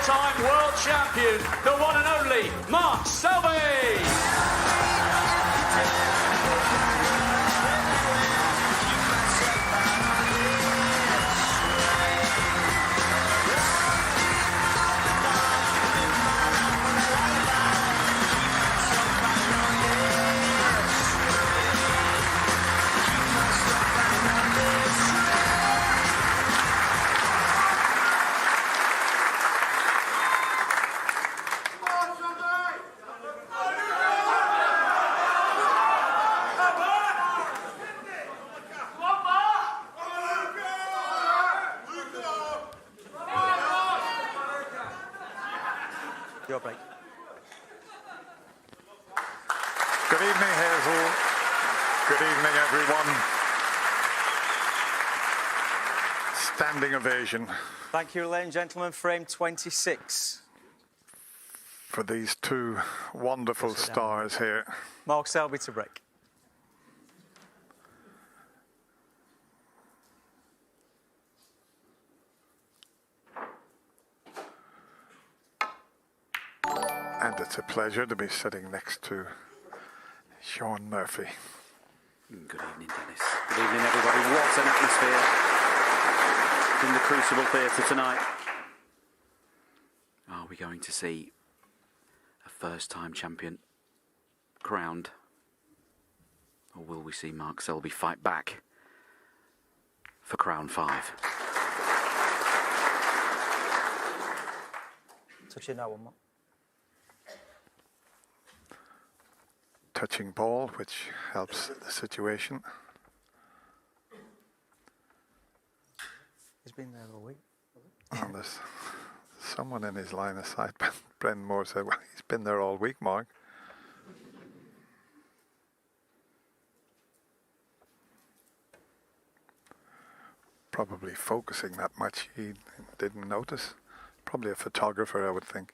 four-time world champion, the one and only Mark Selby. Your break. Good evening, Hazel. Good evening, everyone. Standing ovation Thank you, ladies and gentlemen. Frame 26. for these two wonderful stars here. Mark Selby to break. And it's a pleasure to be sitting next to Sean Murphy. Good evening, Dennis. Good evening, everybody. What an atmosphere in the Crucible Theatre tonight. Are we going to see a first-time champion crowned? Or will we see Mark Selby fight back for Crown 5? Touching that one more. Touching ball, which helps the situation. He's been there all week. And there's someone in his line of sight. Brendan Moore said, well, he's been there all week, Mark. Probably focusing that much he didn't notice. Probably a photographer, I would think.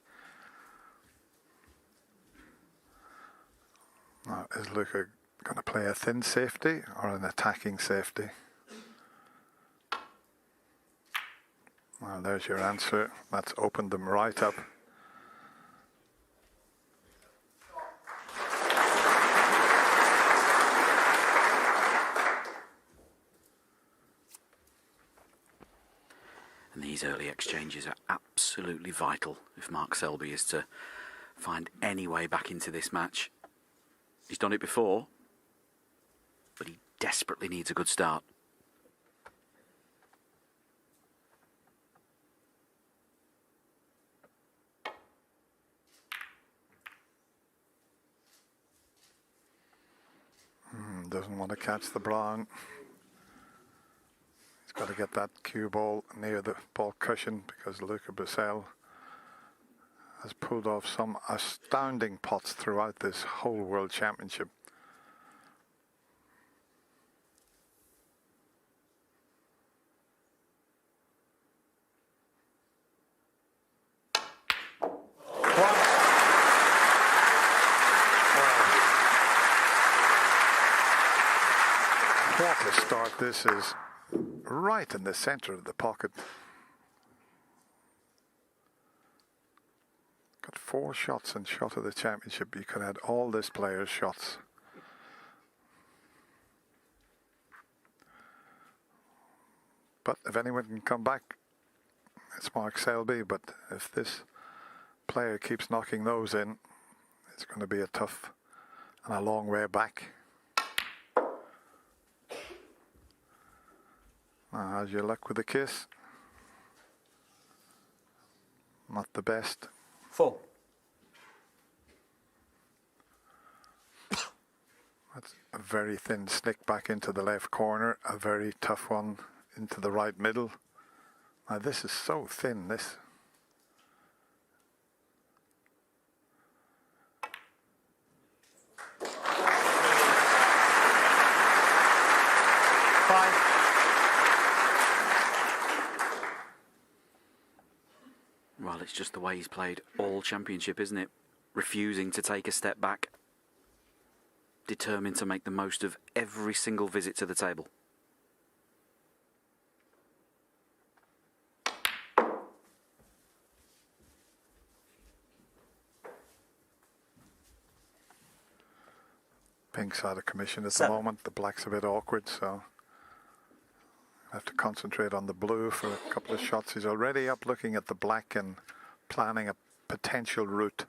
Now, is Luca going to play a thin safety or an attacking safety? Well, there's your answer. That's opened them right up. And these early exchanges are absolutely vital if Mark Selby is to find any way back into this match. He's done it before, but he desperately needs a good start. Doesn't want to catch the brown. He's got to get that cue ball near the ball cushion because Luca Brecel has pulled off some astounding pots throughout this whole World Championship. What a start this is. Right in the center of the pocket. Got 4 shots in Shot of the Championship. You could add all this player's shots. But if anyone can come back, it's Mark Selby. But if this player keeps knocking those in, it's going to be a tough and a long way back. How's your luck with the kiss? Not the best. 4. That's a very thin snick back into the left corner. A very tough one into the right middle. Now this is so thin, this. Well, it's just the way he's played all championship, isn't it? Refusing to take a step back. Determined to make the most of every single visit to the table. Pink's out of commission at the 7. moment. The black's a bit awkward, so I have to concentrate on the blue for a couple of shots. He's already up looking at the black and planning a potential route.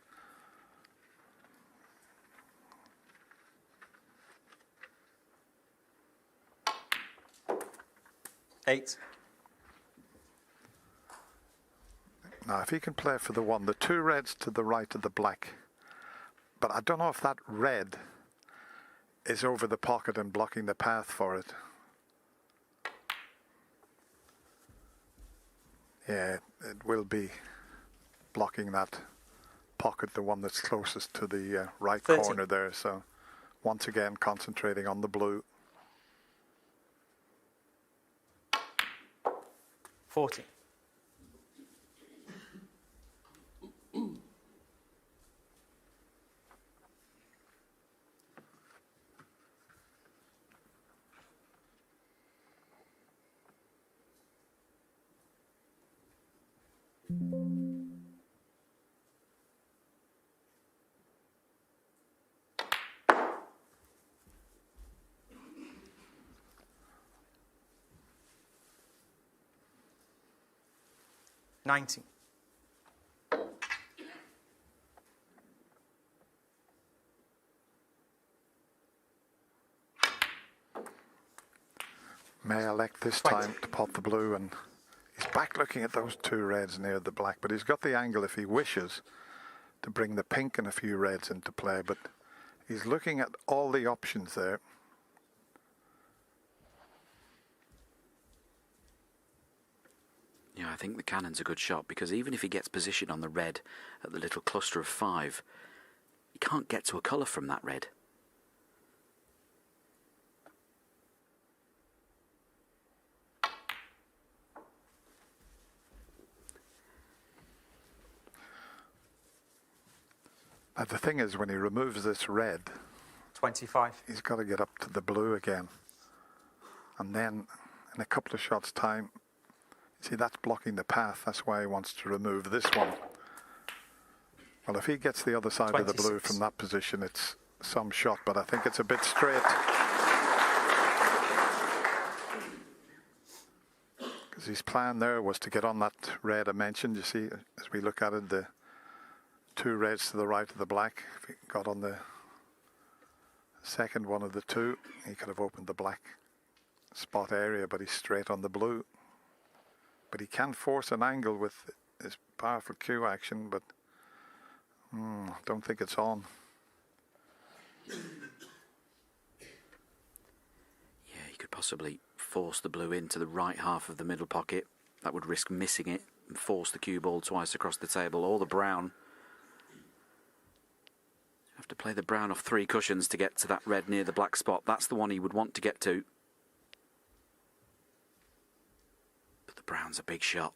Eight. Now, if he can play for the 1, the 2 reds to the right of the black. But I don't know if that red is over the pocket and blocking the path for it. Yeah, it will be blocking that pocket, the one that's closest to the right 13. corner there. So once again, concentrating on the blue. 40. $90. May elect this 20. time to pot the blue, and he's back looking at those 2 reds near the black, but he's got the angle if he wishes to bring the pink and a few reds into play, but he's looking at all the options there. Yeah, I think the cannon's a good shot, because even if he gets position on the red at the little cluster of 5, he can't get to a colour from that red. Now the thing is, when he removes this red, 25. he's got to get up to the blue again. And then in a couple of shots' time, see, that's blocking the path. That's why he wants to remove this one. Well, if he gets the other side of the blue 26. from that position, it's some shot, but I think it's a bit straight. Because his plan there was to get on that red I mentioned. You see, as we look at it, the 2 reds to the right of the black. If he got on the second one of the 2, he could have opened the black spot area, but he's straight on the blue. But he can force an angle with his powerful cue action, but don't think it's on. Yeah, he could possibly force the blue into the right half of the middle pocket. That would risk missing it and force the cue ball twice across the table, or the brown. Have to play the brown off 3 cushions to get to that red near the black spot. That's the one he would want to get to. But the brown's a big shot.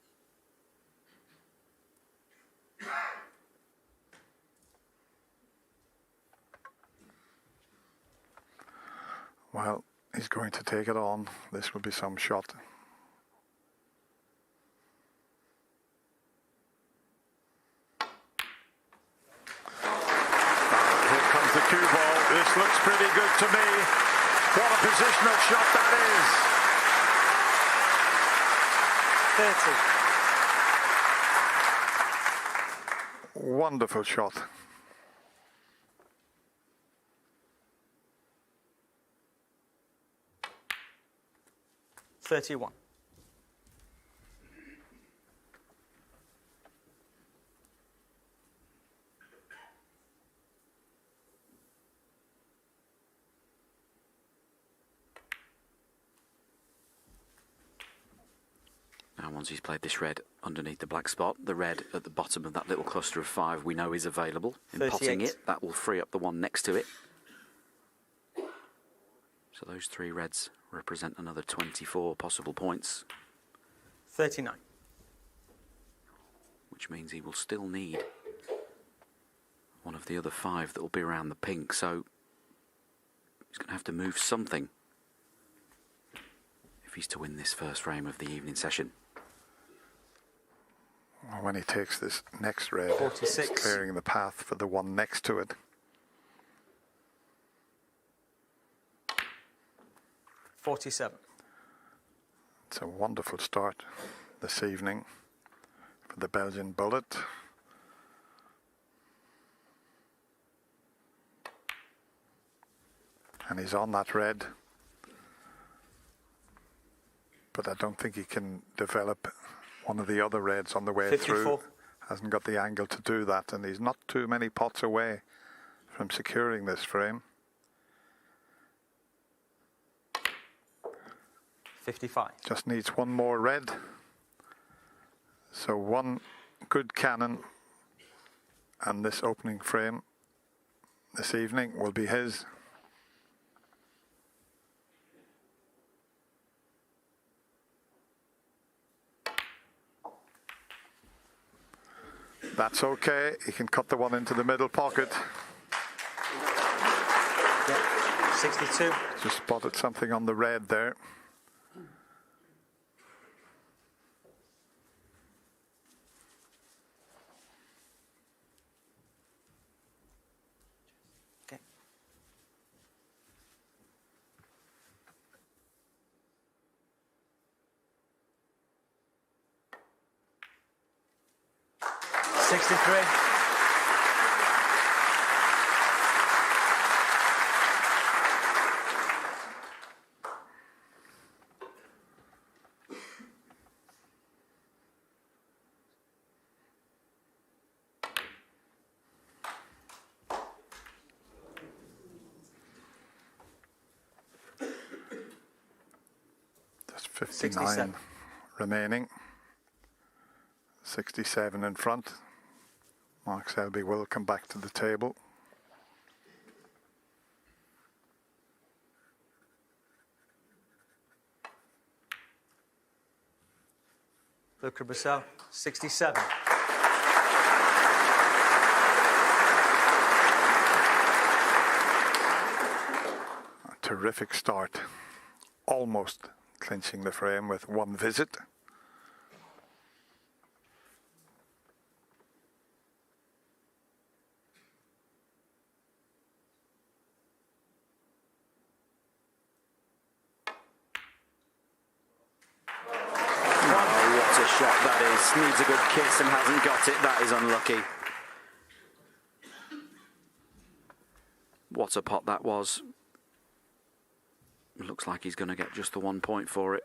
Well, he's going to take it on. This will be some shot. Here comes the cue ball. This looks pretty good to me. What a positional shot that is. 30. Wonderful shot. $31. Now, once he's played this red underneath the black spot, the red at the bottom of that little cluster of 5 we know is available. In 38. potting it, that will free up the one next to it. So those 3 reds represent another 24 possible points. 39. Which means he will still need one of the other 5 that will be around the pink. So he's going to have to move something if he's to win this first frame of the evening session. When he takes this next red, 46. it's clearing the path for the one next to it. 47. It's a wonderful start this evening for the Belgian Bullet. And he's on that red. But I don't think he can develop one of the other reds on the way 54. through. Hasn't got the angle to do that, and he's not too many pots away from securing this frame. 55. Just needs one more red. So one good cannon, and this opening frame this evening will be his. That's okay. He can cut the one into the middle pocket. Yeah. 62. Just spotted something on the red there. Okay. Just 59 67. remaining. 67 in front. Mark Selby will come back to the table. Luca Brecel, 67. A terrific start. Almost clinching the frame with one visit. Needs a good kiss and hasn't got it. That is unlucky. What a pot that was. Looks like he's going to get just the 1 point for it.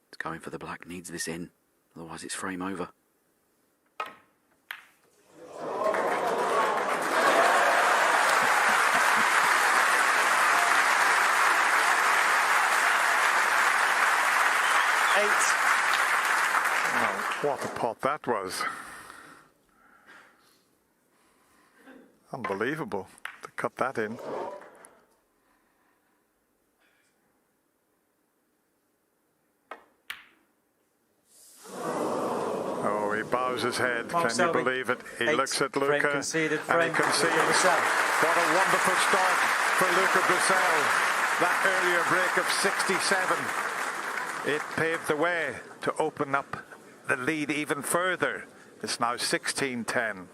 It's going for the black. Needs this in. Otherwise it's frame over. What a pot that was. Unbelievable to cut that in. Oh, he bows his head. Mark Can Selby. you believe it? He 8. looks at Frame Luca conceded. and Frame he concedes. Brecel. What a wonderful start for Luca Brecel. That earlier break of 67. It paved the way to open up the lead even further. It's now 16-10.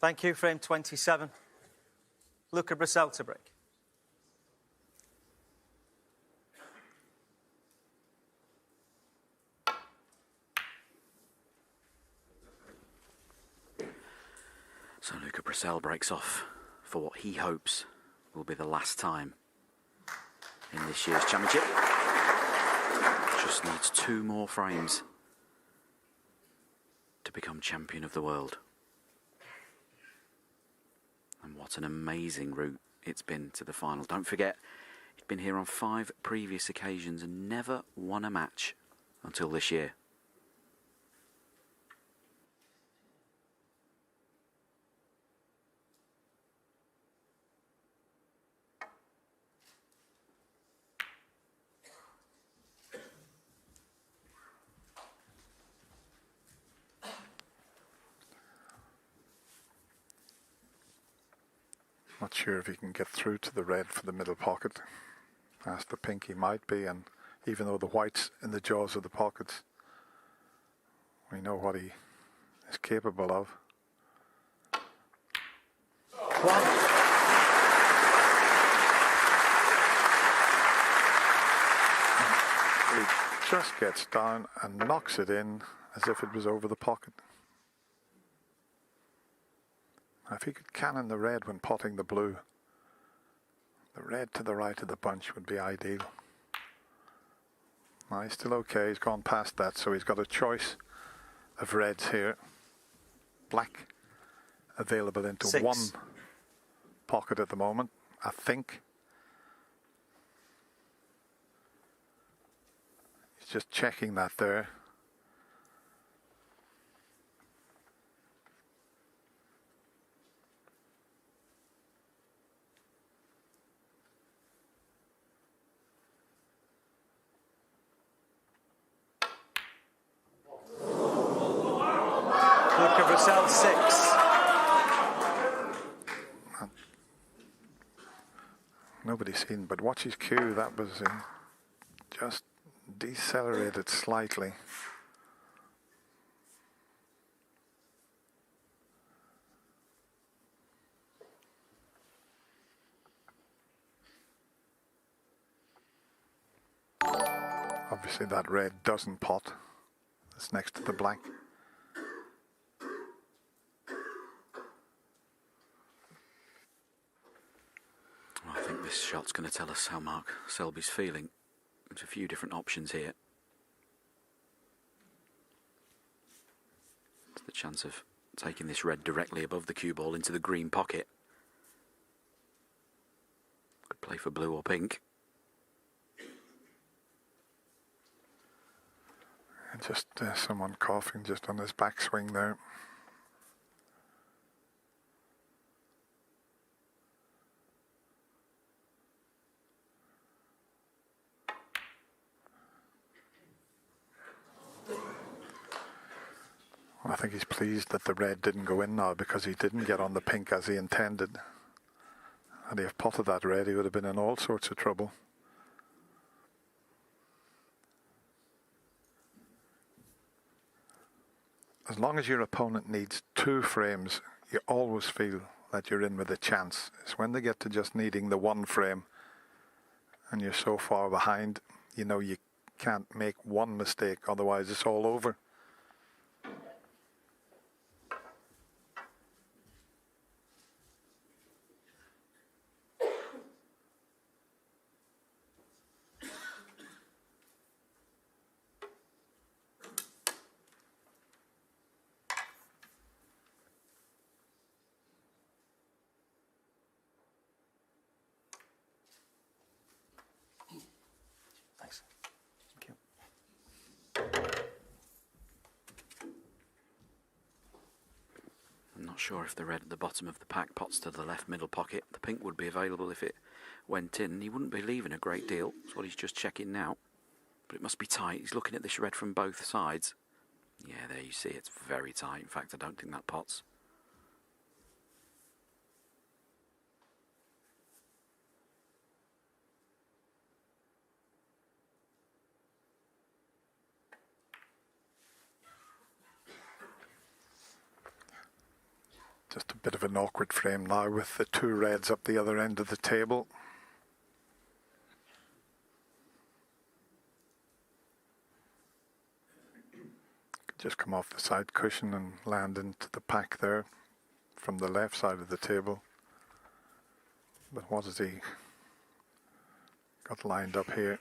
Thank you. Frame 27. Luca Brecel to break. So Luca Brecel breaks off for what he hopes will be the last time in this year's championship. Just needs 2 more frames to become champion of the world. And what an amazing route it's been to the final. Don't forget, he'd been here on 5 previous occasions and never won a match until this year. Not sure if he can get through to the red for the middle pocket. As the pink he might be, and even though the white's in the jaws of the pockets, we know what he is capable of. He just gets down and knocks it in as if it was over the pocket. If he could cannon the red when potting the blue, the red to the right of the bunch would be ideal. Now he's still okay, he's gone past that, so he's got a choice of reds here. Black available into 6. 1 pocket at the moment, I think. He's just checking that there. Luca Brecel 6. Nobody's seen, but watch his cue. That was just decelerated slightly. Obviously that red doesn't pot. It's next to the black. Well, I think this shot's going to tell us how Mark Selby's feeling. There's a few different options here. It's the chance of taking this red directly above the cue ball into the green pocket. Could play for blue or pink. And just someone coughing just on his backswing there. I think he's pleased that the red didn't go in now, because he didn't get on the pink as he intended. Had he have potted that red, he would have been in all sorts of trouble. As long as your opponent needs 2 frames, you always feel that you're in with a chance. It's when they get to just needing the 1 frame and you're so far behind, you know you can't make 1 mistake, otherwise it's all over. Thanks. Thank you. I'm not sure if the red at the bottom of the pack pots to the left middle pocket. The pink would be available if it went in. He wouldn't be leaving a great deal. That's what he's just checking now. But it must be tight. He's looking at this red from both sides. Yeah, there you see, it's very tight. In fact, I don't think that pots. Just a bit of an awkward frame now with the two reds up the other end of the table. Just come off the side cushion and land into the pack there from the left side of the table. But what has he got lined up here?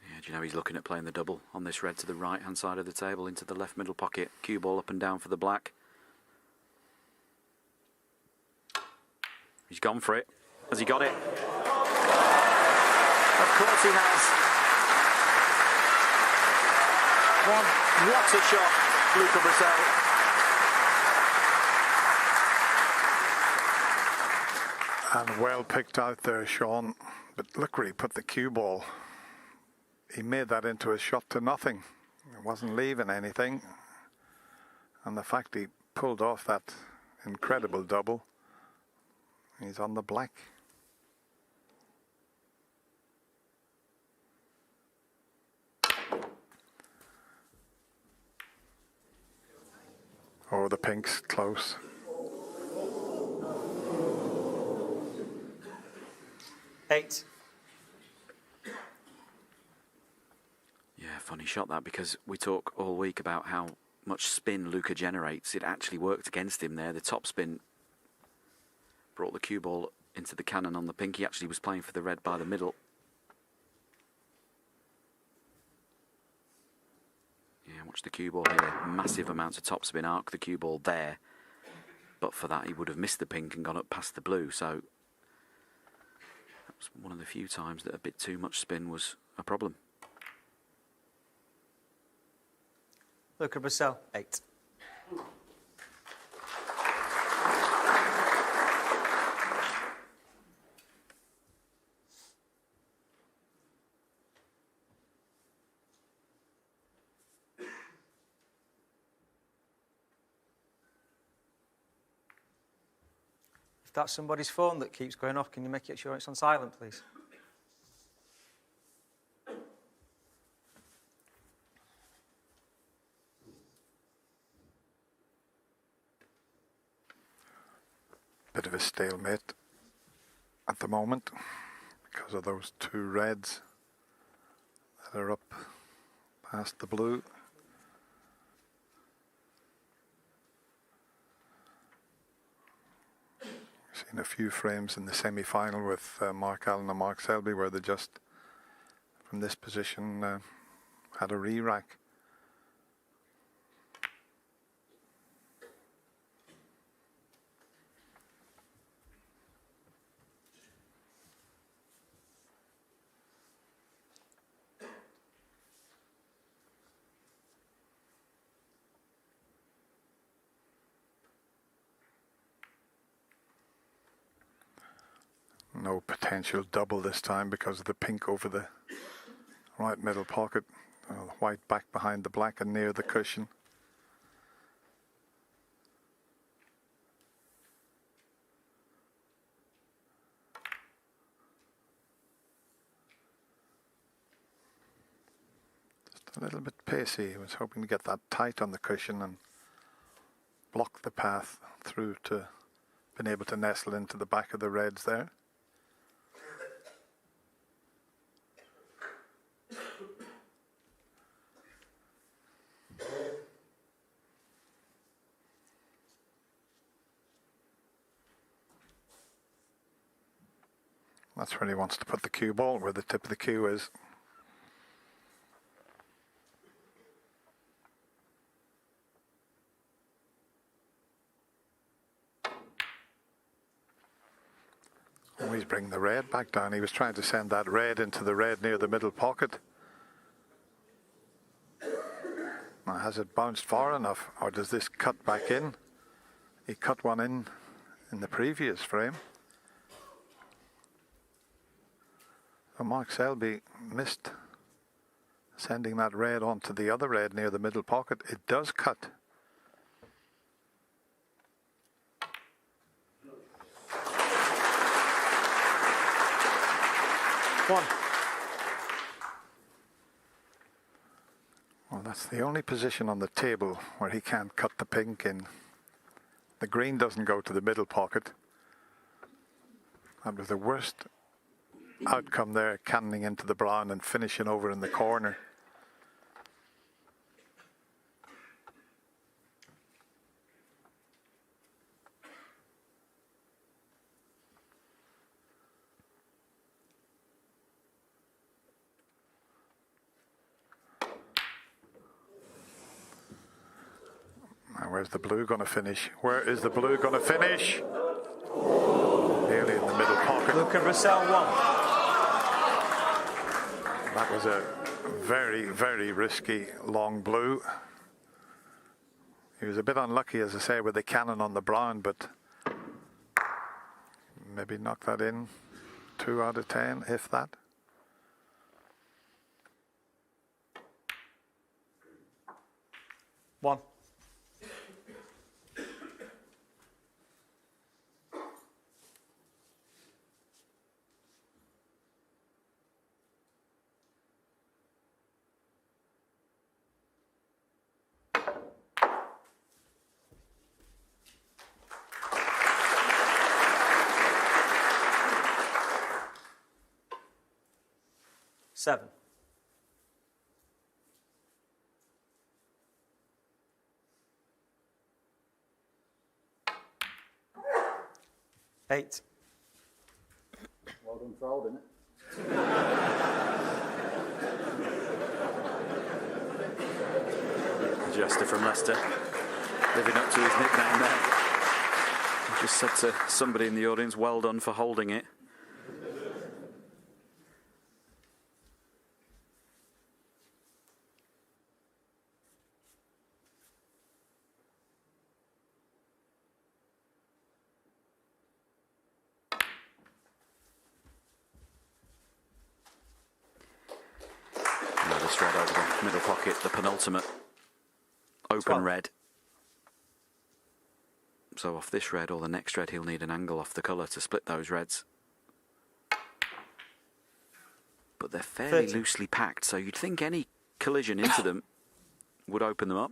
Yeah, do you know he's looking at playing the double on this red to the right hand side of the table into the left middle pocket. Cue ball up and down for the black. He's gone for it. Has he got it? Of course he has. What a shot, Luca Brecel. And well picked out there, Sean. But look where he put the cue ball. He made that into a shot to nothing. It wasn't leaving anything. And the fact he pulled off that incredible double, he's on the black. Oh, the pink's close. Eight. Yeah, funny shot that, because we talk all week about how much spin Luca generates. It actually worked against him there. The top spin brought the cue ball into the cannon on the pink. He actually was playing for the red by the middle. Yeah, watch the cue ball here. Massive amounts of topspin arc the cue ball there. But for that, he would have missed the pink and gone up past the blue. So that was one of the few times that a bit too much spin was a problem. Luca Brecel, 8. If that's somebody's phone that keeps going off, can you make sure it's on silent, please? Bit of a stalemate at the moment because of those two reds that are up past the blue. Seen a few frames in the semi-final with Mark Allen and Mark Selby where they just, from this position, had a re-rack. No potential double this time because of the pink over the right middle pocket. White back behind the black and near the cushion. Just a little bit pacey. He was hoping to get that tight on the cushion and block the path through to being able to nestle into the back of the reds there. That's where he wants to put the cue ball, where the tip of the cue is. Always bring the red back down. He was trying to send that red into the red near the middle pocket. Now, has it bounced far enough, or does this cut back in? He cut one in the previous frame. So Mark Selby missed sending that red onto the other red near the middle pocket. It does cut. Well, that's the only position on the table where he can't cut the pink in. The green doesn't go to the middle pocket. That was the worst outcome there, cannoning into the brown and finishing over in the corner. Now, where's the blue going to finish? Where is the blue going to finish? Nearly in the middle pocket. Luca Brecel 1. That was a very, very risky long blue. He was a bit unlucky, as I say, with the cannon on the brown, but maybe knock that in 2 out of 10, if that. One. Seven. Eight. Well done for holding it. Jester from Leicester, living up to his nickname there. I just said to somebody in the audience, well done for holding it. Red over the middle pocket, the penultimate open 12. red. So off this red or the next red, he'll need an angle off the colour to split those reds. But they're fairly 30. loosely packed, so you'd think any collision into them would open them up.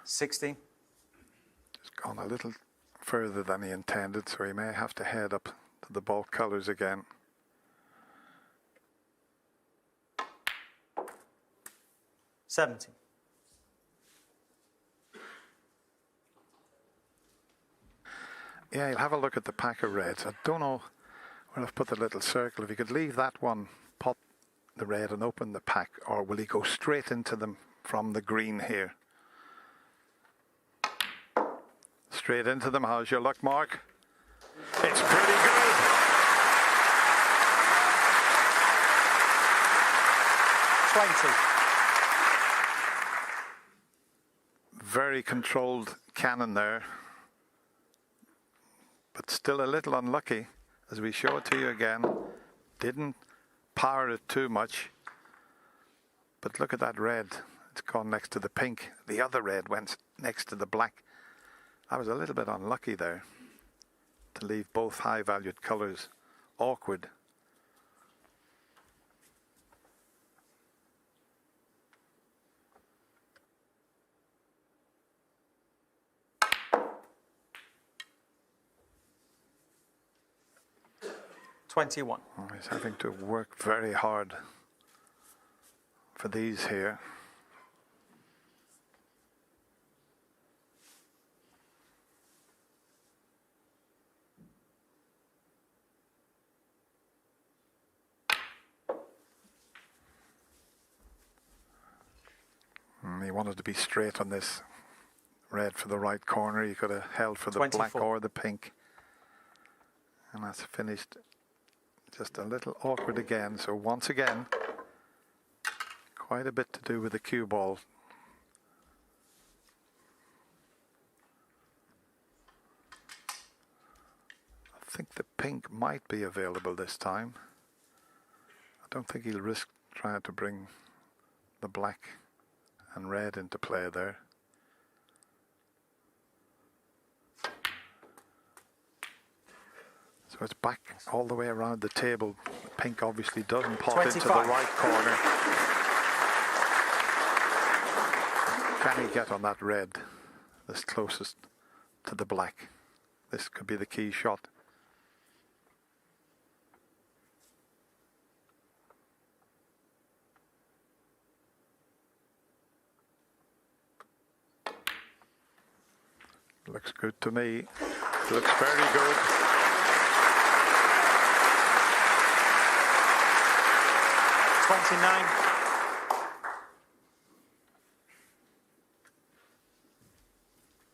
$16. Just gone a little further than he intended, so he may have to head up to the bulk colours again. $17. Yeah, you'll have a look at the pack of reds. I don't know where I've put the little circle. If he could leave that one, pop the red and open the pack, or will he go straight into them from the green here? Straight into them. How's your luck, Mark? It's pretty good. Very controlled cannon there, but still a little unlucky, as we show it to you again. Didn't power it too much, but look at that red. It's gone next to the pink. The other red went next to the black. I was a little bit unlucky there to leave both high-valued colours awkward. $21. Oh, he's having to work very hard for these here. He wanted to be straight on this red for the right corner. He could have held for the 24. black or the pink. And that's finished just a little awkward again. So once again, quite a bit to do with the cue ball. I think the pink might be available this time. I don't think he'll risk trying to bring the black and red into play there. So it's back all the way around the table. The pink obviously doesn't pop 25. into the right corner. Can he get on that red that's closest to the black? This could be the key shot. Looks good to me. Looks very good.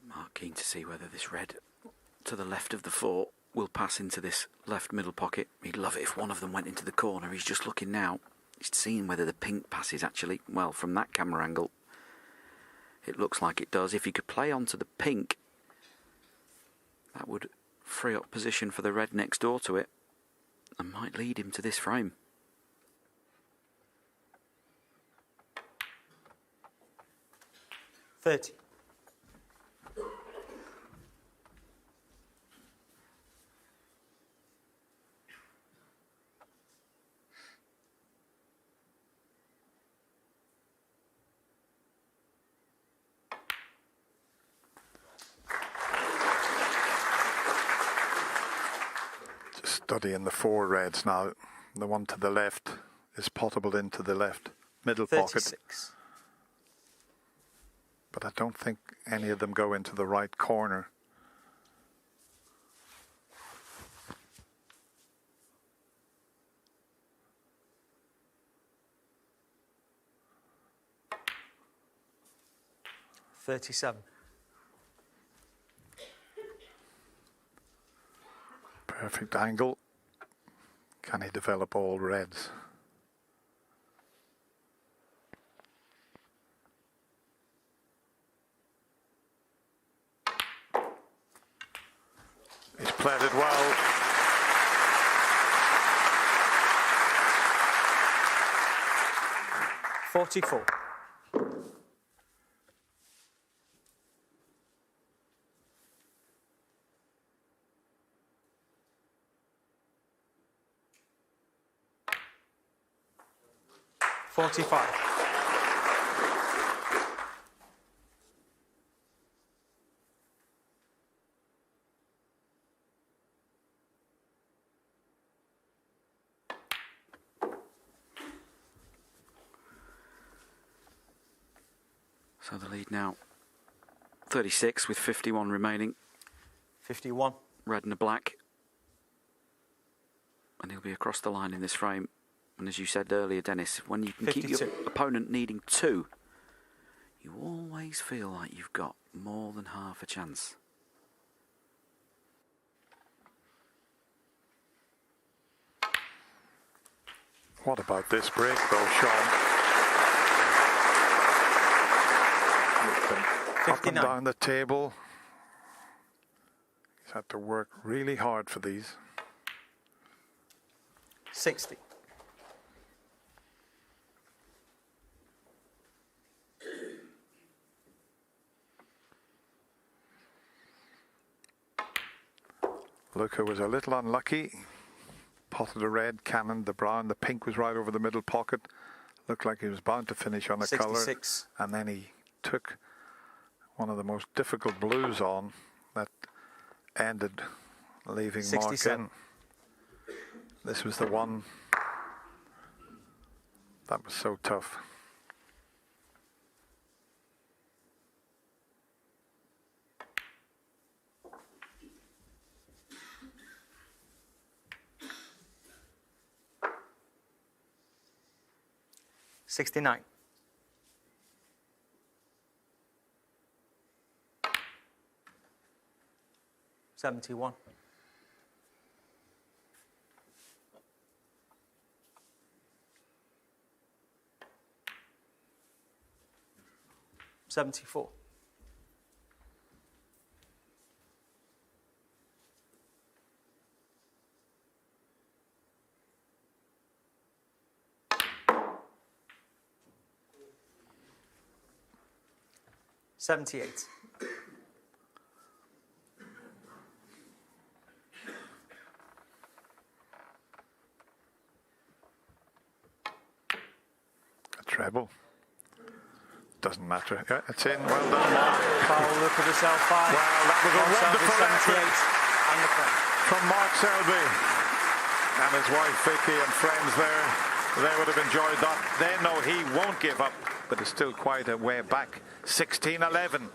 Mark keen to see whether this red to the left of the four will pass into this left middle pocket. He'd love it if one of them went into the corner. He's just looking now. He's seeing whether the pink passes actually. Well, from that camera angle, it looks like it does. If he could play onto the pink, that would free up position for the red next door to it and might lead him to this frame. $30. Just studying the four reds now. The one to the left is potable into the left middle pocket. 36. But I don't think any of them go into the right corner. $37. Perfect angle. Can he develop all reds? He's played it well. $44. $45. So the lead now 36 with 51 remaining. 51. Red and a black. And he'll be across the line in this frame. And as you said earlier, Dennis, when you can keep 52. your opponent needing two, you always feel like you've got more than half a chance. What about this break though, Sean? Up and 59. down the table. He's had to work really hard for these. 60. Luca was a little unlucky. Potted the red, cannoned the brown. The pink was right over the middle pocket. Looked like he was bound to finish on a colour. 66. And then he took one of the most difficult blues on that ended leaving Mark 67. in. This was the one that was so tough. $69. $71. $74. 78. A treble. Doesn't matter. Yeah, it's in. Well done, Mark. Foul, look at Brecel 5. Wow, that was a wonderful 78 effort and the front. from Mark Selby and his wife Vicky and friends there. They would have enjoyed that. They know he won't give up, but it's still quite a way back. 16-11.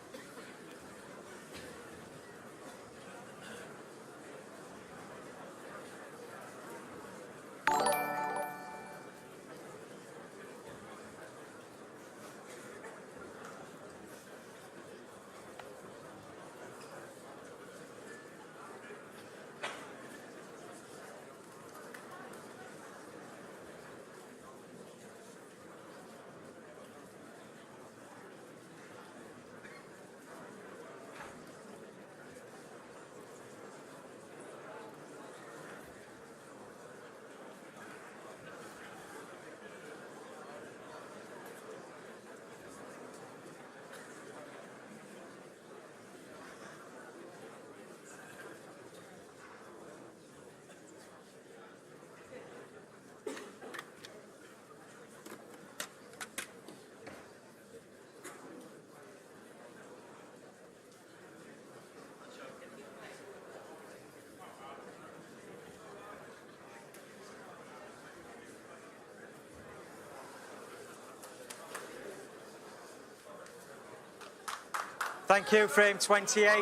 Thank you, frame 28.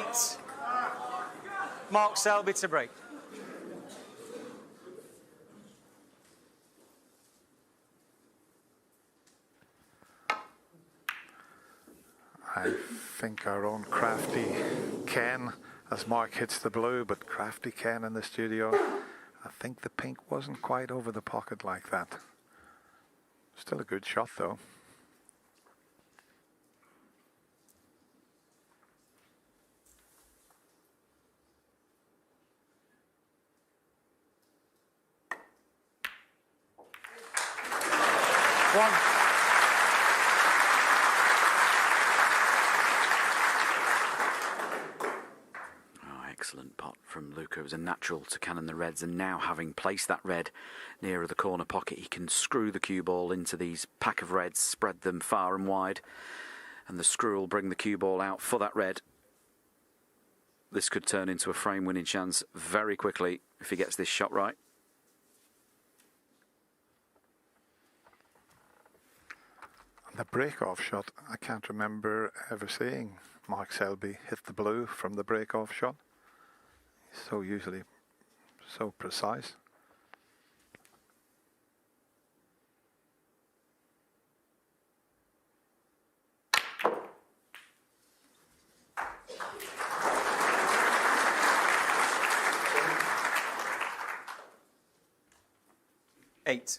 Mark Selby to break. I think our own crafty Ken, as Mark hits the blue, but crafty Ken in the studio, I think the pink wasn't quite over the pocket like that. Still a good shot though. One. Oh, excellent pot from Luca. It was a natural to cannon the reds, and now having placed that red nearer the corner pocket, he can screw the cue ball into these pack of reds, spread them far and wide, and the screw will bring the cue ball out for that red. This could turn into a frame winning chance very quickly if he gets this shot right. The break-off shot, I can't remember ever seeing Mark Selby hit the blue from the break-off shot. He's so usually so precise. Eight.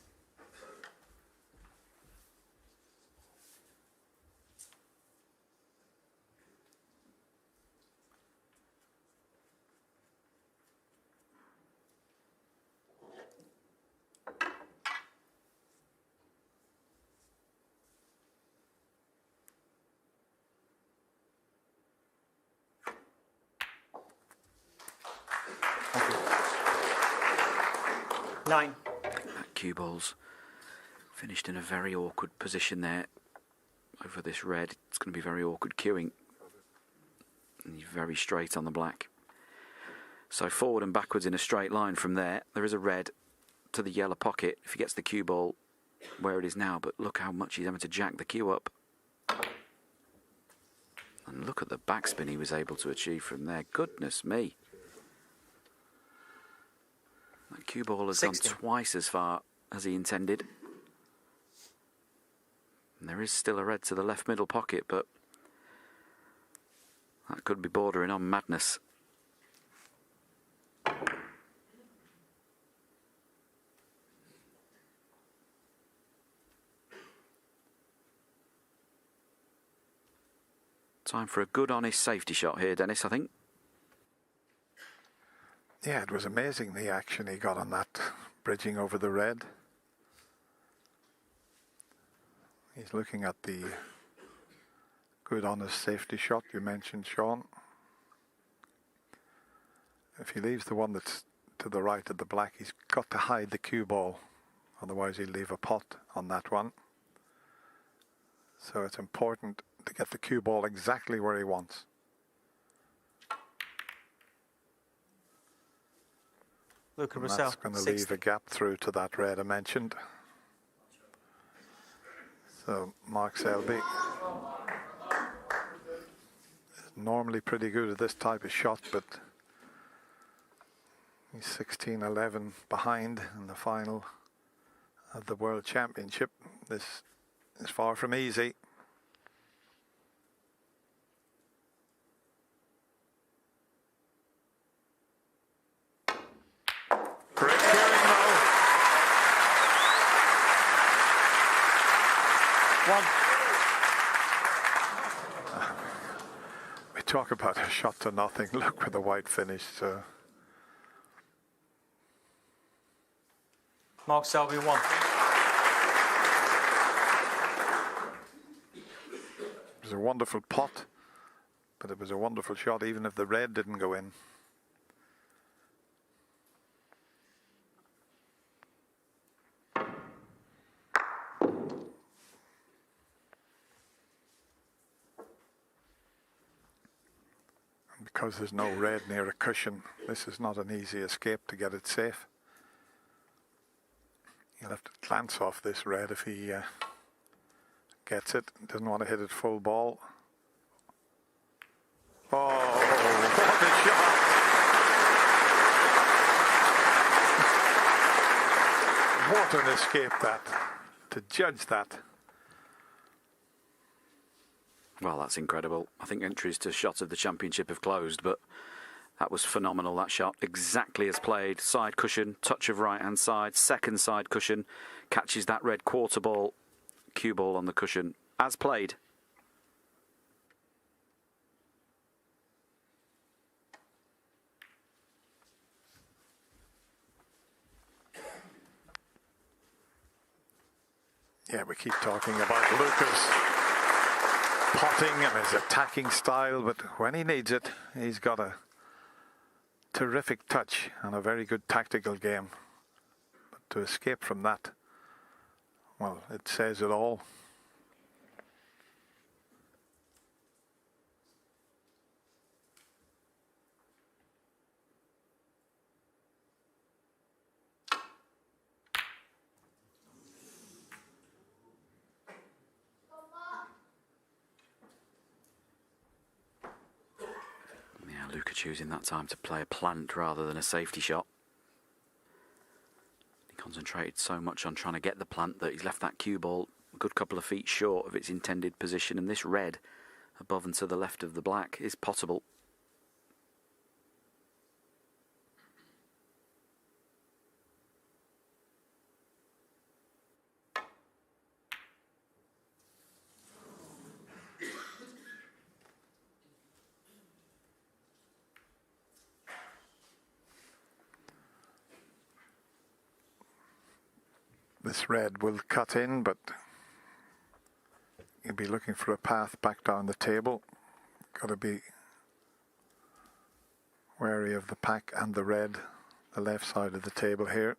Nine. That cue ball's finished in a very awkward position there over this red. It's going to be very awkward cueing. And he's very straight on the black. So forward and backwards in a straight line from there. There is a red to the yellow pocket if he gets the cue ball where it is now. But look how much he's having to jack the cue up. And look at the backspin he was able to achieve from there. Goodness me. That cue ball has 60. gone twice as far as he intended. And there is still a red to the left middle pocket, but that could be bordering on madness. Time for a good, honest safety shot here, Dennis, I think. Yeah, it was amazing the action he got on that bridging over the red. He's looking at the Good on his safety shot, you mentioned, Sean. If he leaves the one that's to the right of the black, he's got to hide the cue ball. Otherwise he'll leave a pot on that one. So it's important to get the cue ball exactly where he wants. Luca And Brecel, that's going to 60. leave a gap through to that red I mentioned. So Mark Selby is normally pretty good at this type of shot, but he's 16-11 behind in the final of the World Championship. This is far from easy. Great hearing though. We talk about a shot to nothing. Look with the white finish. Mark Selby 1. It was a wonderful pot, but it was a wonderful shot even if the red didn't go in. And because there's no red near a cushion, this is not an easy escape to get it safe. He'll have to glance off this red if he gets it. Doesn't want to hit it full ball. Oh, what a shot! What an escape that, to judge that. Well, that's incredible. I think entries to shots of the championship have closed, but that was phenomenal, that shot. Exactly as played. Side cushion, touch of right-hand side, second side cushion. Catches that red quarter ball, cue ball on the cushion. As played. Yeah, we keep talking about Luca's potting and his attacking style, but when he needs it, he's got a terrific touch and a very good tactical game. But to escape from that, well, it says it all. Luca choosing that time to play a plant rather than a safety shot. He concentrated so much on trying to get the plant that he's left that cue ball a good couple of feet short of its intended position, and this red above and to the left of the black is potable. This red will cut in, but you'll be looking for a path back down the table. Got to be wary of the pack and the red, the left side of the table here.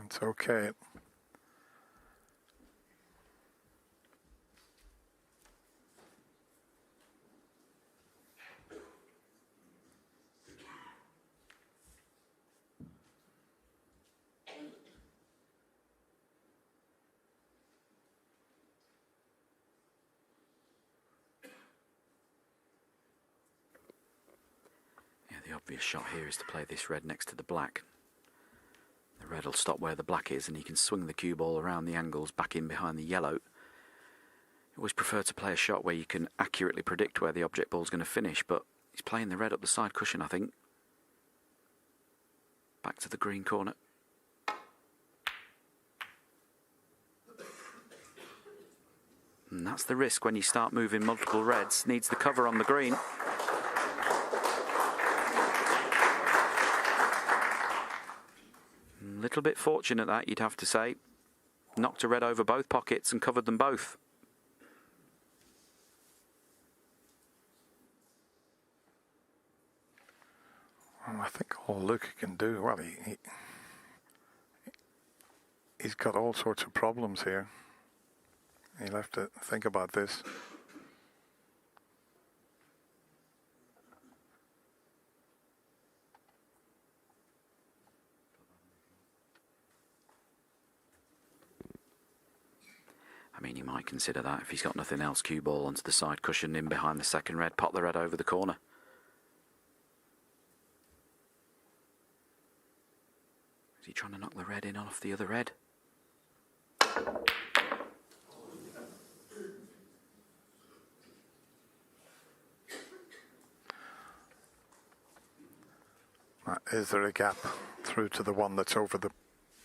It's okay. The obvious shot here is to play this red next to the black. The red will stop where the black is and he can swing the cue ball around the angles back in behind the yellow. I always prefer to play a shot where you can accurately predict where the object ball is going to finish, but he's playing the red up the side cushion, I think. Back to the green corner. And that's the risk when you start moving multiple reds. Needs the cover on the green. Little bit fortunate that, you'd have to say. Knocked a red over both pockets and covered them both. Well, I think all Luca can do, well, he's got all sorts of problems here. He'll have to think about this. I mean, he might consider that if he's got nothing else. Cue ball onto the side cushion in behind the second red, pop the red over the corner. Is he trying to knock the red in off the other red? Is there a gap through to the one that's over the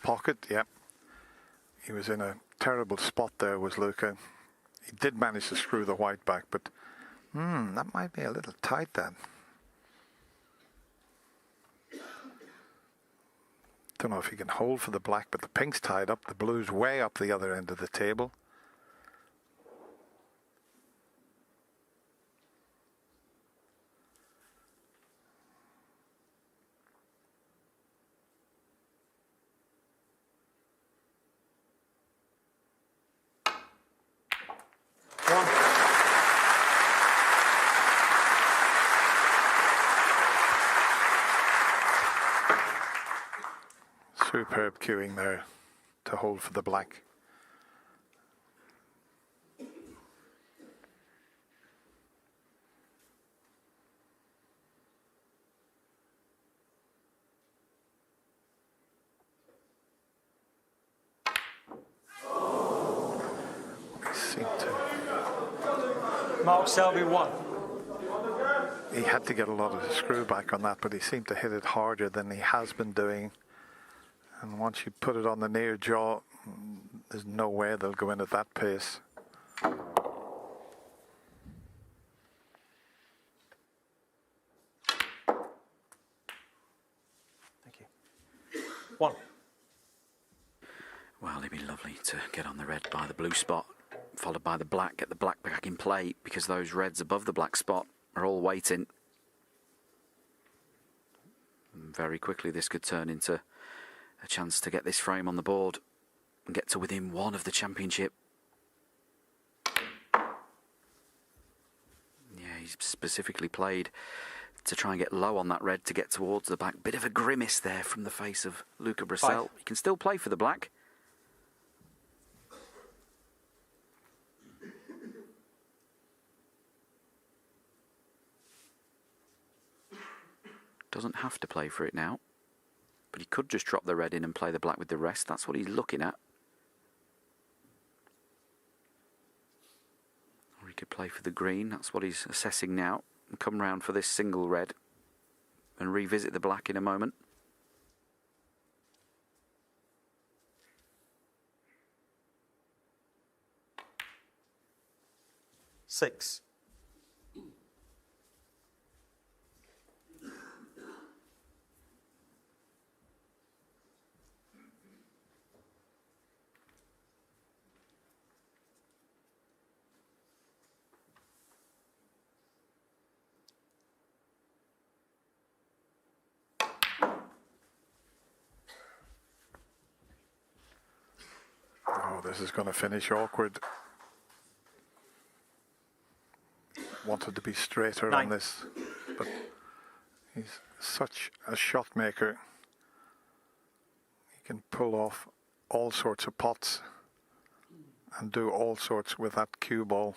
pocket? Yep. He was in a terrible spot there, was Luca. He did manage to screw the white back, but that might be a little tight then. Don't know if he can hold for the black, but the pink's tied up. The blue's way up the other end of the table. Superb cueing there to hold for the black. Mark Selby 1. He had to get a lot of screw back on that, but he seemed to hit it harder than he has been doing. And once you put it on the near jaw, there's no way they'll go in at that pace. Thank you. 1. Well, it'd be lovely to get on the red by the blue spot, followed by the black, get the black back in play, because those reds above the black spot are all waiting. And very quickly this could turn into a chance to get this frame on the board and get to within 1 of the championship. Yeah, he's specifically played to try and get low on that red to get towards the black. Bit of a grimace there from the face of Luca Brecel. He can still play for the black. Doesn't have to play for it now. But he could just drop the red in and play the black with the rest. That's what he's looking at. Or he could play for the green. That's what he's assessing now. And come round for this single red and revisit the black in a moment. 6. Oh, this is going to finish awkward. Wanted to be straighter 9. on this, but he's such a shot maker. He can pull off all sorts of pots and do all sorts with that cue ball.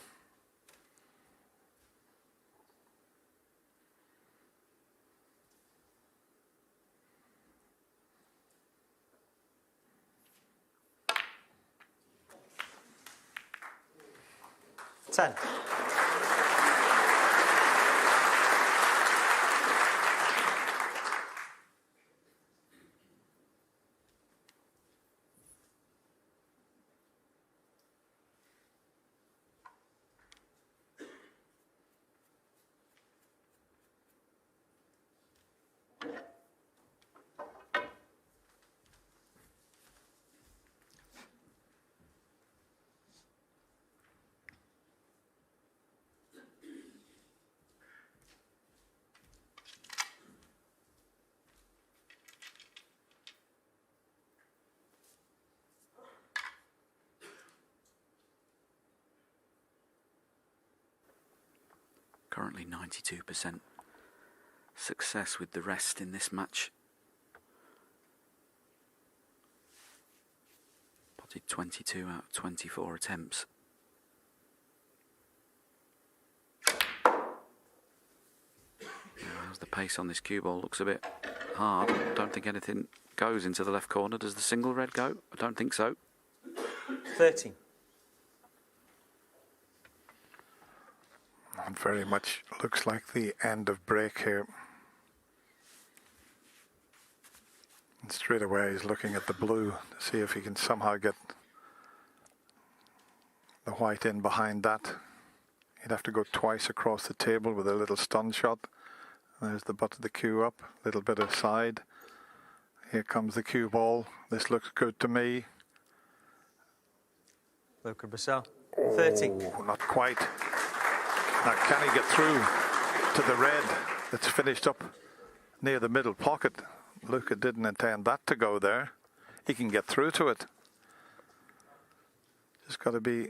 Ten. Currently 92% success with the rest in this match. Potted 22 out of 24 attempts. As the pace on this cue ball looks a bit hard. Don't think anything goes into the left corner. Does the single red go? I don't think so. 13. And very much looks like the end of break here. And straight away he's looking at the blue to see if he can somehow get the white in behind that. He'd have to go twice across the table with a little stun shot. There's the butt of the cue up, a little bit aside. Here comes the cue ball. This looks good to me. Luca Brecel. 13. Oh, not quite. Now, can he get through to the red that's finished up near the middle pocket? Luca didn't intend that to go there. He can get through to it. Just got to be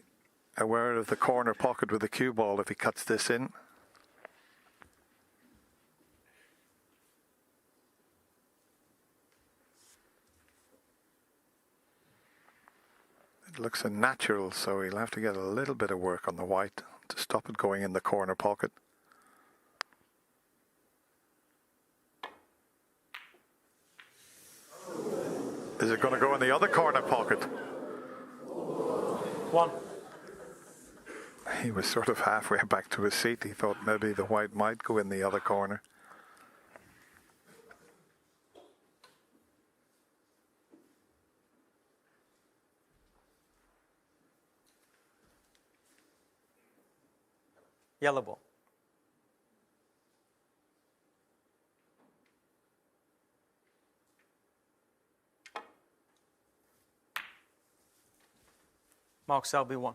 aware of the corner pocket with the cue ball if he cuts this in. It looks unnatural, so he'll have to get a little bit of work on the white to stop it going in the corner pocket. Is it going to go in the other corner pocket? 1. He was sort of halfway back to his seat. He thought maybe the white might go in the other corner. Yellow ball. Mark Selby 1.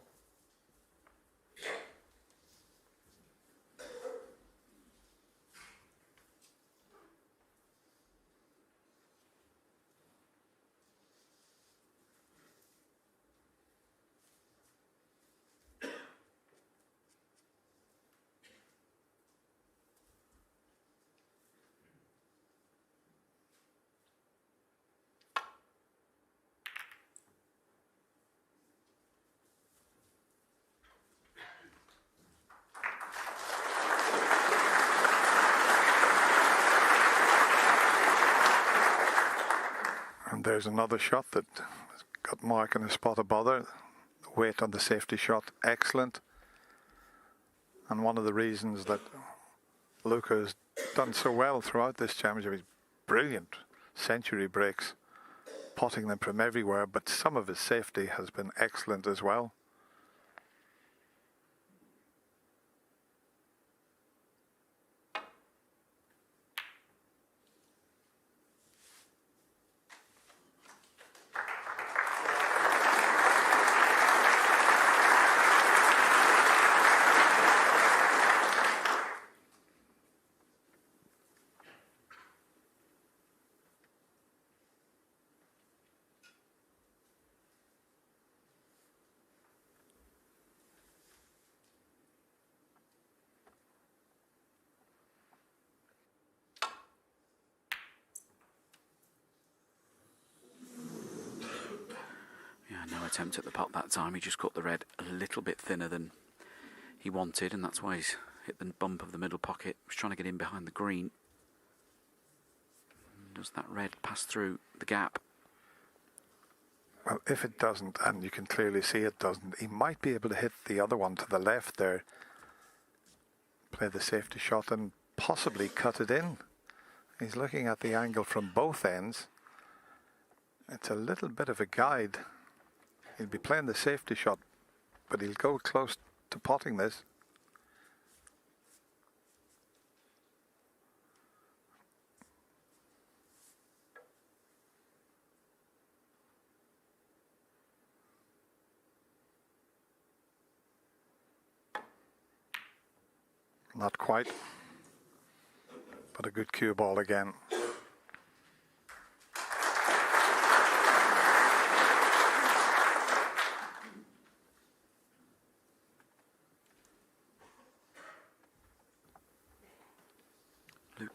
And there's another shot that has got Mark in a spot of bother. The weight on the safety shot, excellent. And one of the reasons that Luca has done so well throughout this championship is brilliant century breaks, potting them from everywhere, but some of his safety has been excellent as well. No attempt at the pot that time. He just cut the red a little bit thinner than he wanted, and that's why he's hit the bump of the middle pocket. He's trying to get in behind the green. Does that red pass through the gap? Well, if it doesn't, and you can clearly see it doesn't, he might be able to hit the other one to the left there, play the safety shot and possibly cut it in. He's looking at the angle from both ends. It's a little bit of a guide. He'll be playing the safety shot, but he'll go close to potting this. Not quite, but a good cue ball again.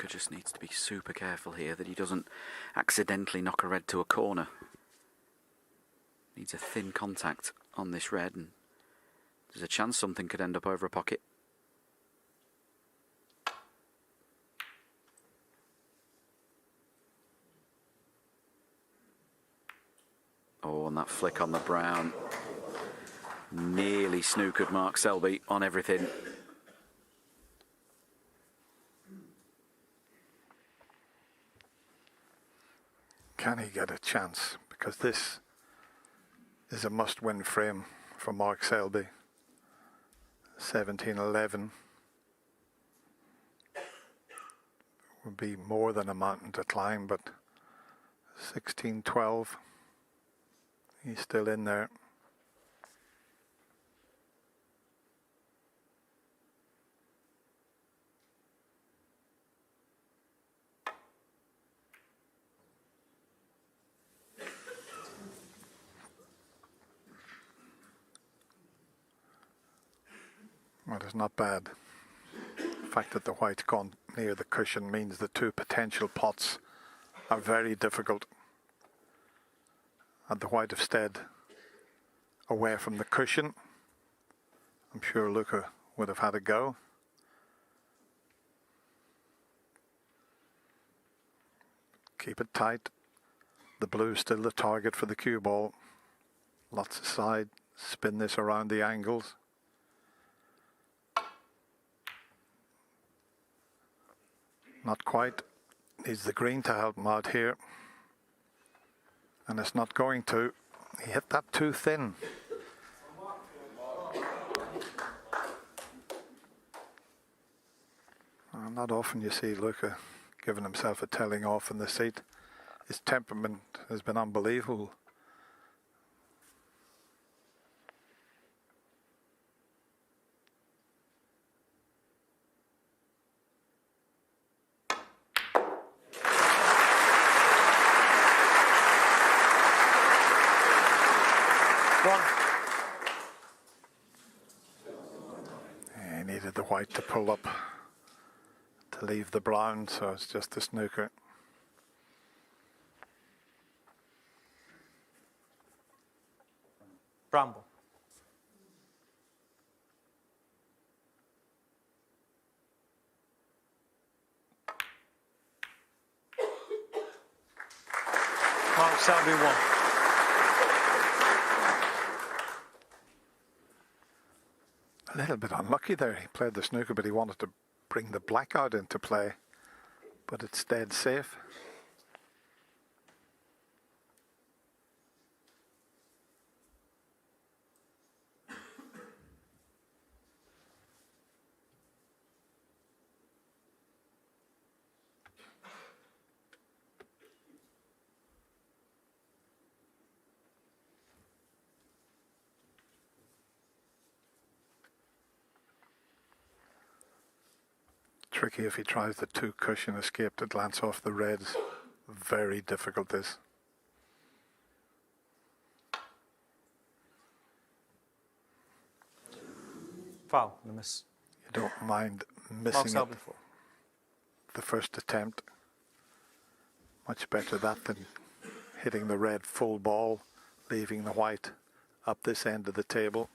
Snooker just needs to be super careful here that he doesn't accidentally knock a red to a corner. Needs a thin contact on this red, and there's a chance something could end up over a pocket. Oh, and that flick on the brown nearly snookered Mark Selby on everything. Can he get a chance? Because this is a must-win frame for Mark Selby. 17-11 would be more than a mountain to climb, but 16-12, he's still in there. Well, it's not bad. The fact that the white's gone near the cushion means the two potential pots are very difficult. Had the white have stayed away from the cushion, I'm sure Luca would have had a go. Keep it tight. The blue's still the target for the cue ball. Lots of side. Spin this around the angles. Not quite. Needs the green to help him out here. And it's not going to. He hit that too thin. Not often you see Luca giving himself a telling off in the seat. His temperament has been unbelievable. He needed the white to pull up to leave the brown, so it's just a snooker. Bramble. Mark Selby won. A little bit unlucky there. He played the snooker, but he wanted to bring the black out into play, but it stayed safe. Tricky if he tries the two cushion escape to glance off the reds. Very difficult this. Foul, the miss. You don't mind Mark missing Selby it 4. the first attempt. Much better that than hitting the red full ball, leaving the white up this end of the table.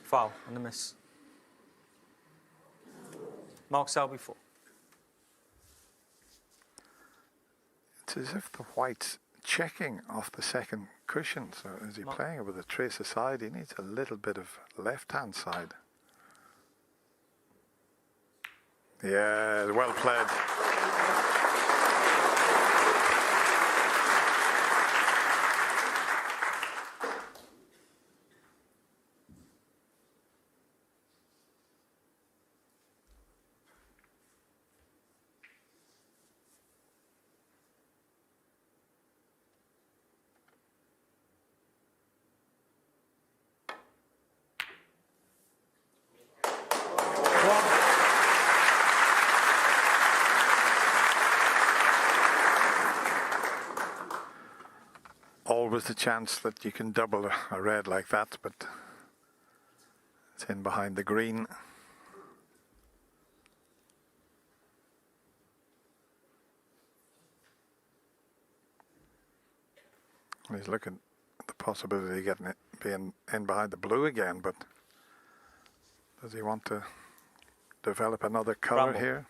Foul and a miss. Mark Selby 4. It's as if the white's checking off the second cushion. So is he playing it with a trace aside? He needs a little bit of left-hand side. Yeah, well played. always a chance that you can double a red like that, but it's in behind the green. He's looking at the possibility of getting it being in behind the blue again, but does he want to develop another colour here?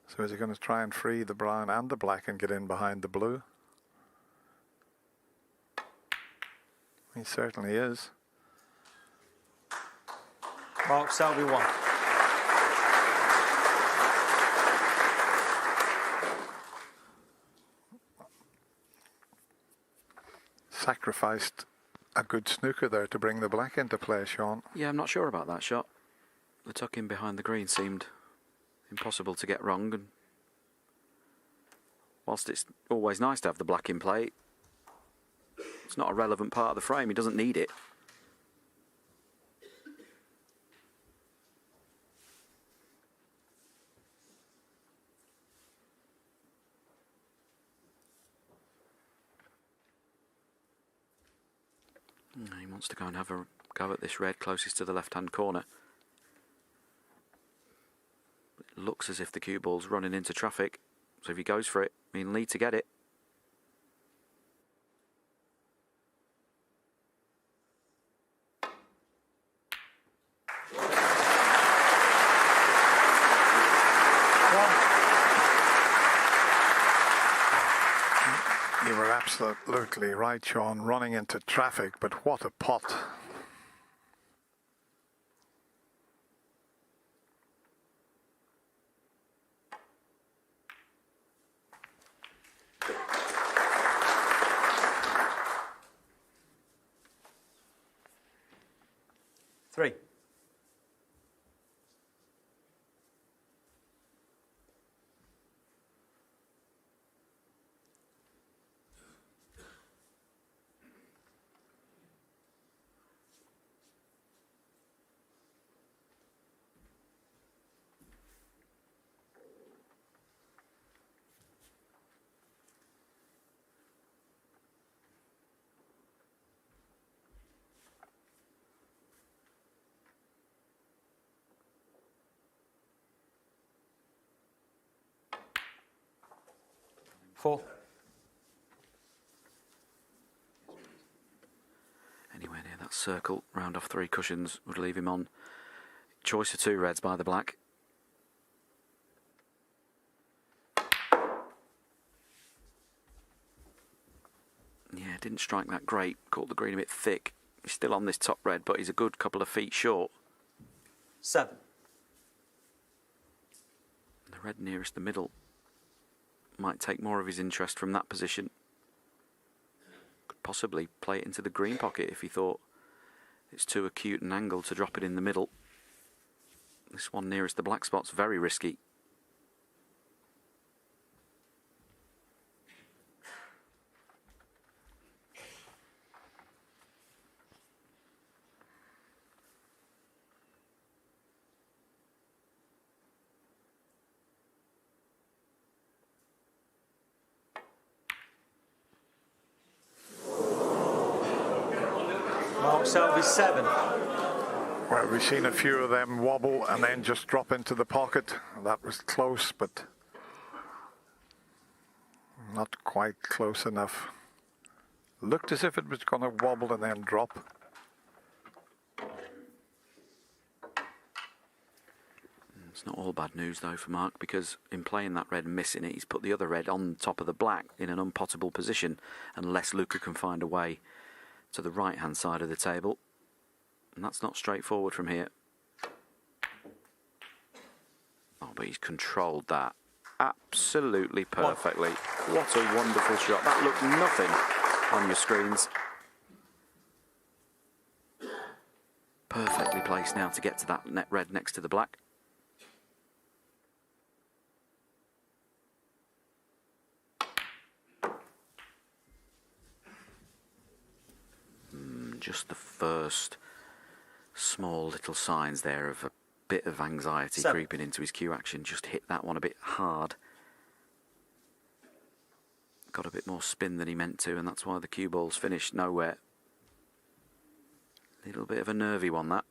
So is he going to try and free the brown and the black and get in behind the blue? He certainly is. Mark Selby 1. Sacrificed a good snooker there to bring the black into play, Sean. Yeah, I'm not sure about that shot. The tuck in behind the green seemed impossible to get wrong, and whilst it's always nice to have the black in play, it's not a relevant part of the frame. He doesn't need it. He wants to go and have a go at this red closest to the left-hand corner. It looks as if the cue ball's running into traffic, so if he goes for it, he'll need to get it. You were absolutely right, Sean, running into traffic, but what a pot. Three. Four. Anywhere near that circle, round off 3 cushions would leave him on choice of 2 reds by the black. Yeah, didn't strike that great, caught the green a bit thick. He's still on this top red, but he's a good couple of feet short. 7. The red nearest the middle might take more of his interest from that position. Could possibly play it into the green pocket if he thought it's too acute an angle to drop it in the middle. This one nearest the black spot's very risky. Mark Selby 7. Well, we've seen a few of them wobble and then just drop into the pocket. That was close, but not quite close enough. Looked as if it was going to wobble and then drop. It's not all bad news though for Mark, because in playing that red and missing it, he's put the other red on top of the black in an unpottable position, unless Luca can find a way to the right hand side of the table, and that's not straightforward from here. Oh, but he's controlled that absolutely perfectly. What a wonderful shot. That looked nothing on your screens. Perfectly placed now to get to that net red next to the black. Just the first small little signs there of a bit of anxiety creeping into his cue action. Just hit that one a bit hard. got a bit more spin than he meant to, and that's why the cue ball's finished nowhere. Little bit of a nervy one, that.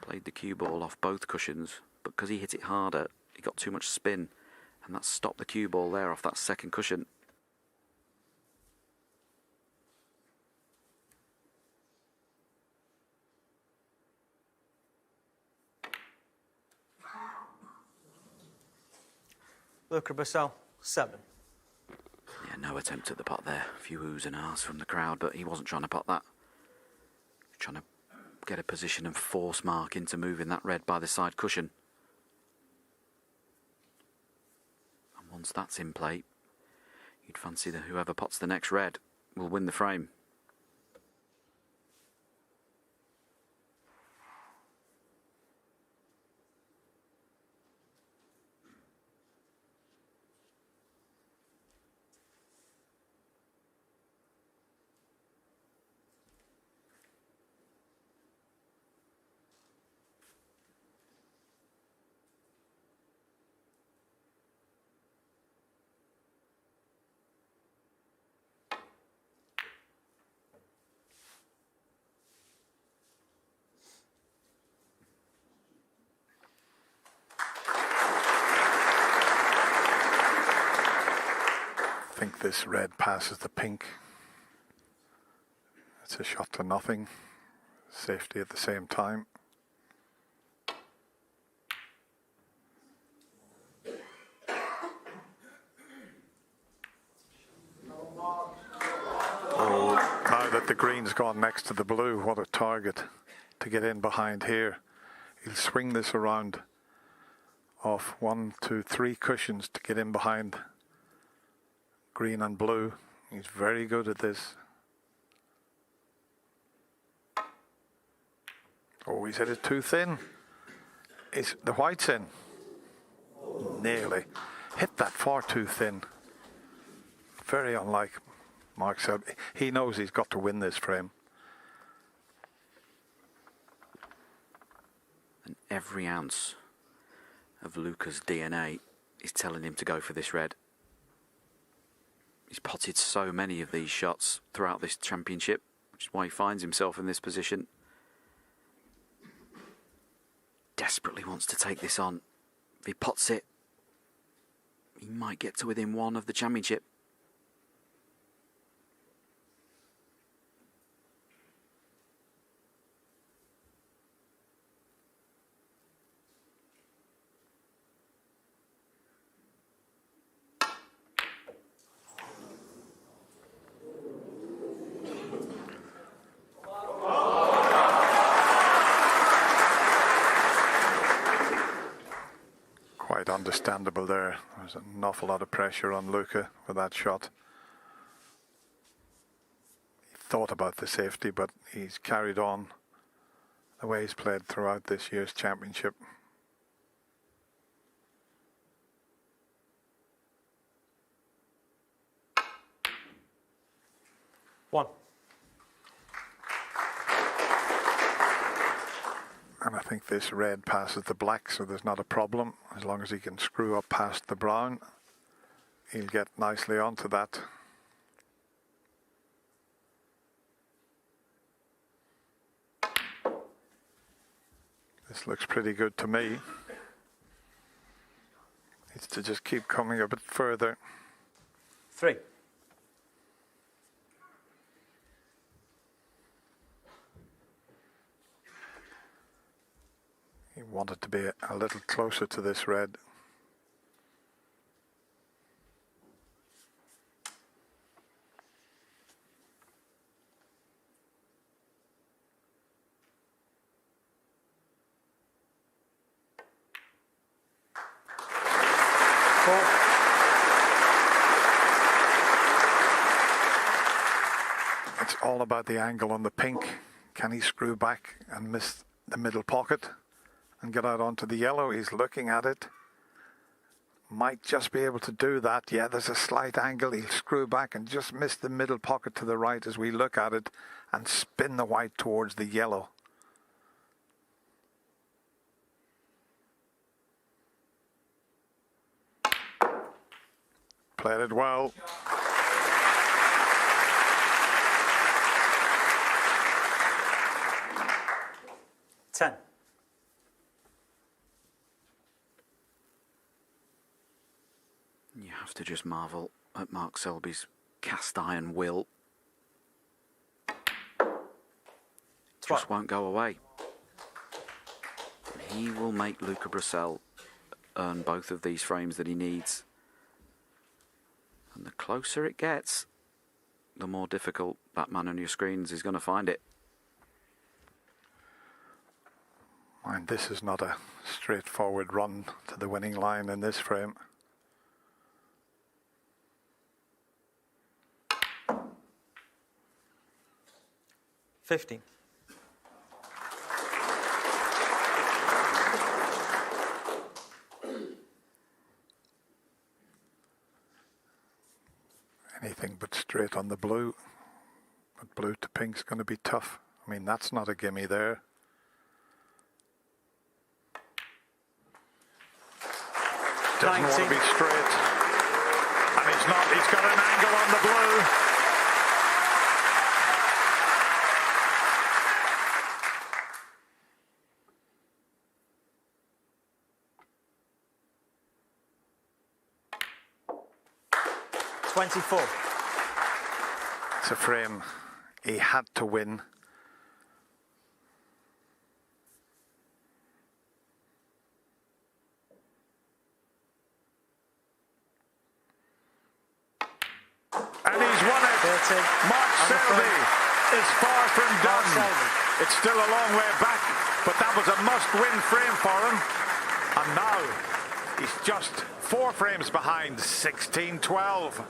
Played the cue ball off both cushions, but because he hit it harder, he got too much spin, and that stopped the cue ball there off that second cushion. Luca Brecel, 7. Yeah, no attempt at the pot there. A few oohs and ahs from the crowd, but he wasn't trying to pot that. He was trying to get a position and force Mark into moving that red by the side cushion. And once that's in play, you'd fancy that whoever pots the next red will win the frame. I think this red passes the pink. It's a shot to nothing. Safety at the same time. Oh, now that the green's gone next to the blue, what a target to get in behind here. He'll swing this around off 1, 2, 3 cushions to get in behind green and blue. He's very good at this. Oh, he's hit it too thin. Is the white's in? Nearly. Hit that far too thin. Very unlike Mark Selby. He knows he's got to win this frame. And every ounce of Luca's DNA is telling him to go for this red. He's potted so many of these shots throughout this championship, which is why he finds himself in this position. Desperately wants to take this on. If he pots it, he might get to within 1 of the championship. Understandable there. There's an awful lot of pressure on Luca with that shot. He thought about the safety, but he's carried on the way he's played throughout this year's championship. One. And I think this red passes the black, so there's not a problem. As long as he can screw up past the brown, he'll get nicely onto that. This looks pretty good to me. Needs to just keep coming a bit further. 3. He wanted to be a little closer to this red. It's all about the angle on the pink. Can he screw back and miss the middle pocket and get out onto the yellow? He's looking at it. Might just be able to do that. Yeah, there's a slight angle. He'll screw back and just miss the middle pocket to the right as we look at it and spin the white towards the yellow. Played it well. Ten. You have to just marvel at Mark Selby's cast iron will. Just won't go away. He will make Luca Brecel earn both of these frames that he needs. And the closer it gets, the more difficult that man on your screens is going to find it. Mind, this is not a straightforward run to the winning line in this frame. $15. Anything but straight on the blue. But blue to pink's going to be tough. I mean, that's not a gimme there. Doesn't want to be straight. And he's not. He's got an angle on the blue. $24. It's a frame he had to win. And he's won it. 13. Mark Selby is far from done. It's still a long way back, but that was a must-win frame for him. And now he's just 4 frames behind, 16-12.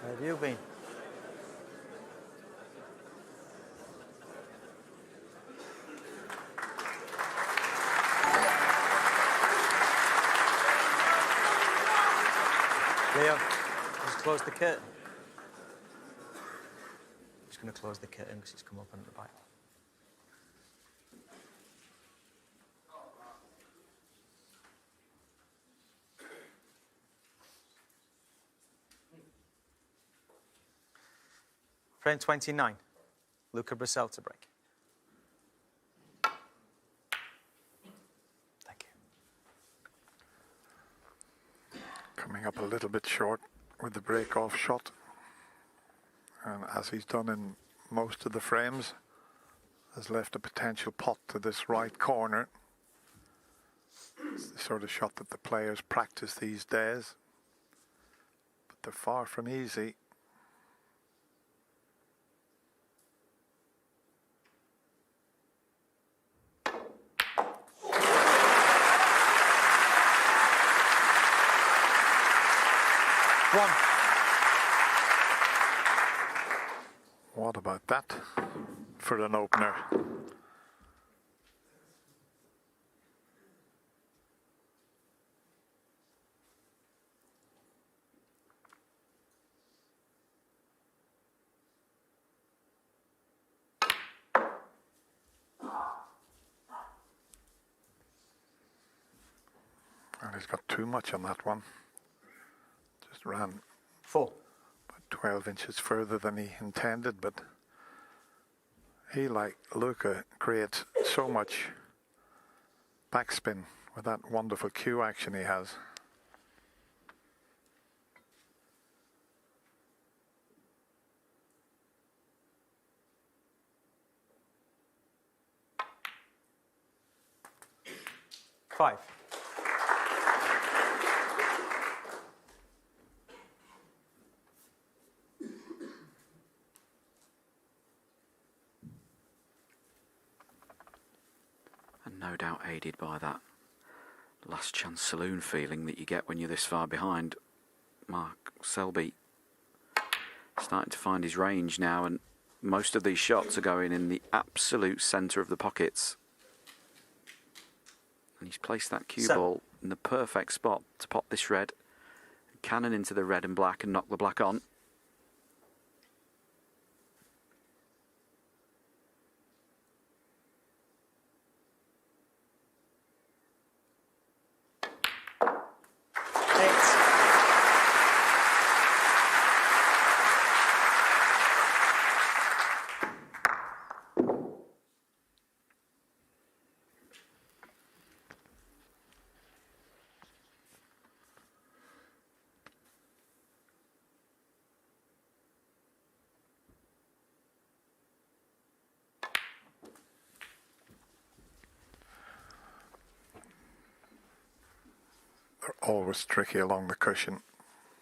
Where have you been? Leo, just close the curtain. I'm just going to close the curtain because it's come up on the back. Frame 29, Luca Brecel to break. Thank you. Coming up a little bit short with the break-off shot. And as he's done in most of the frames, has left a potential pot to this right corner. It's the sort of shot that the players practice these days, but they're far from easy. What about that for an opener? And he's got too much on that one. Just ran 4. 12 inches further than he intended, but he, like Luca, creates so much backspin with that wonderful cue action he has. Five. No doubt aided by that last chance saloon feeling that you get when you're this far behind. Mark Selby starting to find his range now, and most of these shots are going in the absolute centre of the pockets. And he's placed that cue ball in the perfect spot to pop this red, cannon into the red and black and knock the black on. They're always tricky along the cushion.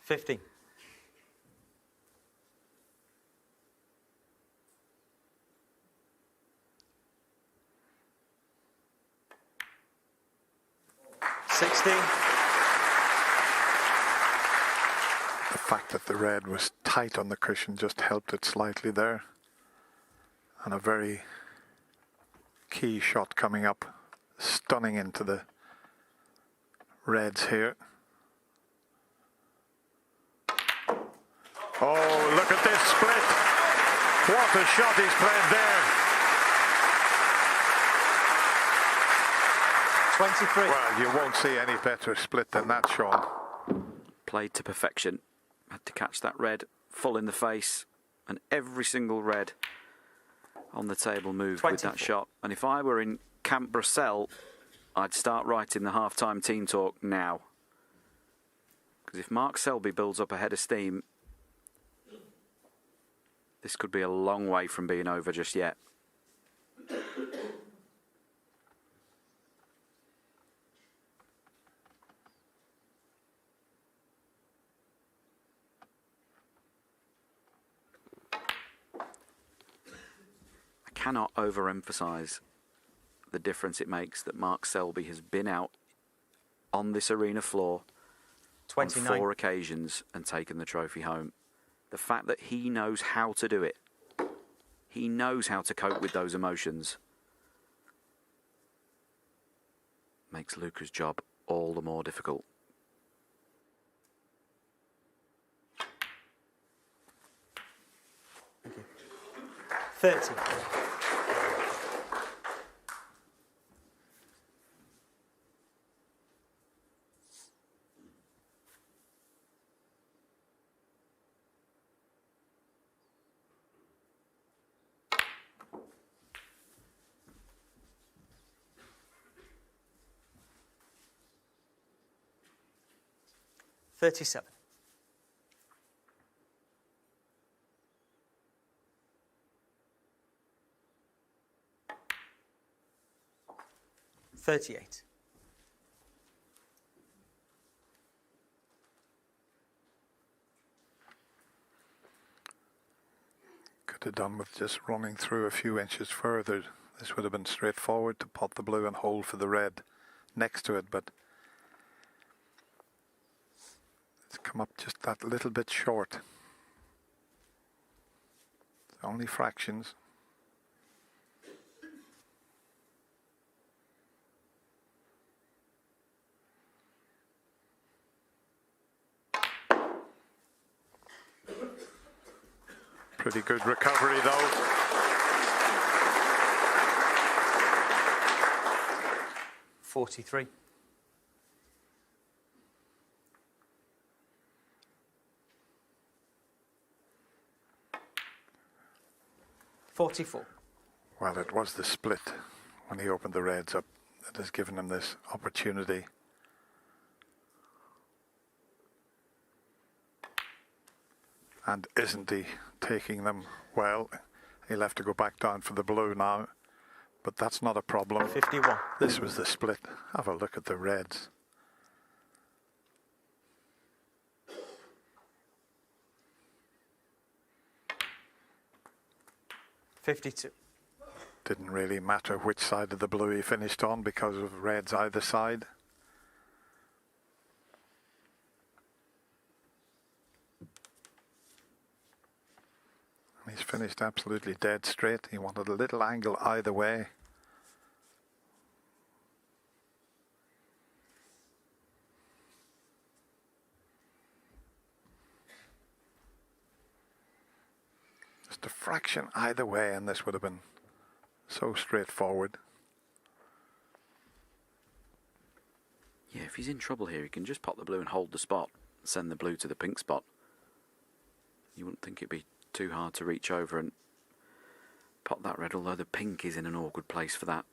15. The fact that the red was tight on the cushion just helped it slightly there. And a very key shot coming up, stunning into the reds here. Oh, look at this split. What a shot he's played there. 23. Well, you won't see any better split than that, Sean. Played to perfection. Had to catch that red full in the face, and every single red on the table moved 24. with that shot. And if I were in Camp Brecel, I'd start writing the half-time team talk now. Because if Mark Selby builds up a head of steam, this could be a long way from being over just yet. I cannot overemphasize the difference it makes that Mark Selby has been out on this arena floor 29. on 4 occasions and taken the trophy home. The fact that he knows how to do it, he knows how to cope with those emotions, makes Luca's job all the more difficult. Thank you. 30. $37. 38. Could have done with just running through a few inches further. This would have been straightforward to pot the blue and hold for the red next to it, but it's come up just that little bit short. It's only fractions. Pretty good recovery though. $43. $44. Well, it was the split when he opened the reds up that has given him this opportunity. And isn't he taking them well? He'll have to go back down for the blue now, but that's not a problem. 51. This was the split. Have a look at the reds. $52. Didn't really matter which side of the blue he finished on because of reds either side. He's finished absolutely dead straight. He wanted a little angle either way. Just a fraction either way, and this would have been so straightforward. Yeah, if he's in trouble here, he can just pop the blue and hold the spot, send the blue to the pink spot. You wouldn't think it'd be too hard to reach over and pot that red, although the pink is in an awkward place for that.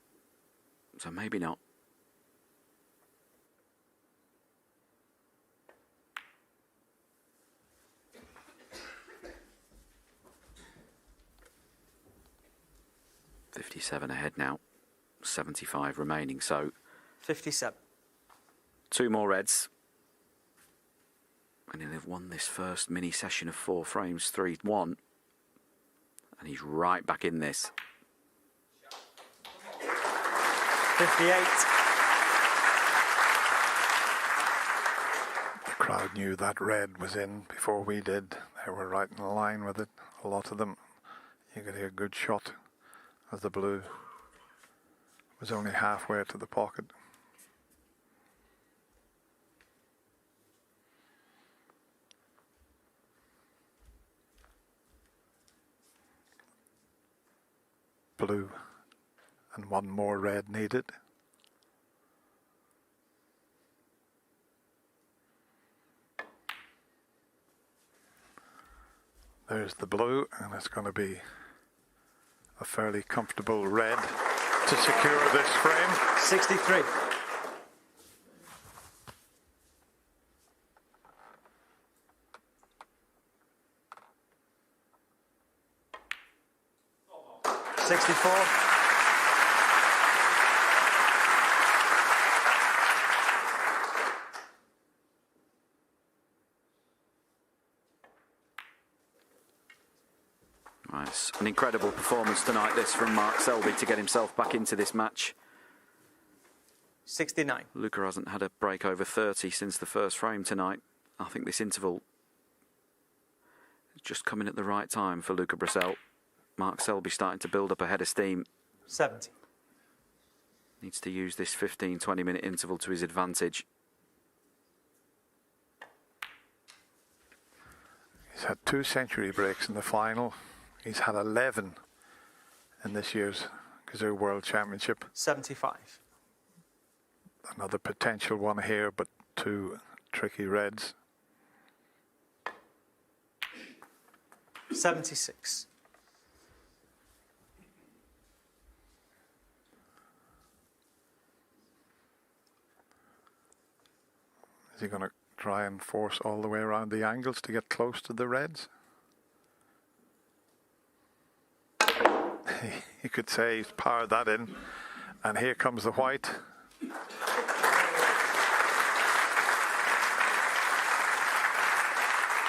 So maybe not. $57 ahead now, 75 remaining, so 57. 2 more reds. And he'll have won this first mini session of 4 frames, 3-1. And he's right back in this. 58. The crowd knew that red was in before we did. They were right in line with it, a lot of them. You could hear a good shot as the blue was only halfway to the pocket. Blue and 1 more red needed. There's the blue, and it's going to be a fairly comfortable red to secure this frame. 63. $64. Right, it's an incredible performance tonight, this, from Mark Selby to get himself back into this match. 69. Luca hasn't had a break over 30 since the first frame tonight. I think this interval is just coming at the right time for Luca Brecel. Mark Selby starting to build up a head of steam. 70. Needs to use this 15-20 minute interval to his advantage. He's had 2 century breaks in the final. He's had 11 in this year's Kazoo World Championship. 75. Another potential one here, but 2 tricky reds. 76. Is he going to try and force all the way around the angles to get close to the reds? You could say he's powered that in, and here comes the white.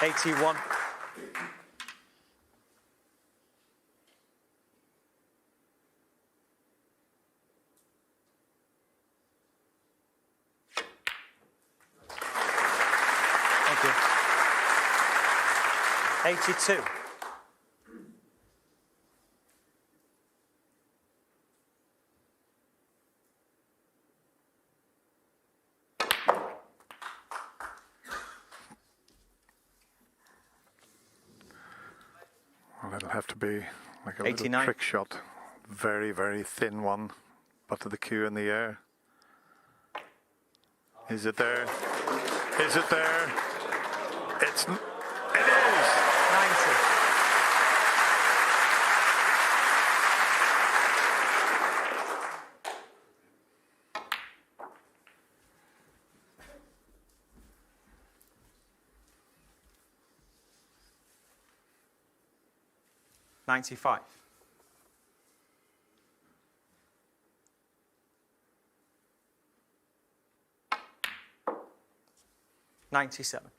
81. Thank you. 82. Well, it'll have to be like a 89. little trick shot. Very, very thin one. Butt of the cue in the air. Is it there? Is it there? It is! 90. $95. 97.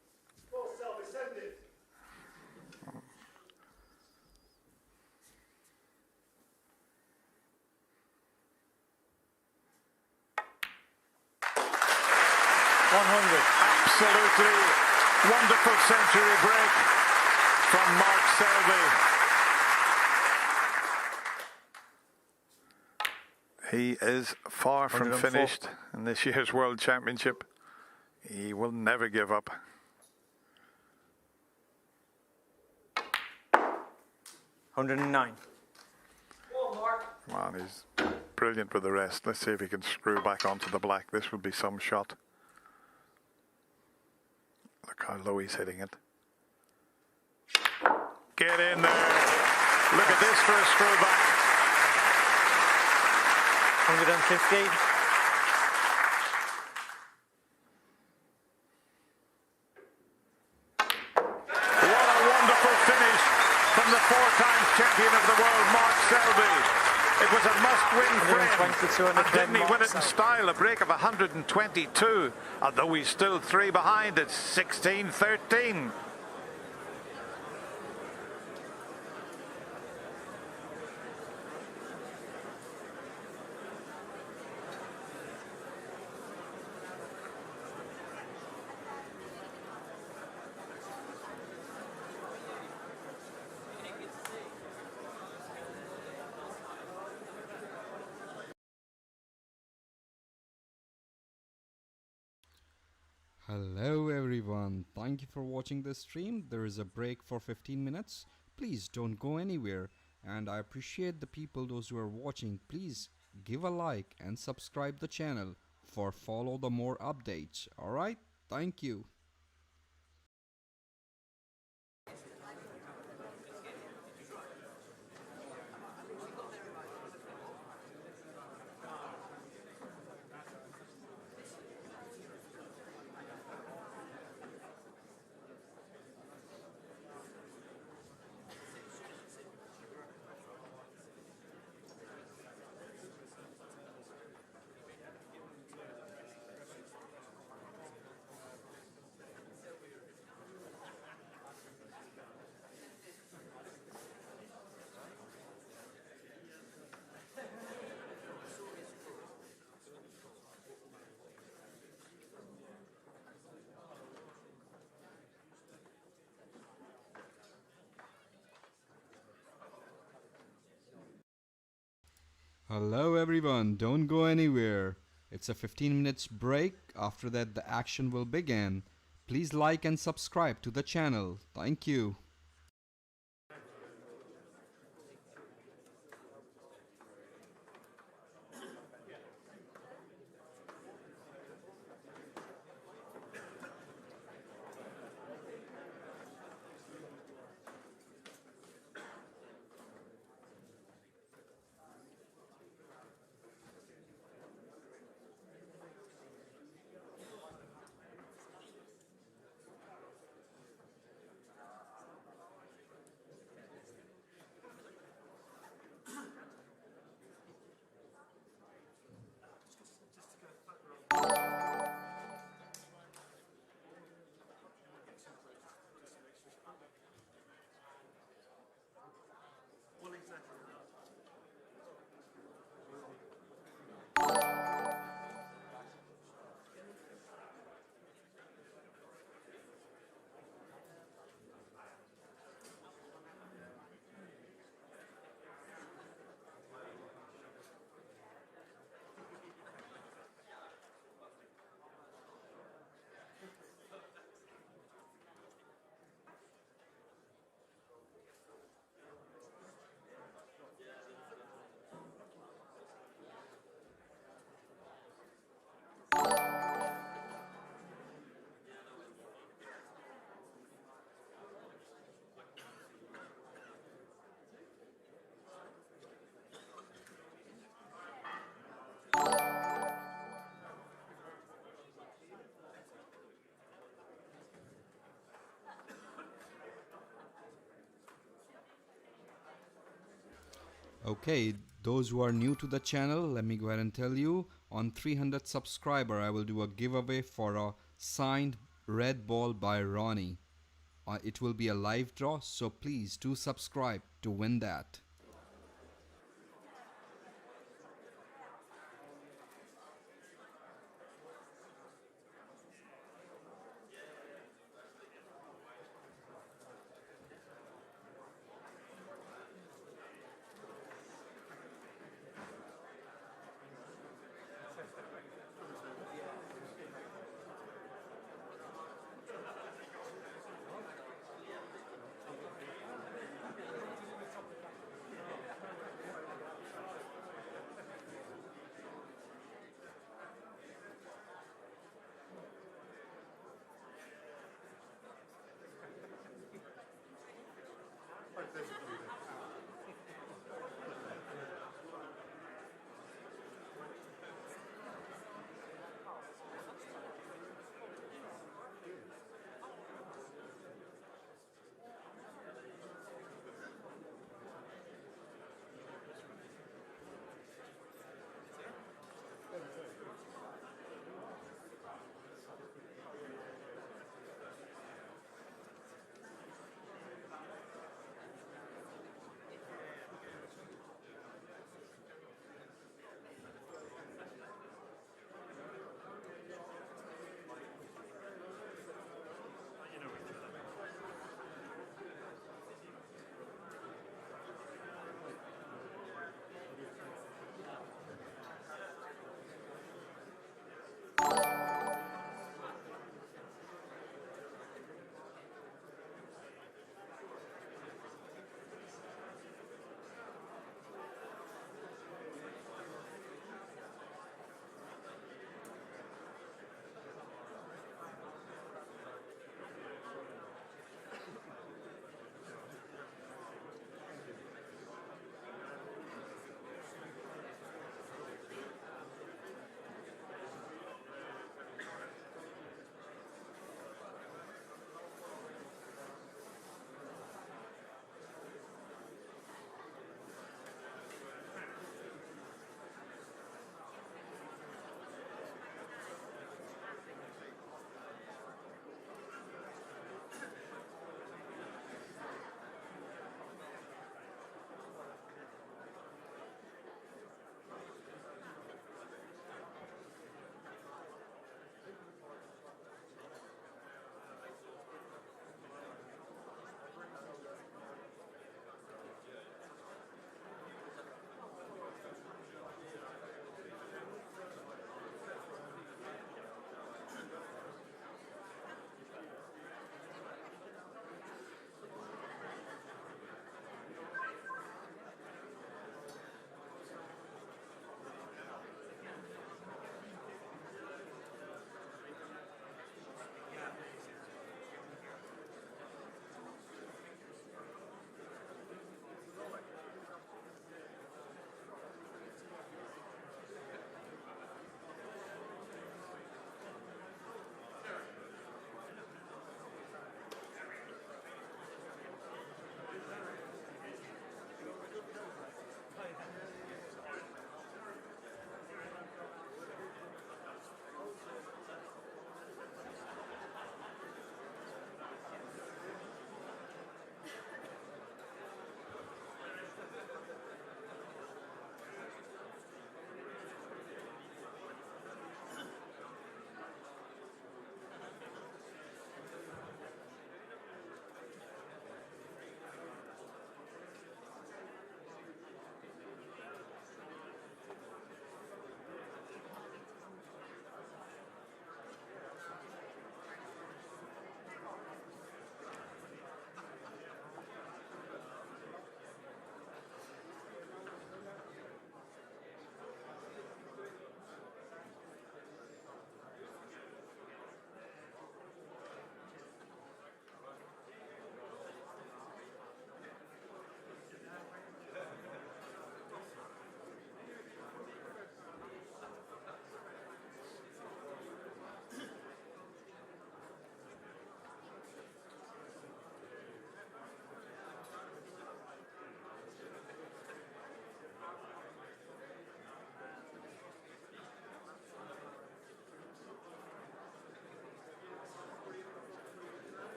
Absolutely wonderful century break from Mark Selby. He is far from 104. finished in this year's World Championship. He will never give up. 109. Come on, he's brilliant with the rest. Let's see if he can screw back onto the black. This would be some shot. Look how low he's hitting it. Get in there. Look at this for a screw back. 150. What a wonderful finish from the four-time champion of the world, Mark Selby. It was a must-win for him. 122 And didn't he Mark win it in Selby. style? A break of 122, although he's still 3 behind. It's 16-13. Hello everyone, thank you for watching this stream. There is a break for 15 minutes. Please don't go anywhere, and I appreciate the people, those who are watching. Please give a like and subscribe the channel for follow the more updates. Alright, thank you. Hello everyone, don't go anywhere. It's a 15 minutes break. After that the action will begin. Please like and subscribe to the channel. Thank you. Okay, those who are new to the channel, let me go ahead and tell you, on 300 subscriber I will do a giveaway for a signed red ball by Ronnie. It will be a live draw, so please do subscribe to win that.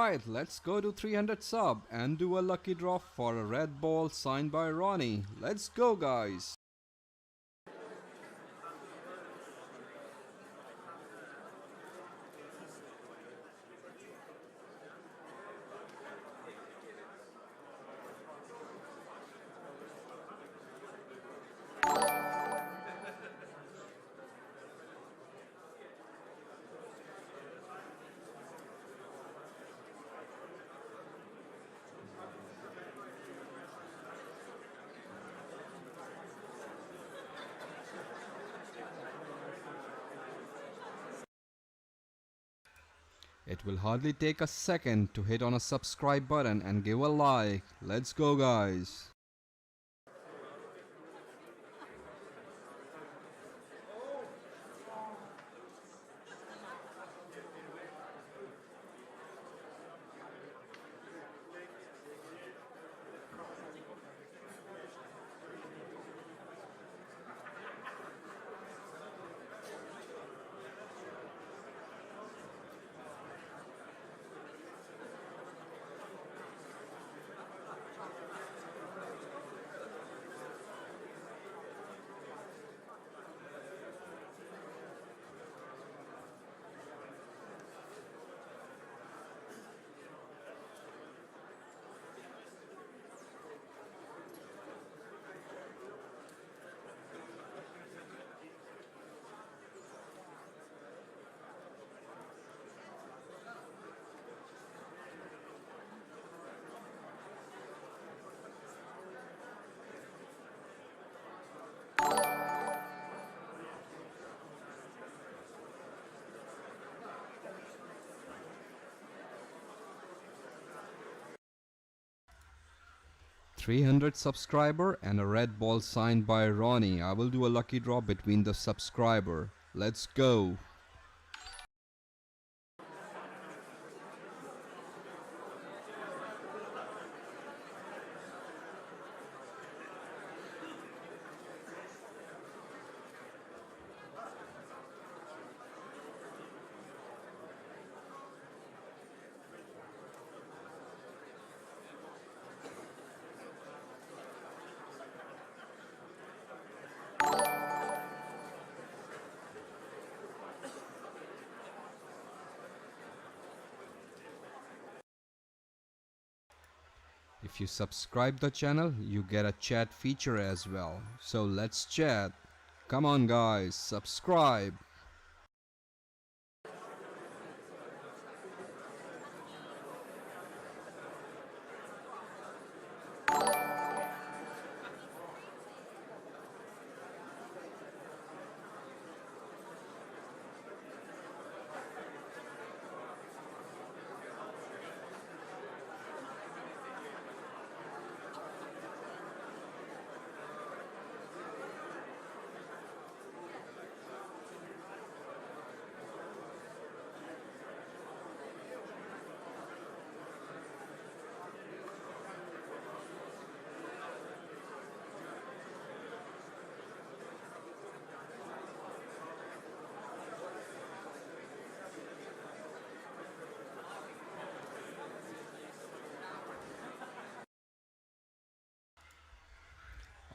Alright, let's go to 300 sub and do a lucky draw for a red ball signed by Ronnie. Let's go, guys. It will hardly take a second to hit on a subscribe button and give a like. Let's go, guys. $300 subscriber and a red ball signed by Ronnie. I will do a lucky draw between the subscriber. Let's go. If you subscribe the channel, you get a chat feature as well. So let's chat. Come on, guys, subscribe.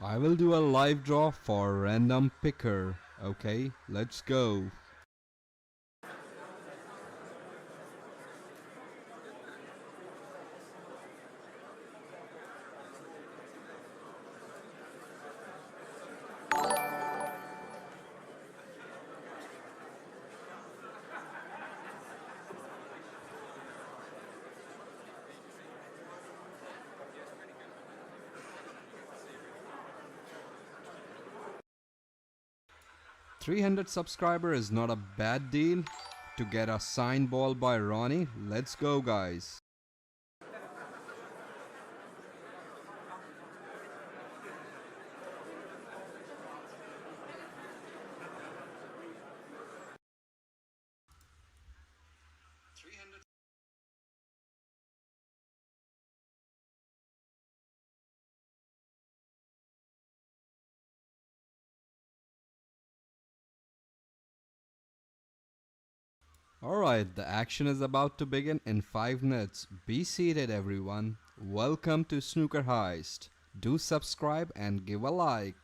I will do a live draw for random picker. Okay, let's go. $300 subscriber is not a bad deal to get a signed ball by Ronnie. Let's go, guys. Alright, the action is about to begin in 5 minutes. Be seated, everyone. Welcome to Snooker Heist. Do subscribe and give a like.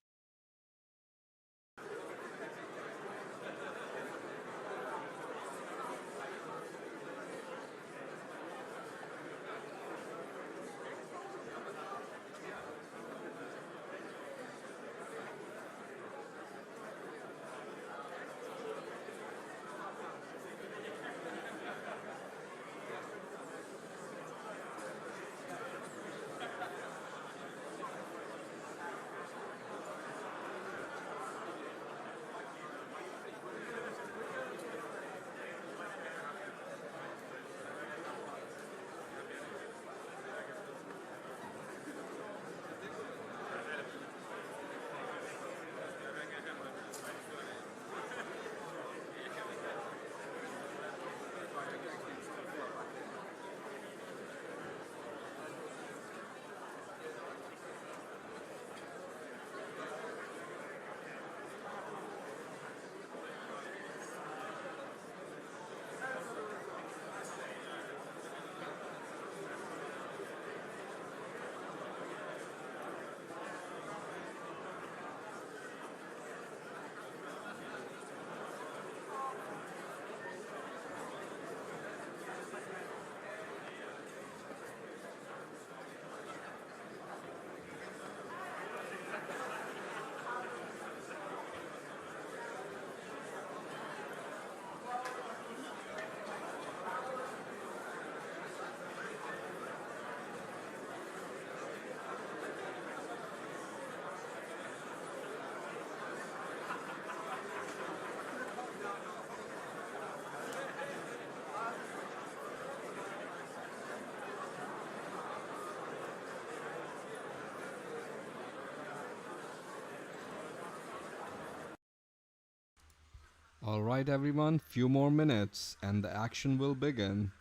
Alright everyone, few more minutes and the action will begin.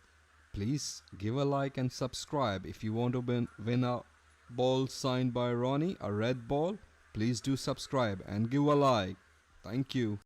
Please give a like and subscribe. If you want to win a ball signed by Ronnie, a red ball, please do subscribe and give a like. Thank you.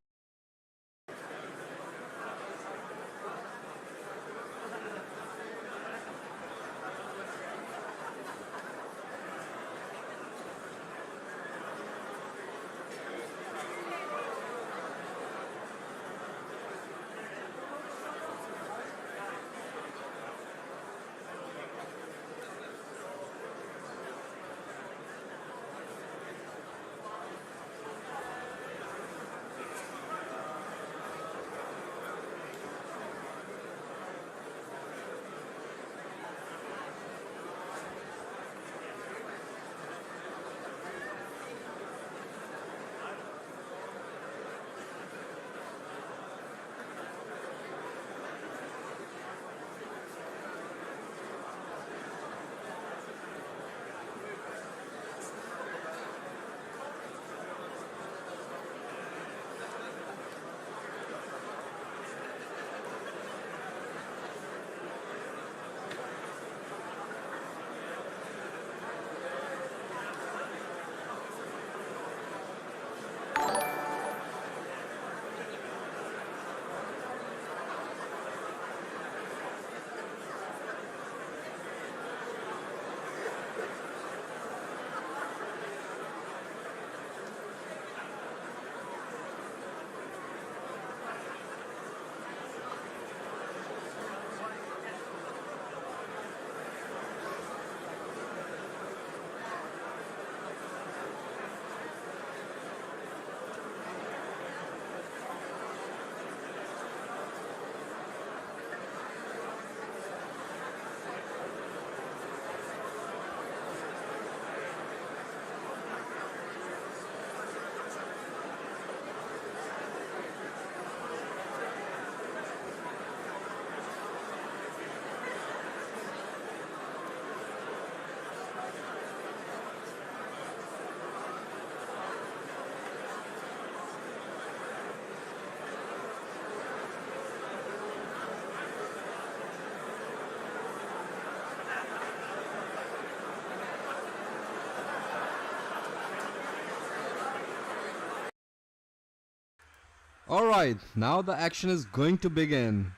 Alright, now the action is going to begin.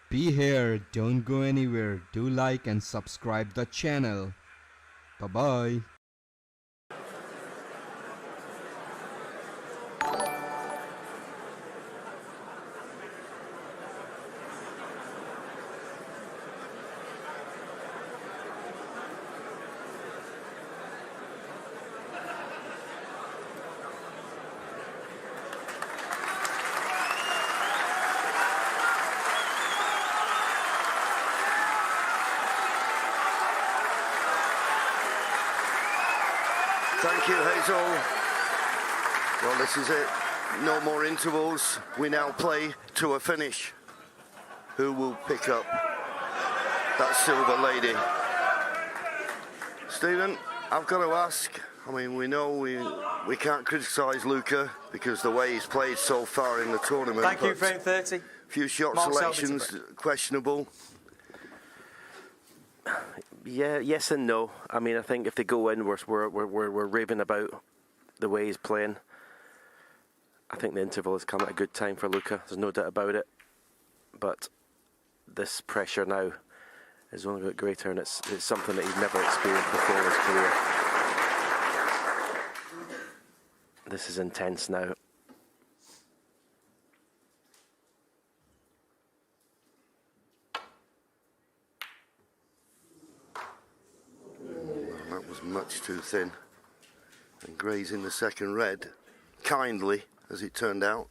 Be here, don't go anywhere. Do like and subscribe the channel. Bye bye. Thank you, Hazel. Well, this is it. No more intervals. We now play to a finish. Who will pick up that silver lady? Stephen, I've got to ask. I mean, we know we can't criticise Luca because the way he's played so far in the tournament. Thank you, frame 30. Few shot Mark selections Selby. questionable. Yeah, yes and no. I mean, I think if they go in, we're raving about the way he's playing. I think the interval has come at a good time for Luca. There's no doubt about it. But this pressure now is only got greater, and it's something that he's never experienced before in his career. This is intense now. That was much too thin. And grazing the second red, kindly, as it turned out.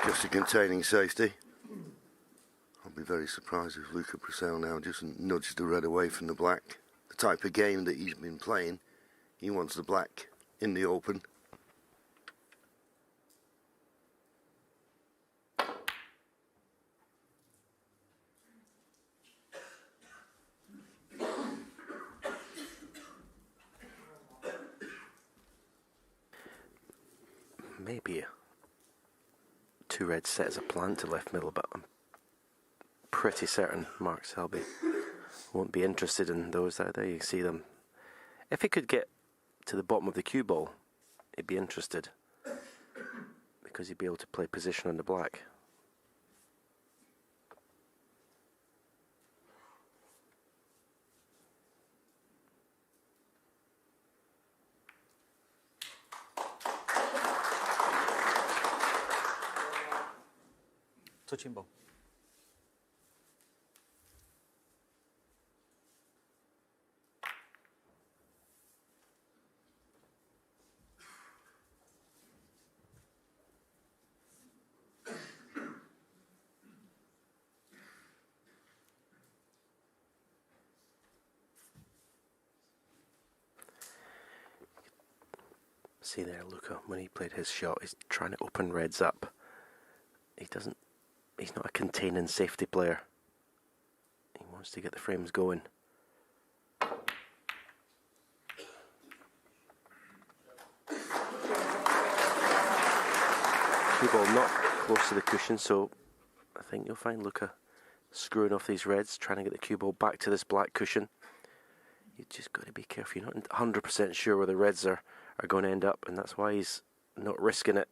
Just a containing safety. I'll be very surprised if Luca Brecel now just nudged the red away from the black. The type of game that he's been playing, he wants the black in the open. Maybe two reds set as a plan to left middle, but I'm pretty certain Mark Selby won't be interested in those. There you see them. If he could get to the bottom of the cue ball, he'd be interested, because he'd be able to play position on the black. Touching ball. See there, Luca, when he played his shot, he's trying to open reds up. He's not a containing safety player. He wants to get the frames going. Cue ball not close to the cushion, so I think you'll find Luca screwing off these reds, trying to get the cue ball back to this black cushion. You just got to be careful. You're not 100% sure where the reds are going to end up, and that's why he's not risking it.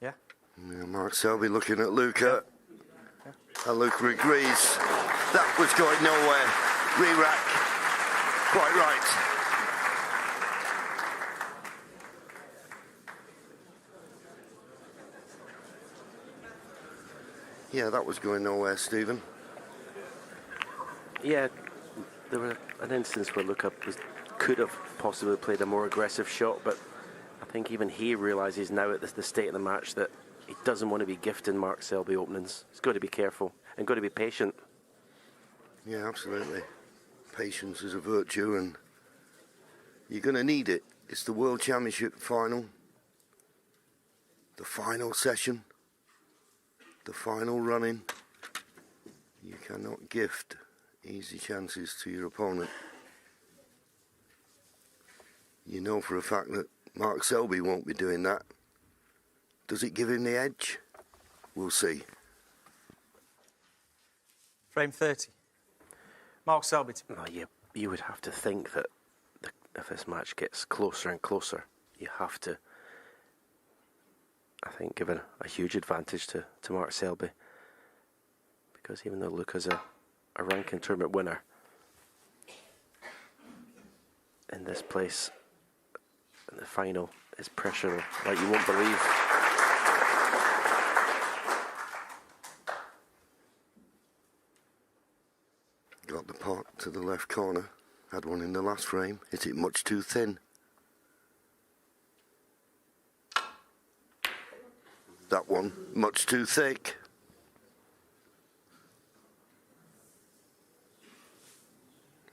Yeah. Yeah, Mark Selby looking at Luca. And Luca agrees. That was going nowhere. Re-rack. Quite right. Yeah, that was going nowhere, Stephen. Yeah, there was an instance where Luca could have possibly played a more aggressive shot, but I think even he realises now at the state of the match that he doesn't want to be gifting Mark Selby openings. He's got to be careful and got to be patient. Yeah, absolutely. Patience is a virtue, and you're going to need it. It's the World Championship final, the final session, the final running. You cannot gift easy chances to your opponent. You know for a fact that Mark Selby won't be doing that. Does it give him the edge? We'll see. Frame 30. Mark Selby. Well, you would have to think that if this match gets closer and closer, you have to, I think, give a huge advantage to Mark Selby. Because even though Luca's a ranking tournament winner, in this place, in the final, is pressure like you won't believe. Got the pot to the left corner. Had one in the last frame. Hit it much too thin. That one much too thick.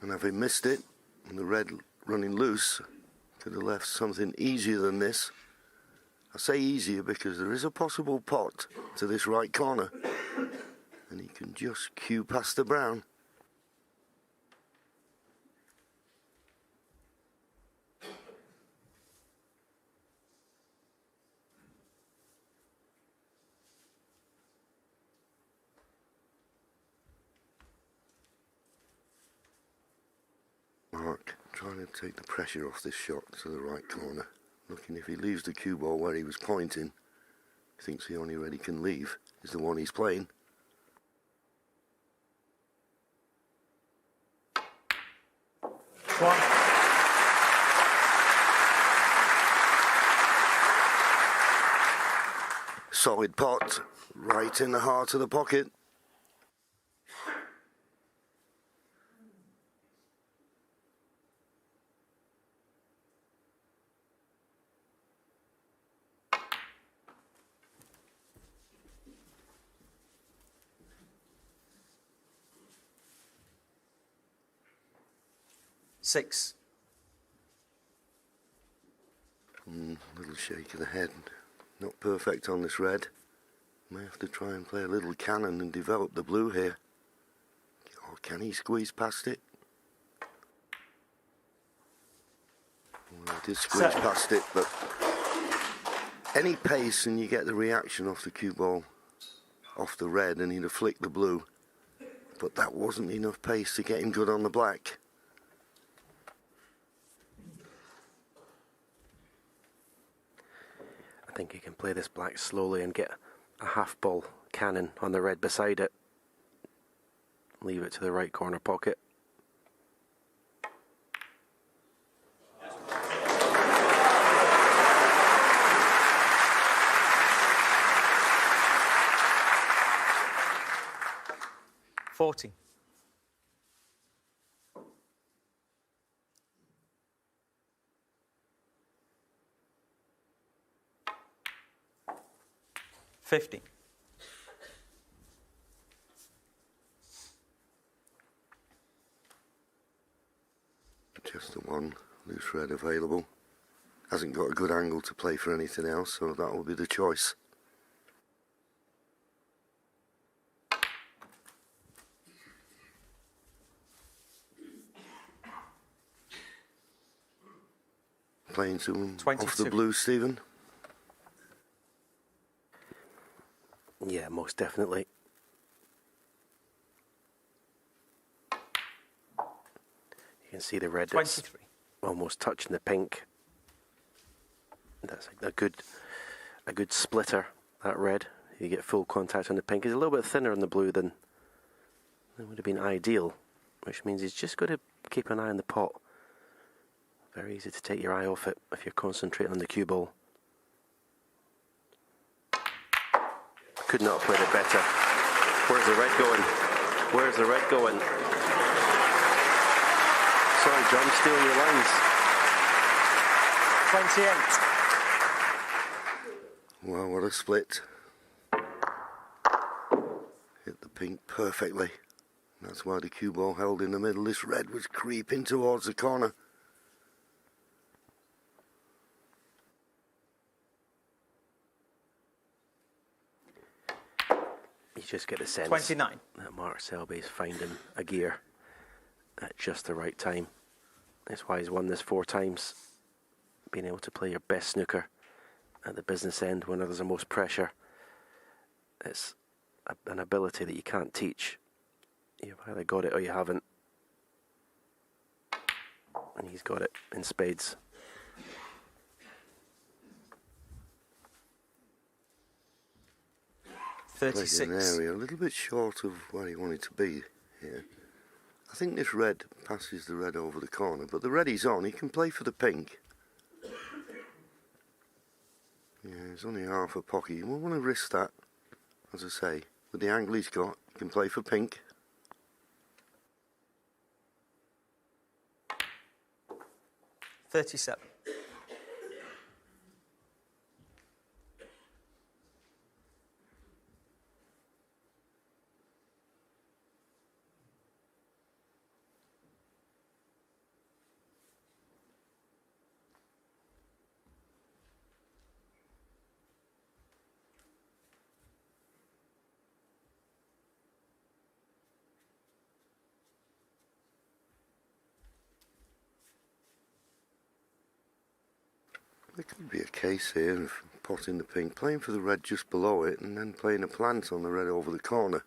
And having missed it, and the red running loose, could have left something easier than this. I say easier because there is a possible pot to this right corner. And he can just cue past the brown. Mark trying to take the pressure off this shot to the right corner. Looking if he leaves the cue ball where he was pointing. He thinks the only red he can leave is the one he's playing. One. Solid pot, right in the heart of the pocket. Six. Little shake of the head. Not perfect on this red. May have to try and play a little cannon and develop the blue here. Or can he squeeze past it? Well, he did squeeze past it, but any pace and you get the reaction off the cue ball, off the red, and he'd have flicked the blue. But that wasn't enough pace to get him good on the black. I think he can play this black slowly and get a half ball cannon on the red beside it. Leave it to the right corner pocket. $40. $50. Just the one loose red available. Hasn't got a good angle to play for anything else, so that will be the choice. Playing to him off the blue, Stephen. Yeah, most definitely. You can see the red. 23. Almost touching the pink. That's a good splitter that red. You get full contact on the pink. He's a little bit thinner on the blue than would have been ideal, which means he's just got to keep an eye on the pot. Very easy to take your eye off it if you're concentrating on the cue ball. Could not have played it better. Where's the red going? Where's the red going? Sorry, John, stealing your lines. 28. Well, what a split. Hit the pink perfectly. That's why the cue ball held in the middle. This red was creeping towards the corner. You just get a sense 29. that Mark Selby's finding a gear at just the right time. That's why he's won this 4 times. Being able to play your best snooker at the business end when there's the most pressure. It's an ability that you can't teach. You've either got it or you haven't. And he's got it in spades. Played 36. an area a little bit short of where he wanted to be here. I think this red passes the red over the corner, but the red he's on, he can play for the pink. Yeah, he's only half a pocket. You won't want to risk that, as I say. With the angle he's got, he can play for pink. $37. There could be a case here of potting the pink, playing for the red just below it, and then playing a plant on the red over the corner.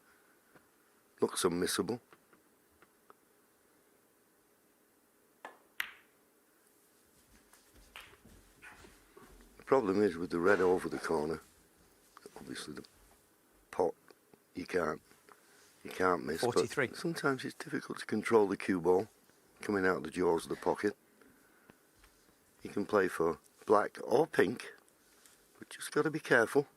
Looks unmissable. The problem is with the red over the corner, obviously the pot you can't miss. 43. But sometimes it's difficult to control the cue ball coming out of the jaws of the pocket. You can play for black or pink, but just got to be careful.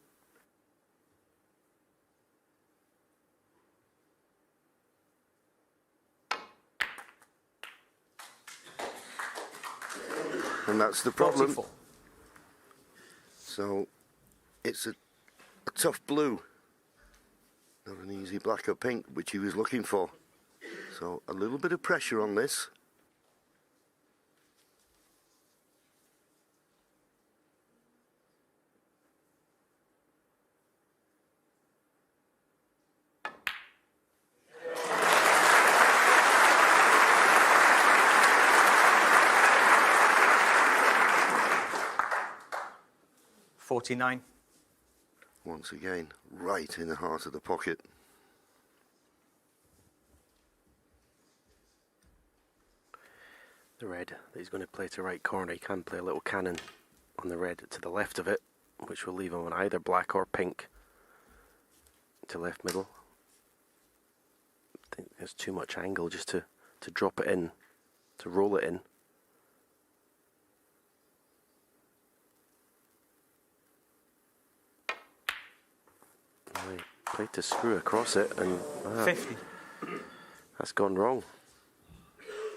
And that's the problem. 44. So it's a tough blue, not an easy black or pink, which he was looking for. So a little bit of pressure on this. $49. Once again, right in the heart of the pocket. The red that he's going to play to right corner, he can play a little cannon on the red to the left of it, which will leave him on either black or pink to left middle. I think there's too much angle just to drop it in, to roll it in. He played to screw across it, and 50. that's gone wrong.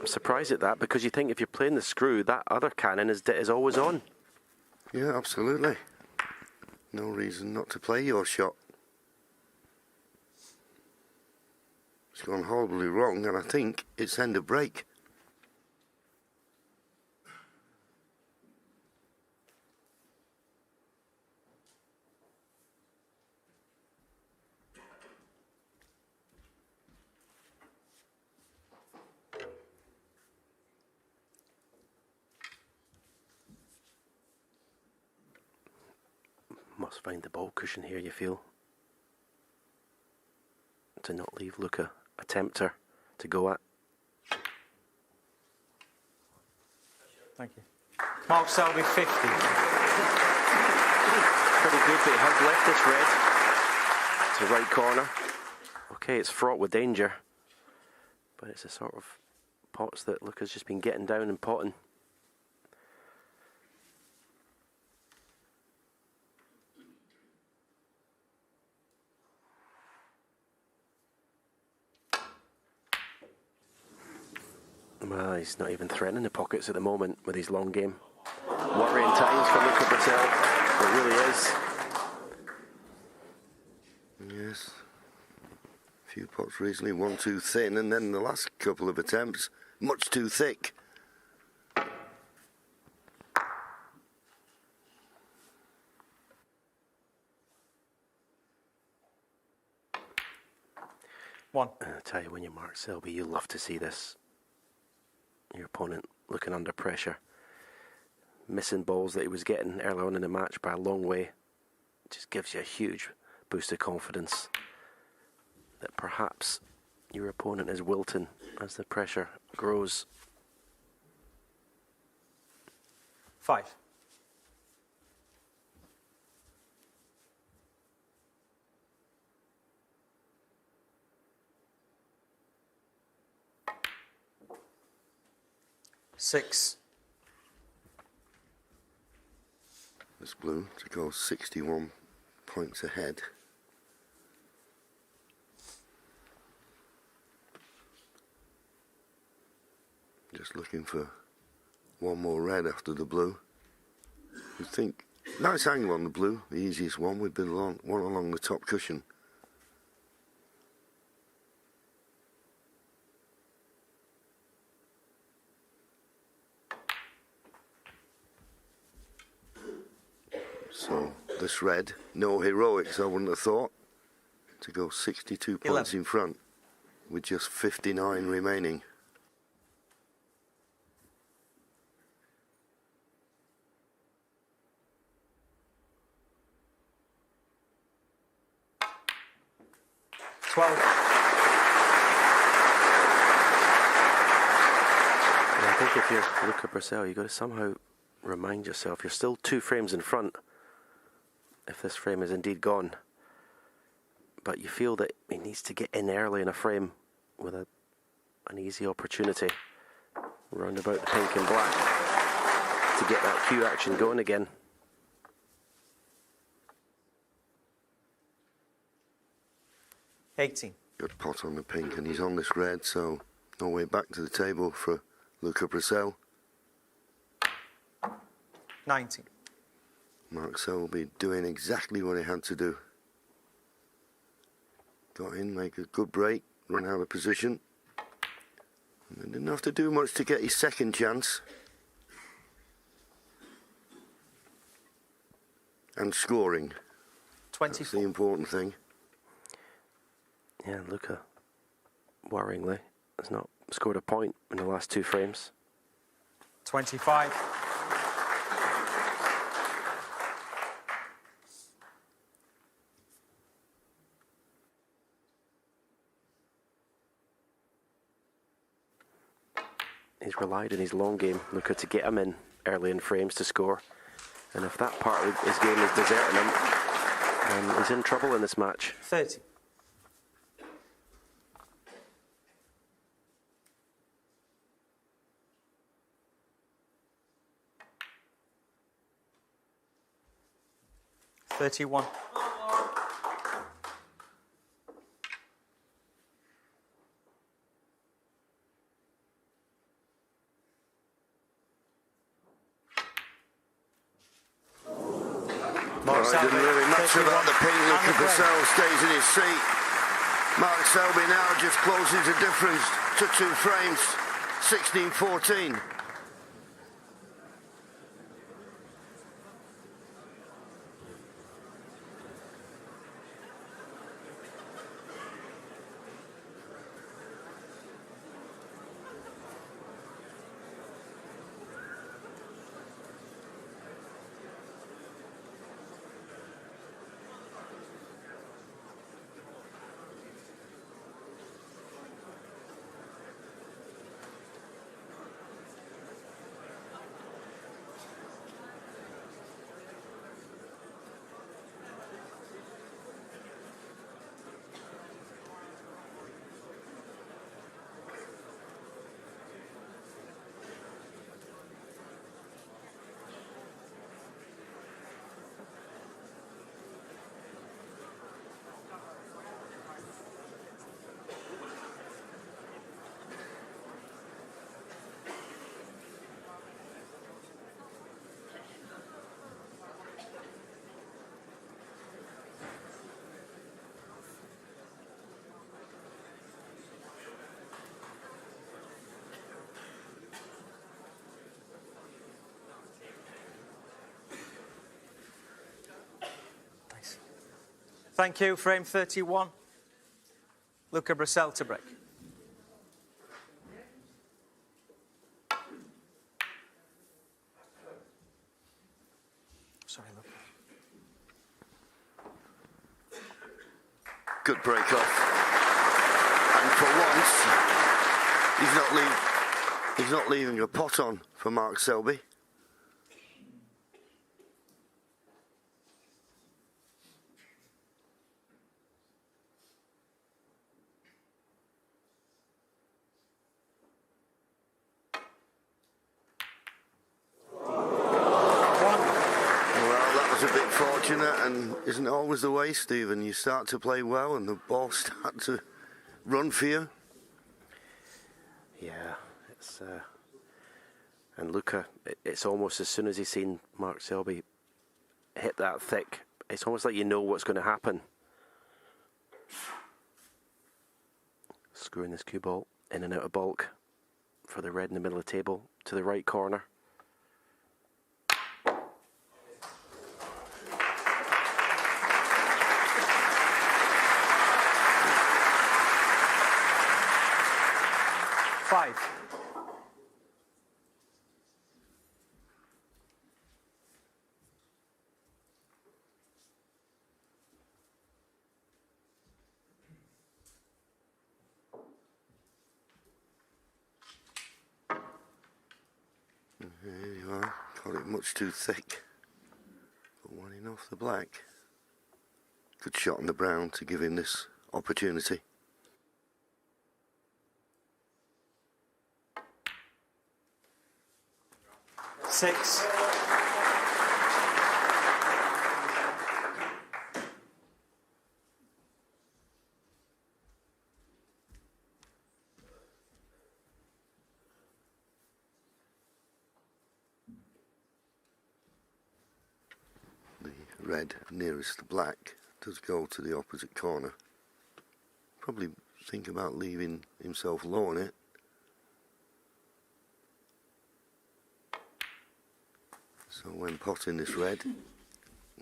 I'm surprised at that, because you think if you're playing the screw, that other cannon is always on. Yeah, absolutely. No reason not to play your shot. It's gone horribly wrong, and I think it's end of break. Must find the ball cushion here, you feel, to not leave Luke a tempter to go at. Thank you. Mark Selby, 50. pretty good, but he has left this red to right corner. Okay, it's fraught with danger, but it's a sort of pots that Luca's just been getting down and potting. Well, he's not even threatening the pockets at the moment with his long game. Worrying times for Luca Brecel. It really is. Yes. A few pots recently, one too thin, and then the last couple of attempts, much too thick. One. I tell you, when you're Mark Selby, you love to see this. Your opponent looking under pressure. Missing balls that he was getting early on in the match by a long way. Just gives you a huge boost of confidence that perhaps your opponent is wilting as the pressure grows. 5. Six. This blue to go 61 points ahead. Just looking for one more red after the blue. You think, nice angle on the blue, the easiest one. We've been one along the top cushion. So this red, no heroics, I wouldn't have thought, to go 62 points in front with just 59 remaining. Yeah, I think if you're Luca Brecel, you've got to somehow remind yourself you're still 2 frames in front if this frame is indeed gone. But you feel that he needs to get in early in a frame with an easy opportunity round about the pink and black to get that cue action going again. Good pot on the pink, and he's on this red, so no way back to the table for Luca Brecel. 19. Mark Selby doing exactly what he had to do. Got in, make a good break, run out of position. And didn't have to do much to get his second chance. And scoring. 24. That's the important thing. Yeah, Luca, worryingly, has not scored a point in the last 2 frames. 25. He's relied on his long game, Luca, to get him in early in frames to score. And if that part of his game is deserting him, then he's in trouble in this match. 30. $31. Didn't really matter about the pink. Luca Brecel stays in his seat. Mark Selby now just closes the difference to 2 frames, 16-14. Thank you. Frame 31. Luca Brecel to break. Sorry, Luca. Good break off. And for once, he's not leaving a pot on for Mark Selby. And isn't it always the way, Stephen? You start to play well and the ball starts to run for you. Yeah, it's and Luca, it's almost as soon as he's seen Mark Selby hit that thick, it's almost like you know what's going to happen. Screwing this cue ball in and out of bulk for the red in the middle of the table to the right corner. Five. There you are. Got it much too thick. But one in off the black. Good shot on the brown to give him this opportunity. Six. The red nearest the black does go to the opposite corner. Probably think about leaving himself low on it. So when potting this red,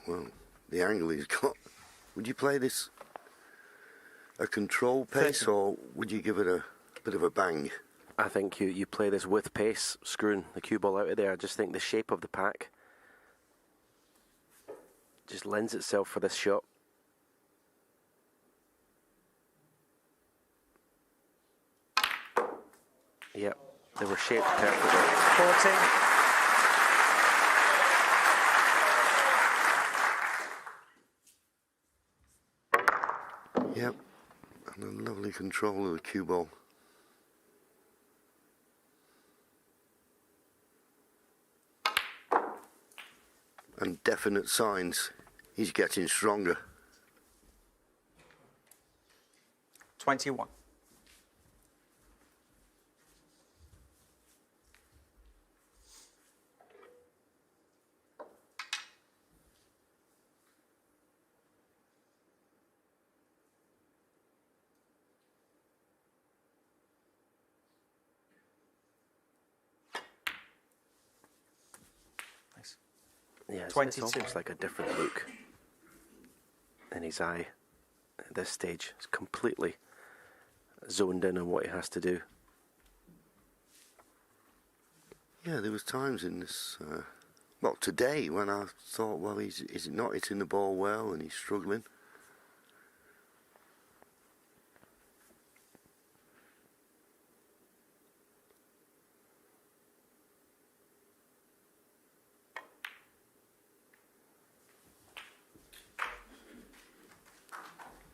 well, the angle he's got, would you play this a control pace or would you give it a bit of a bang? I think you play this with pace, screwing the cue ball out of there. I just think the shape of the pack just lends itself for this shot. Yep, they were shaped perfectly. 14. Yep, and a lovely control of the cue ball. And definite signs he's getting stronger. 21. Yeah, it's 22. almost like a different look in his eye at this stage. It's completely zoned in on what he has to do. Yeah, there was times in this, well, today when I thought, well, is he not hitting the ball well and he's struggling?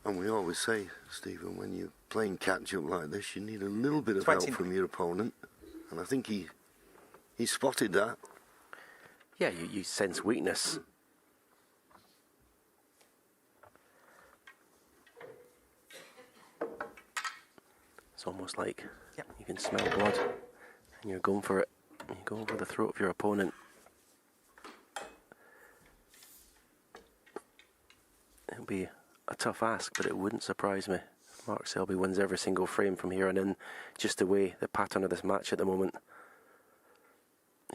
And we always say, Stephen, when you're playing catch-up like this, you need a little bit of help from your opponent. And I think he spotted that. Yeah, you sense weakness. It's almost like you can smell blood and you're going for it. You're going for the throat of your opponent. It'll be a tough ask, but it wouldn't surprise me. Mark Selby wins every single frame from here on in, just the way the pattern of this match at the moment.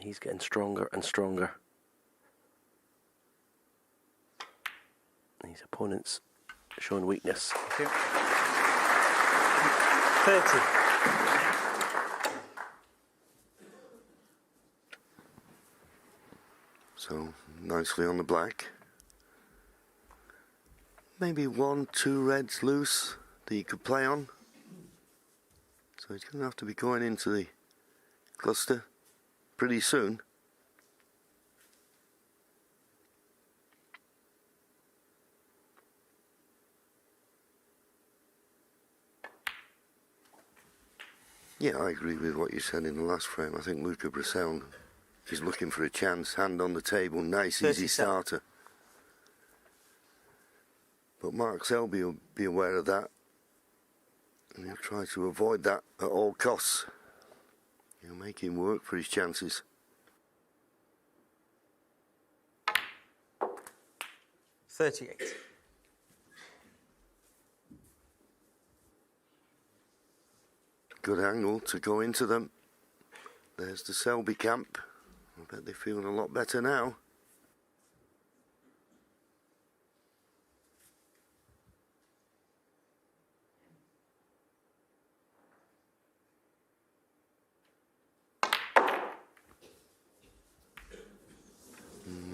He's getting stronger and stronger. His opponent's showing weakness. Thank you. 30. So nicely on the black. Maybe 1, 2 reds loose that you could play on. So he's going to have to be going into the cluster pretty soon. Yeah, I agree with what you said in the last frame. I think Luca Brecel is looking for a chance. Hand on the table, nice easy starter. But Mark Selby will be aware of that. And he'll try to avoid that at all costs. He'll make him work for his chances. 38. Good angle to go into them. There's the Selby camp. I bet they're feeling a lot better now.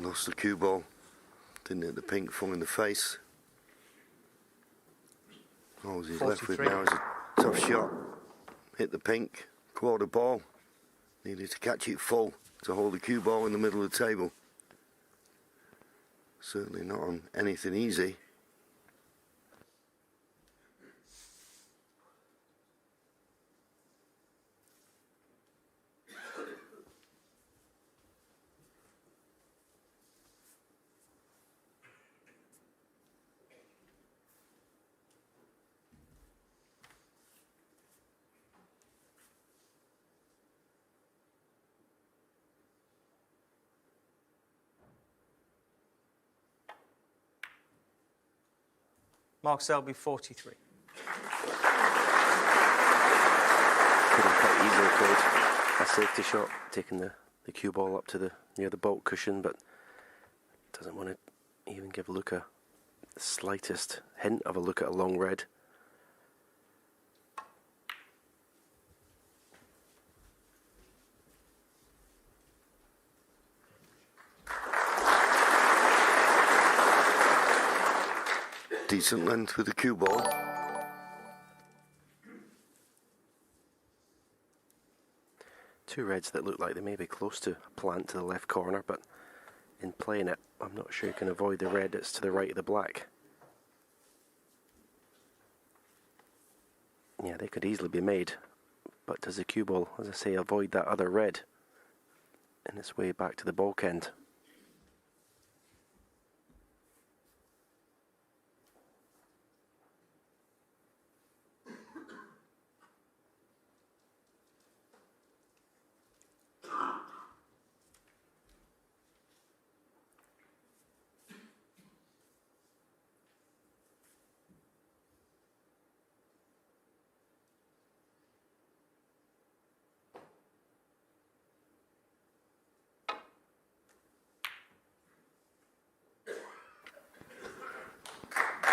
Lost the cue ball. Didn't hit the pink, full in the face. All he's left with now is a tough shot. Hit the pink, quarter ball. Needed to catch it full to hold the cue ball in the middle of the table. Certainly not on anything easy. Mark Selby, 43. Could have quite easily played a safety shot, taking the cue ball up to the near the baulk cushion, but doesn't want to even give Luca the slightest hint of a look at a long red. Decent length with the cue ball. Two reds that look like they may be close to a plant to the left corner, but in playing it, I'm not sure you can avoid the red that's to the right of the black. Yeah, they could easily be made, but does the cue ball, as I say, avoid that other red in its way back to the baulk end?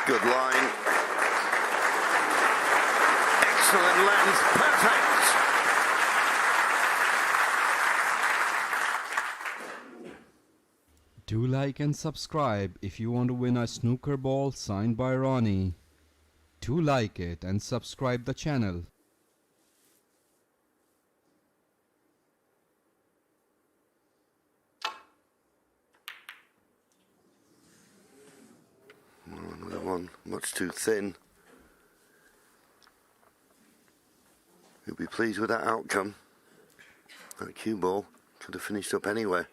Good line. Excellent length. Perfect. Do like and subscribe if you want to win a snooker ball signed by Ronnie. Do like it and subscribe the channel. Another one, much too thin. You'll be pleased with that outcome. That cue ball could have finished up anywhere.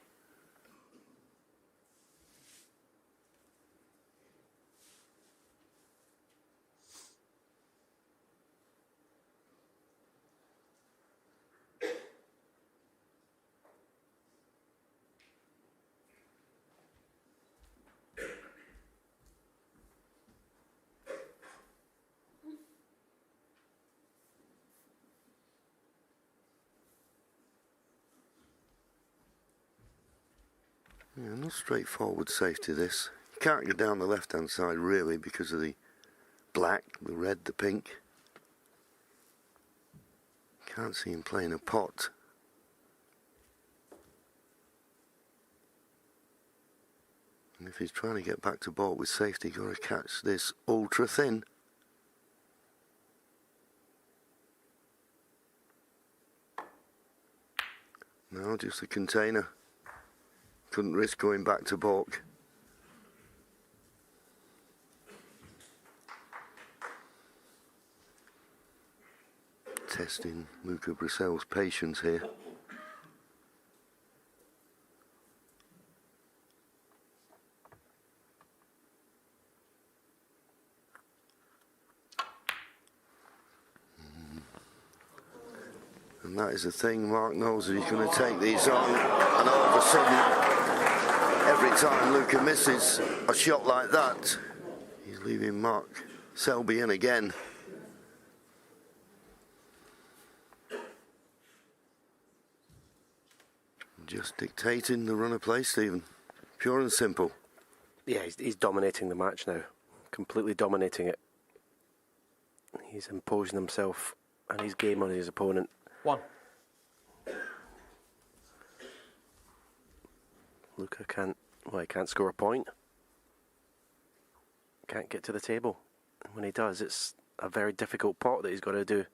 Yeah, not straightforward safety this. You can't go down the left hand side really because of the black, the red, the pink. Can't see him playing a pot. And if he's trying to get back to baulk with safety, got to catch this ultra thin. No, just a container. Couldn't risk going back to baulk. Testing Luca Brecel's patience here. And that is the thing, Mark knows that he's going to take these on, and all of a sudden, every time Luca misses a shot like that, he's leaving Mark Selby in again. Just dictating the run of play, Stephen. Pure and simple. Yeah, he's dominating the match now. Completely dominating it. He's imposing himself and his game on his opponent. 1. Luca he can't score a point. Can't get to the table. And when he does, it's a very difficult pot that he's got to do.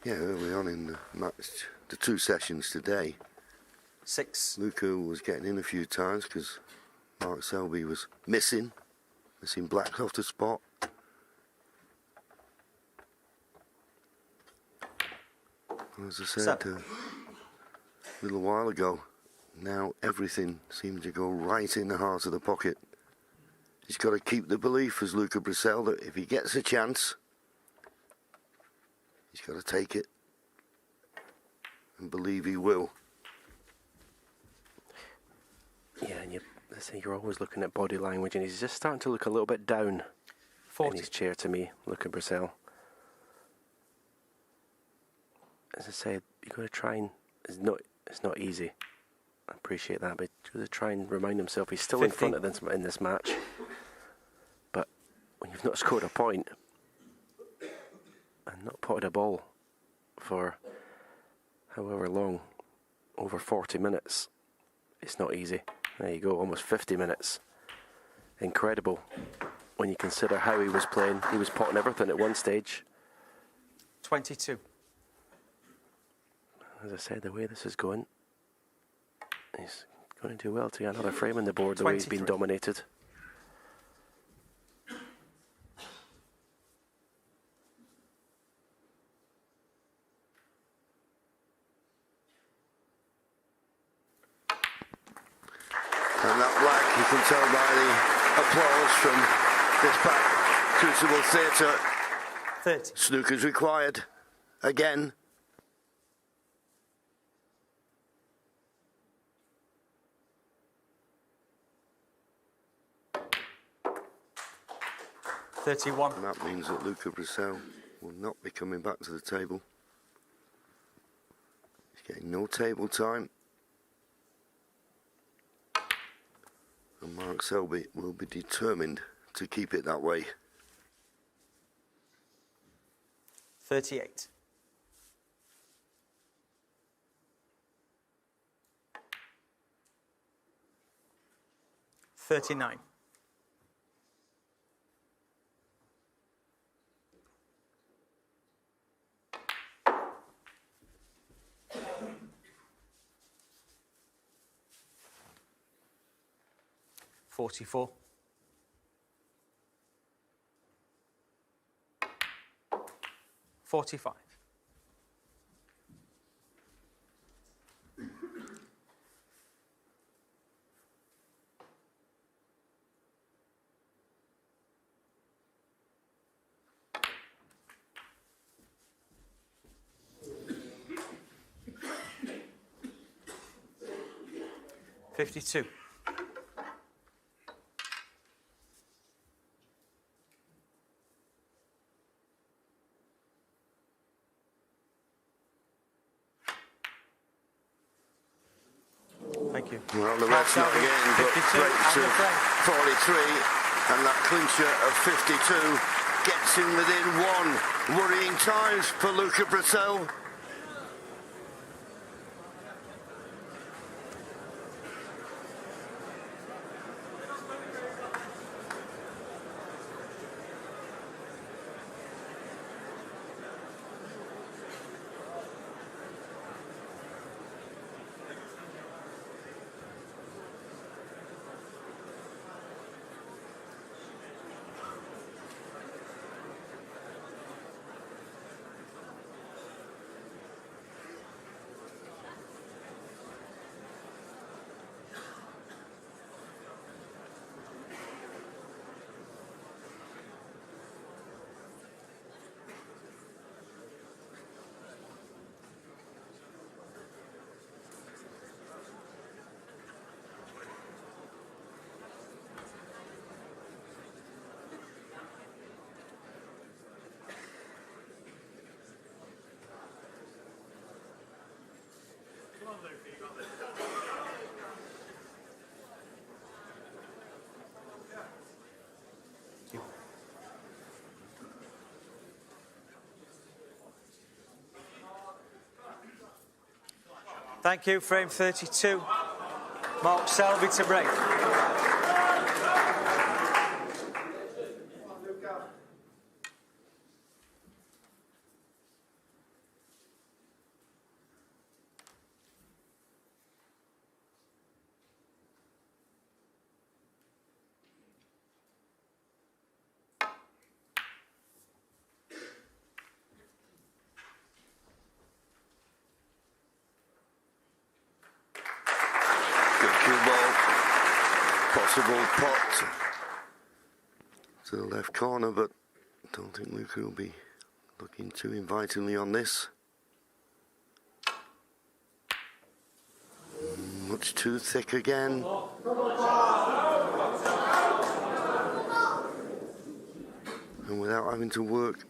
Yeah, early on in the match, the 2 sessions today, 6. Luca was getting in a few times because Mark Selby was missing blacks off the spot. As I said a little while ago, now everything seems to go right in the heart of the pocket. He's got to keep the belief as Luca Brecel that if he gets a chance, he's got to take it and believe he will. Yeah, and you're always looking at body language, and he's just starting to look a little bit down 40. in his chair to me, Luca Brecel. As I said, you've got to try and... It's not easy. I appreciate that, but you've got to try and remind himself he's still 50. in front of this in this match. But when you've not scored a point and not potted a ball for however long, over 40 minutes, it's not easy. There you go, almost 50 minutes. Incredible when you consider how he was playing. He was potting everything at one stage. 22. As I said, the way this is going, he's going to do well to get another frame on the board the way he's been 23. dominated. And that black, you can tell by the applause from this back Crucible Theatre. 30. Snooker's required. Again. $31. And that means that Luca Brecel will not be coming back to the table. He's getting no table time. And Mark Selby will be determined to keep it that way. 38. $39. $44. 45. $52. Thank you. Well, the red's not Selby, getting but 52, break to and the frame. 43, and that clincher of 52 gets him within one. Worrying times for Luca Brecel. Thank you. Frame 32. Mark Selby to break. Possible pot to the left corner, but I don't think Luca will be looking too invitingly on this. Much too thick again. And without having to work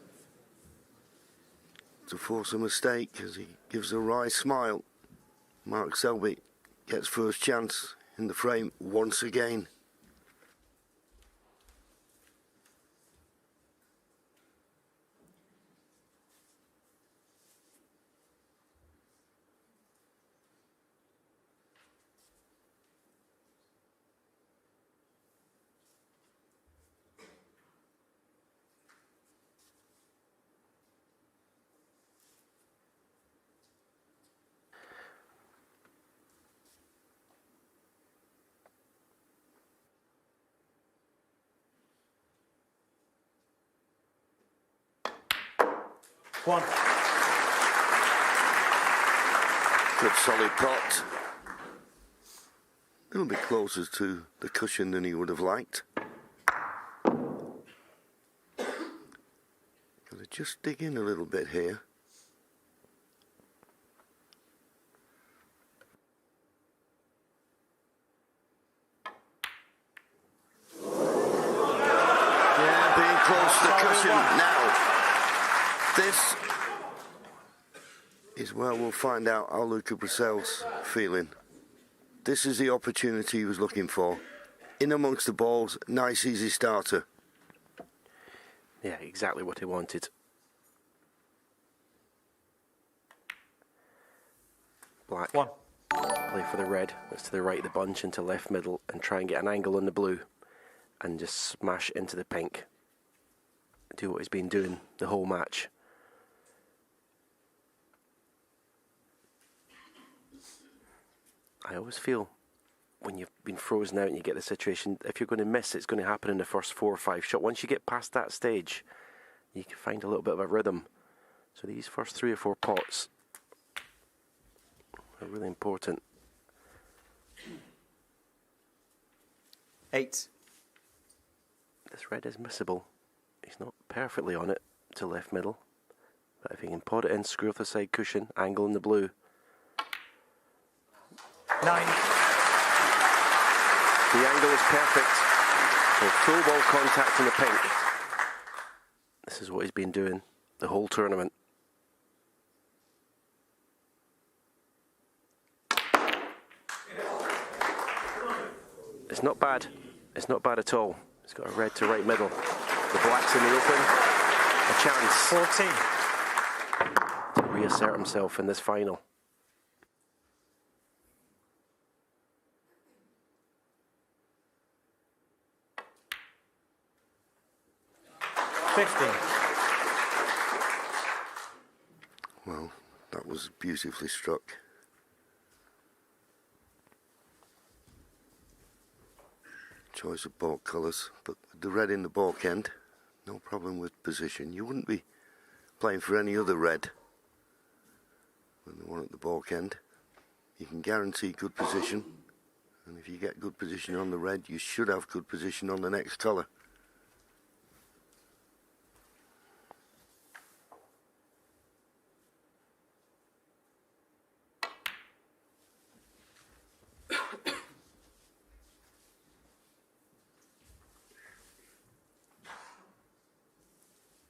to force a mistake, as he gives a wry smile, Mark Selby gets first chance in the frame once again. One. Good solid pot. A little bit closer to the cushion than he would have liked. Got to just dig in a little bit here. Yeah, being close to the cushion now. This is where we'll find out how Luca Brecel's feeling. This is the opportunity he was looking for. In amongst the balls, nice easy starter. Yeah, exactly what he wanted. Black. One. Play for the red. That's to the right of the bunch into left middle and try and get an angle on the blue and just smash into the pink. Do what he's been doing the whole match. I always feel when you've been frozen out and you get the situation, if you're going to miss, it's going to happen in the first 4 or 5 shots. Once you get past that stage, you can find a little bit of a rhythm. So these first 3 or 4 pots are really important. 8. This red is missable. He's not perfectly on it to left middle. But if he can pot it in, screw off the side cushion, angle in the blue. 9. The angle is perfect. So full ball contact in the pink. This is what he's been doing the whole tournament. It's not bad. It's not bad at all. He's got a red to right middle. The black's in the open. A chance 14. to reassert himself in this final. 15. Well, that was beautifully struck. Choice of balk colours, but the red in the balk end, no problem with position. You wouldn't be playing for any other red than the one at the balk end. You can guarantee good position, and if you get good position on the red, you should have good position on the next colour.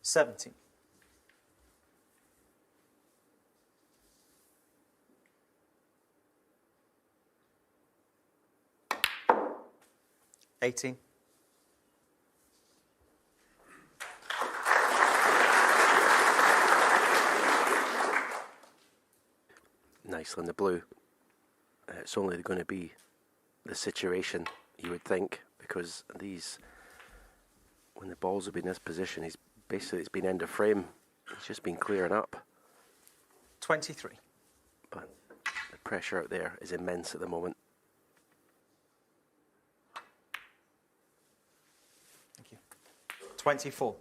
Seventeen. Eighteen. Nicely in the blue. It's only going to be the situation, you would think, because these, when the balls have been in this position, it's been end of frame. He's just been clearing up. 23. But the pressure out there is immense at the moment. Thank you. 24.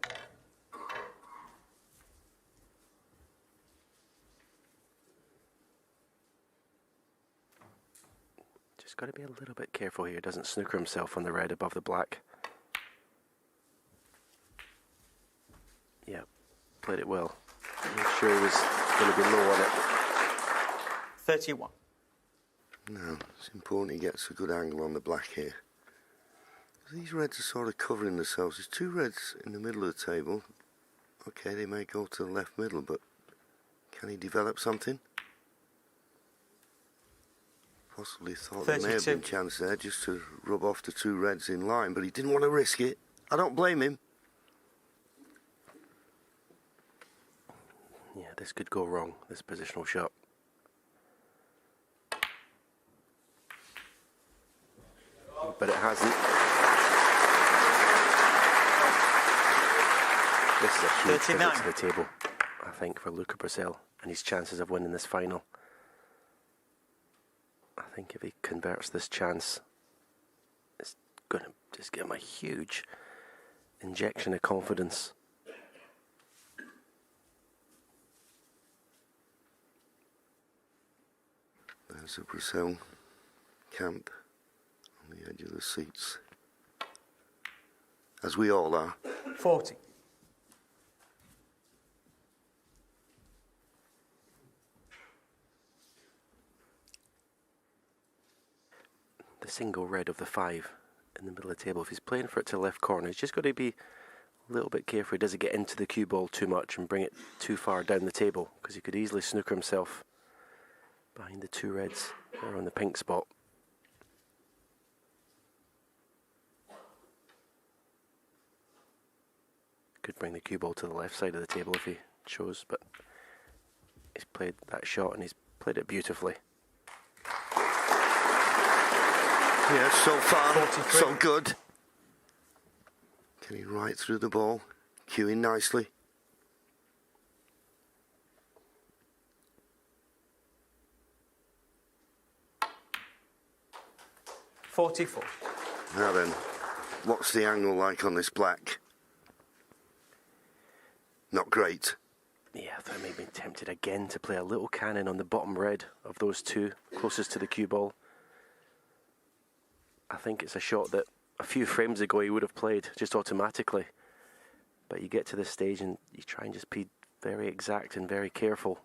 Just got to be a little bit careful here. Doesn't snooker himself on the red above the black. Yeah, played it well. I'm sure he was going to be low on it. 31. No, it's important he gets a good angle on the black here. These reds are sort of covering themselves. There's two reds in the middle of the table. Okay, they may go to the left middle, but can he develop something? Possibly thought there may have been a chance there just to rub off the two reds in line, but he didn't want to risk it. I don't blame him. Yeah, this could go wrong, this positional shot. But it hasn't. This is a huge visit to the table, I think, for Luca Brecel and his chances of winning this final. I think if he converts this chance, it's going to just give him a huge injection of confidence. There's a Brecel camp on the edge of the seats, as we all are. 40. The single red of the 5 in the middle of the table, if he's playing for it to the left corner, he's just got to be a little bit careful he doesn't get into the cue ball too much and bring it too far down the table, because he could easily snooker himself behind the two reds there on the pink spot. Could bring the cue ball to the left side of the table if he chose, but he's played that shot and he's played it beautifully. Yeah, so far, 43. so good. Getting right through the ball, cueing nicely. $44. Now then, what's the angle like on this black? Not great. Yeah, I thought I may have been tempted again to play a little cannon on the bottom red of those two, closest to the cue ball. I think it's a shot that a few frames ago he would have played just automatically. But you get to this stage and you try and just be very exact and very careful.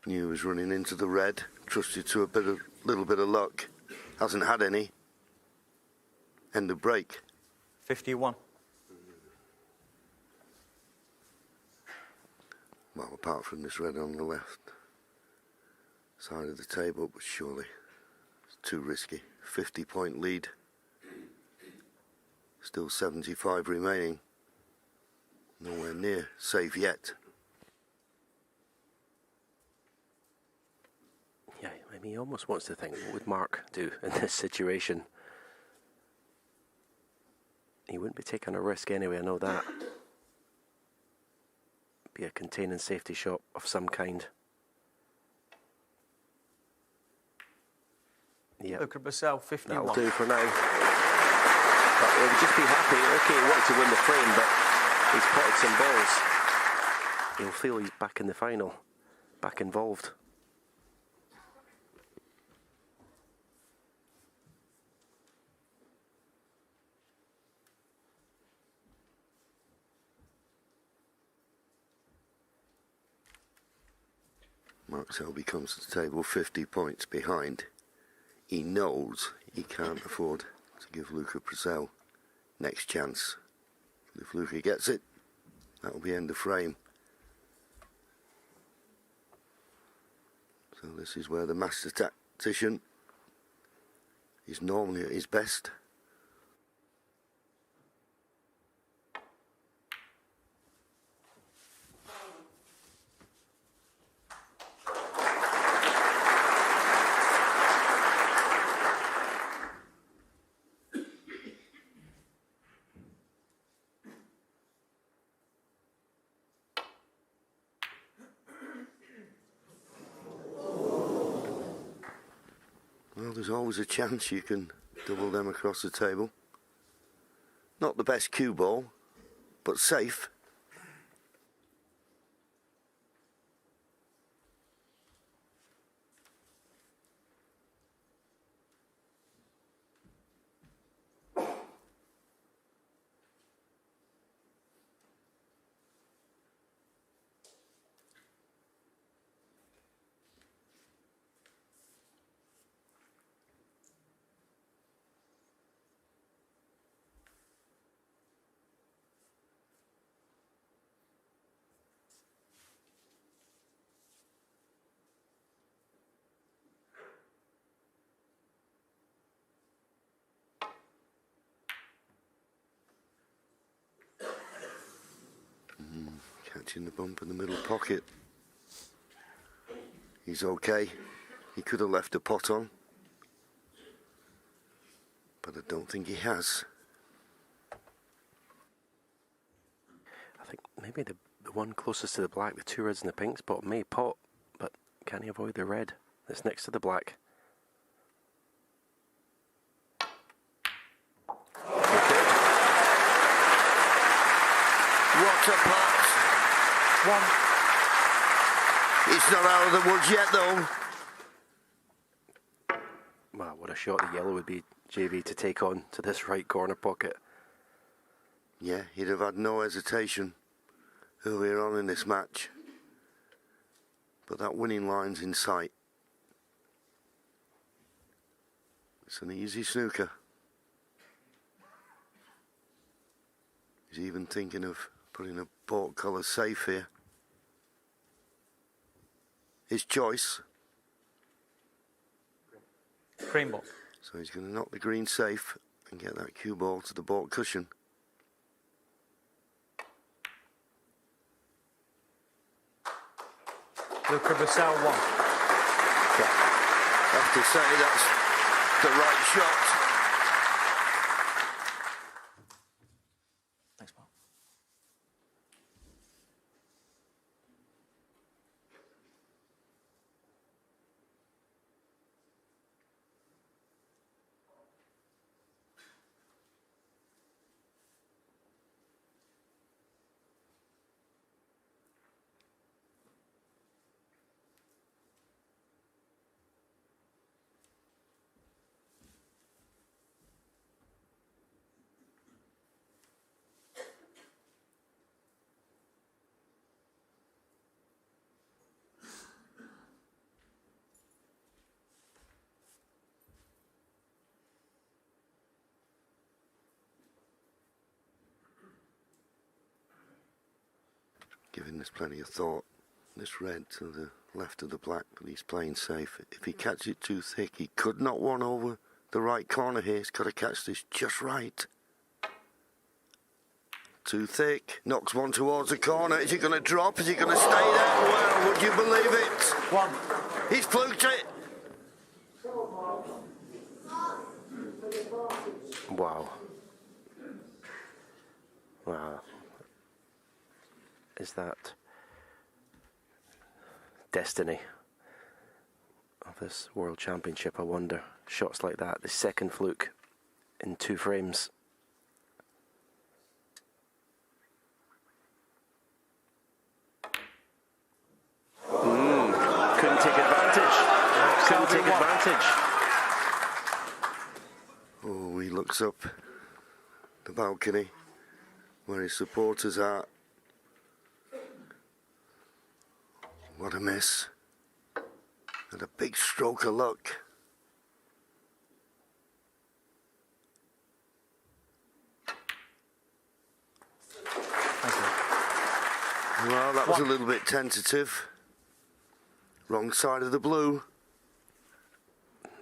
Knew he was running into the red, trusted to a little bit of luck. Hasn't had any. End of break. 51. Well, apart from this red on the left side of the table, but surely it's too risky. 50-point lead. Still 75 remaining. Nowhere near safe yet. Yeah, I mean, he almost wants to think, what would Mark do in this situation? He wouldn't be taking a risk anyway, I know that. Be a containing safety shot of some kind. Yeah, Look at Brecel, 51. that'll do for now. But he would just be happy. Okay, he wanted to win the frame, but he's potted some balls. He'll feel he's back in the final, back involved. Mark Selby comes to the table 50 points behind. He knows he can't afford to give Luca Brecel next chance. If Luca gets it, that'll be end of frame. So this is where the master tactician is normally at his best. Well, there's always a chance you can double them across the table. Not the best cue ball, but safe. Catching the bump in the middle pocket. He's okay. He could have left a pot on, but I don't think he has. I think maybe the one closest to the black, the two reds and the pink spot, may pot, but can he avoid the red that's next to the black? What a pot! One. It's not out of the woods yet, though. Wow, what a shot the yellow would be, JV, to take on to this right corner pocket. Yeah, he'd have had no hesitation earlier on in this match. But that winning line's in sight. It's an easy snooker. He's even thinking of putting a portcolour safe here. His choice. Green ball. So he's going to knock the green safe and get that cue ball to the baulk cushion. Luca Brecel, 1. Yeah. I have to say that's the right shot. Thanks, Mark. Giving this plenty of thought. this red to the left of the black, but he's playing safe. If he catches it too thick, he could knock one over the right corner here. He's got to catch this just right. Too thick. Knocks one towards the corner. Is he going to drop? Is he going to stay there? Well, would you believe it? One. He's fluked it. Wow. Wow. Is that destiny of this World Championship, I wonder? Shots like that, the second fluke in 2 frames. Couldn't take advantage. Couldn't take advantage. Oh, he looks up the balcony where his supporters are. What a miss. And a big stroke of luck. Well, that was a little bit tentative. Wrong side of the blue.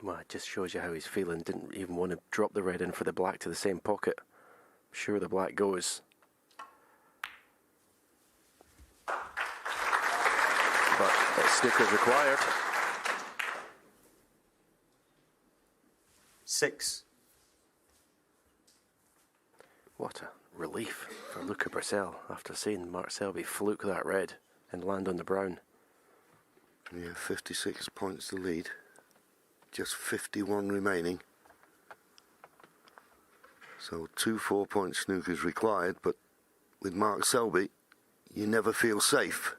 Well, it just shows you how he's feeling. Didn't even want to drop the red in for the black to the same pocket. Sure, the black goes. But snooker's required. 6. What a relief for Luca Brecel after seeing Mark Selby fluke that red and land on the brown. Yeah, 56 points to lead. Just 51 remaining. So 2 4-point snookers required, but with Mark Selby, you never feel safe.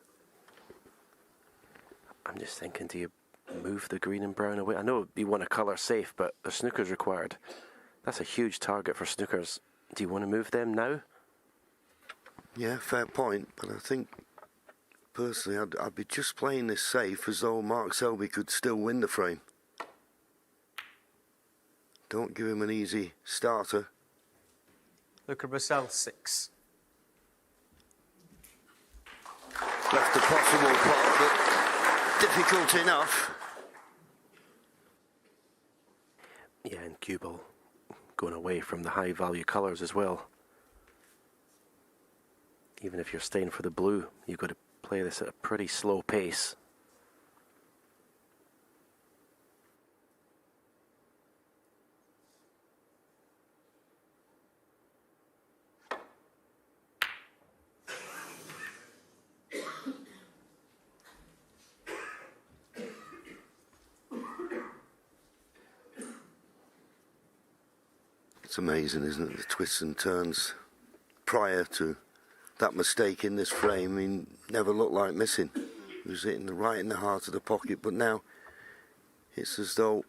I'm just thinking, do you move the green and brown away? I know you want a colour safe, but the snooker's required. That's a huge target for snookers. Do you want to move them now? Yeah, fair point, but I think personally I'd be just playing this safe as though Mark Selby could still win the frame. Don't give him an easy starter. Luca Brecel, 6. Left a possible pot, but difficult enough. Yeah, and cue ball going away from the high value colours as well. Even if you're staying for the blue, you've got to play this at a pretty slow pace. It's amazing, isn't it? The twists and turns prior to that mistake in this frame. He never looked like missing. He was hitting right in the heart of the pocket, but now it's as though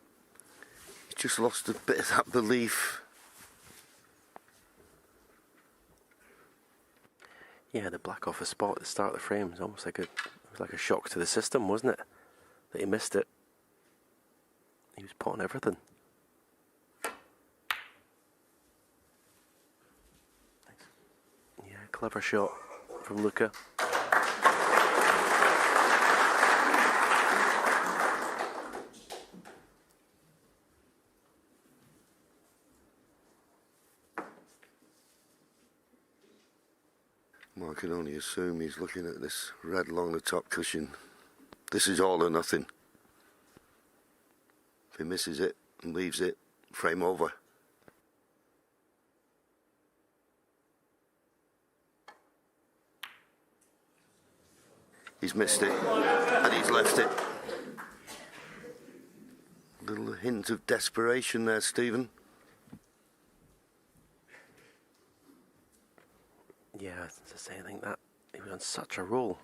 he's just lost a bit of that belief. Yeah, the black off a spot at the start of the frame was almost like it was like a shock to the system, wasn't it? That he missed it. He was potting everything. Yeah, clever shot from Luca. Well, I can only assume he's looking at this red along the top cushion. This is all or nothing. If he misses it and leaves it, frame over. He's missed it, and he's left it. A little hint of desperation there, Stephen. Yeah, as I say, I think that he was on such a roll.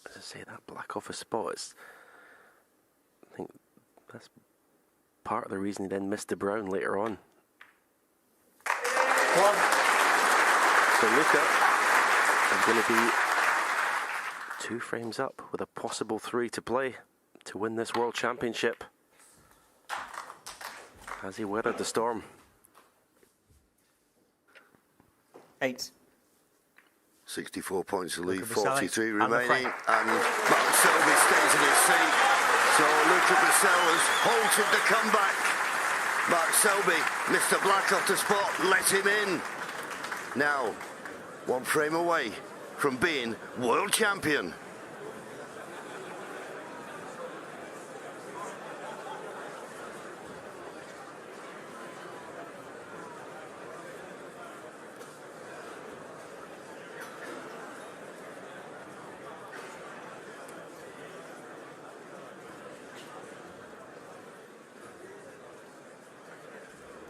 As I say, that black off a spot, I think that's part of the reason he then missed the brown later on. One. So Luca is going to be 2 frames up with a possible 3 to play to win this World Championship. Has he weathered the storm? 8. 64 points to lead, Luca Brecel 43 and the remaining, frame. and Mark Selby stays in his seat. So Luca Brecel has halted the comeback. Mark Selby, Mr. Black off the spot, let him in. Now, one frame away from being world champion.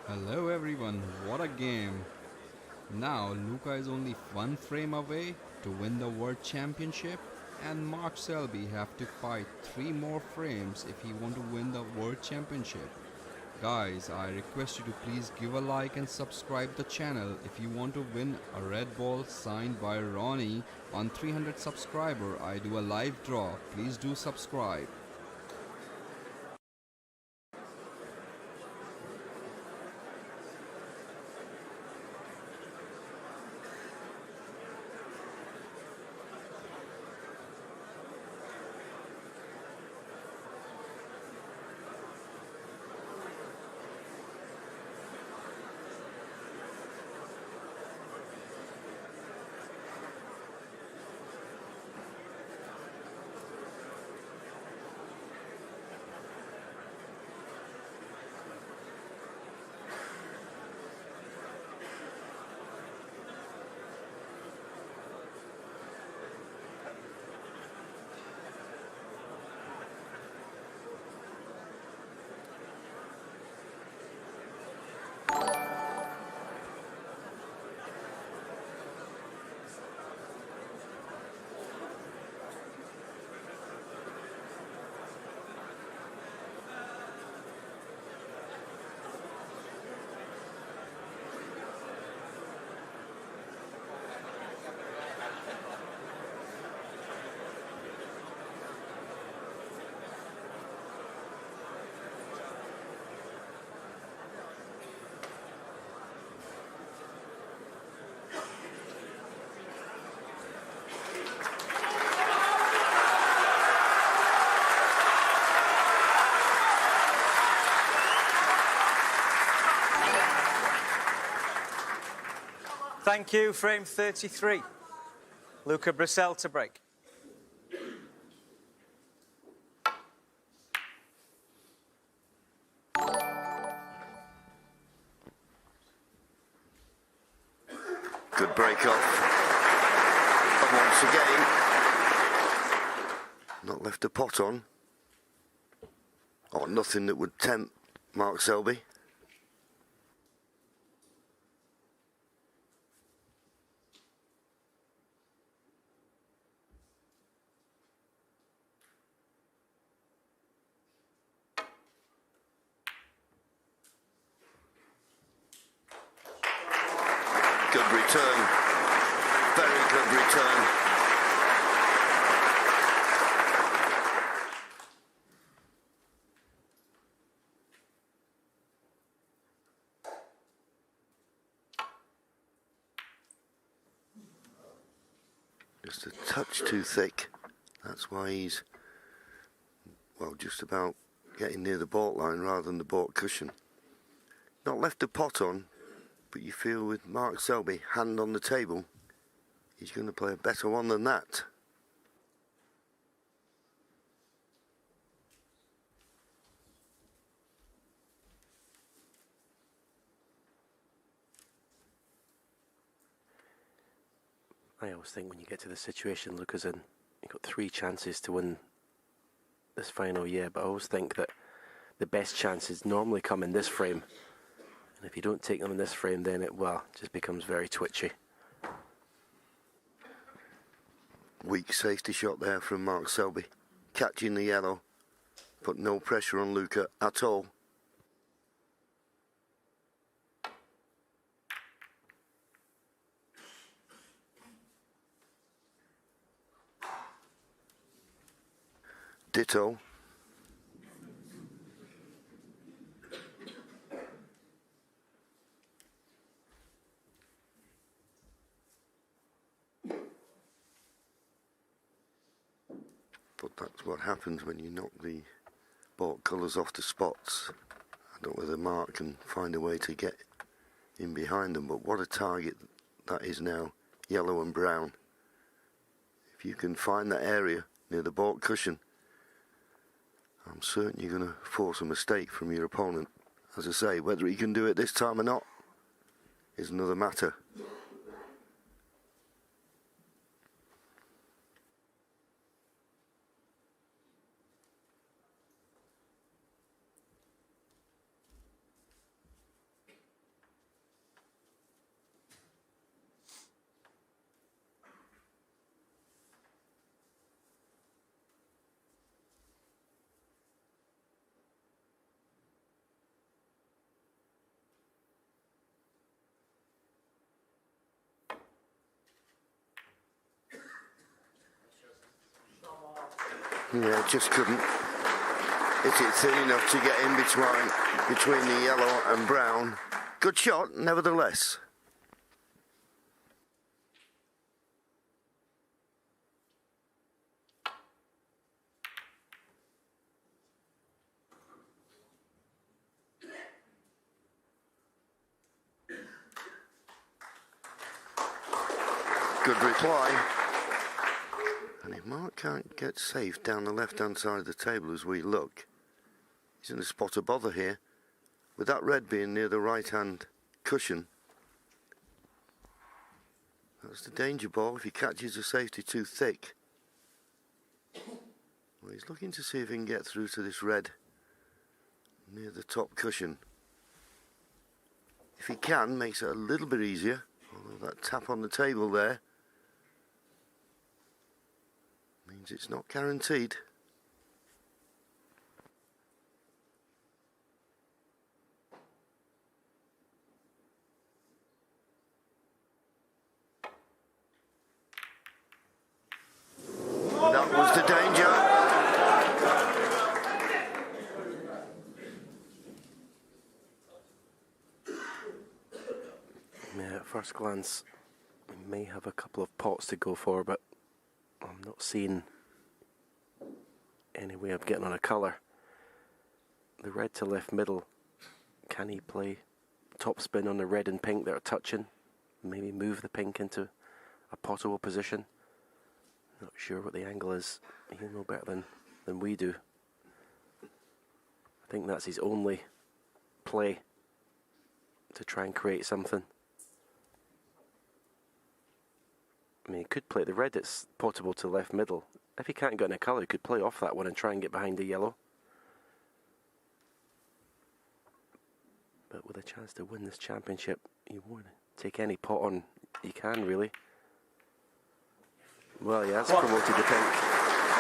Hello everyone, what a game. Now Luca is only one frame away to win the World Championship, and Mark Selby have to fight 3 more frames if he want to win the World Championship. Guys, I request you to please give a like and subscribe the channel if you want to win a red ball signed by Ronnie. On 300 subscriber I do a live draw. Please do subscribe. Thank you, frame 33. Luca Brecel to break. Good break off. And once again, not left a pot on. Or nothing that would tempt Mark Selby. Good return. Very good return. Just a touch too thick. That's why he's, well, just about getting near the baulk line rather than the baulk cushion. Not left the pot on, but you feel with Mark Selby, hand on the table, he's going to play a better one than that. I always think when you get to the situation Luca's in, you've got 3 chances to win this final year, but I always think that the best chances normally come in this frame. And if you don't take them in this frame, then it, well, just becomes very twitchy. Weak safety shot there from Mark Selby. Catching the yellow, put no pressure on Luca at all. Ditto. but that's what happens when you knock the ball colours off the spots. I don't know whether Mark can find a way to get in behind them, but what a target that is now, yellow and brown. If you can find that area near the baulk cushion, I'm certain you're going to force a mistake from your opponent. As I say, whether he can do it this time or not is another matter. Yeah, just couldn't hit it thin enough to get in between the yellow and brown. Good shot, nevertheless. Good reply. And if Mark can't get safe down the left-hand side of the table as we look, he's in a spot of bother here. With that red being near the right-hand cushion, that's the danger ball if he catches the safety too thick. Well, he's looking to see if he can get through to this red near the top cushion. If he can, makes it a little bit easier, although that tap on the table there means it's not guaranteed. That was the danger. Yeah, at first glance, we may have a couple of pots to go for, but I'm not seeing any way of getting on a colour. The red to left middle, can he play top spin on the red and pink that are touching? Maybe move the pink into a potable position? Not sure what the angle is. He'll know better than we do. I think that's his only play to try and create something. I mean, he could play the red that's potable to left middle. If he can't get in a colour, he could play off that one and try and get behind the yellow. But with a chance to win this championship, you want to take any pot on you can, really. Well, he has promoted the pink,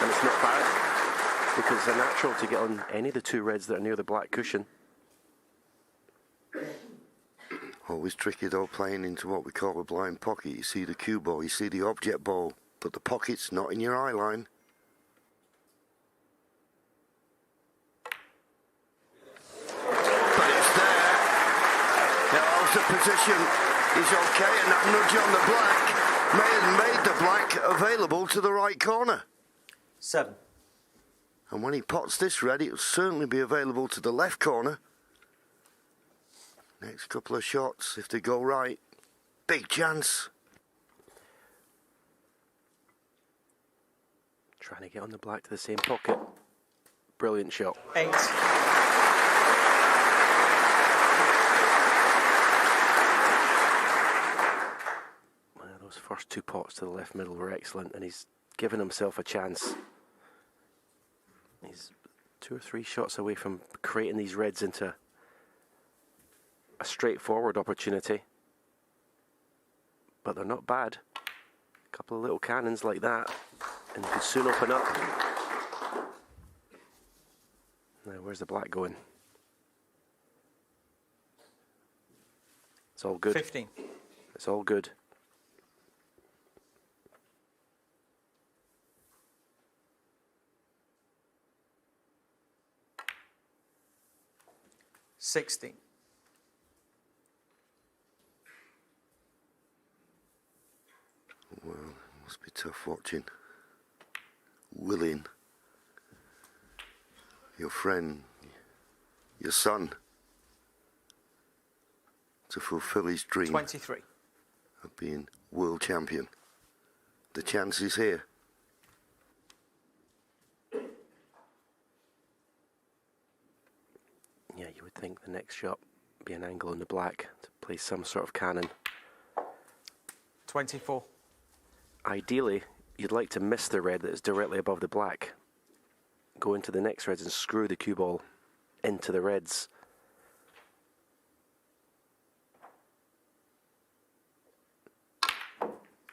and it's not bad, because it's a natural to get on any of the two reds that are near the black cushion. Always tricky though, playing into what we call a blind pocket. You see the cue ball, you see the object ball, but the pocket's not in your eye line. But it's there. Now, the position is okay, and that nudge on the black may have made the black available to the right corner. 7. And when he pots this red, it'll certainly be available to the left corner. Next couple of shots, if they go right, big chance. Trying to get on the black to the same pocket. Brilliant shot. 8. Well, those first two pots to the left middle were excellent, and he's given himself a chance. He's 2 or 3 shots away from creating these reds into a straightforward opportunity, but they're not bad. A couple of little cannons like that, and they could soon open up. Now, where's the black going? It's all good. 15. It's all good. $16. Well, it must be tough watching. Willing your friend, your son, to fulfill his dream 23. of being world champion. The chance is here. Yeah, you would think the next shot be an angle in the black to place some sort of cannon. 24. Ideally, you'd like to miss the red that is directly above the black. Go into the next reds and screw the cue ball into the reds.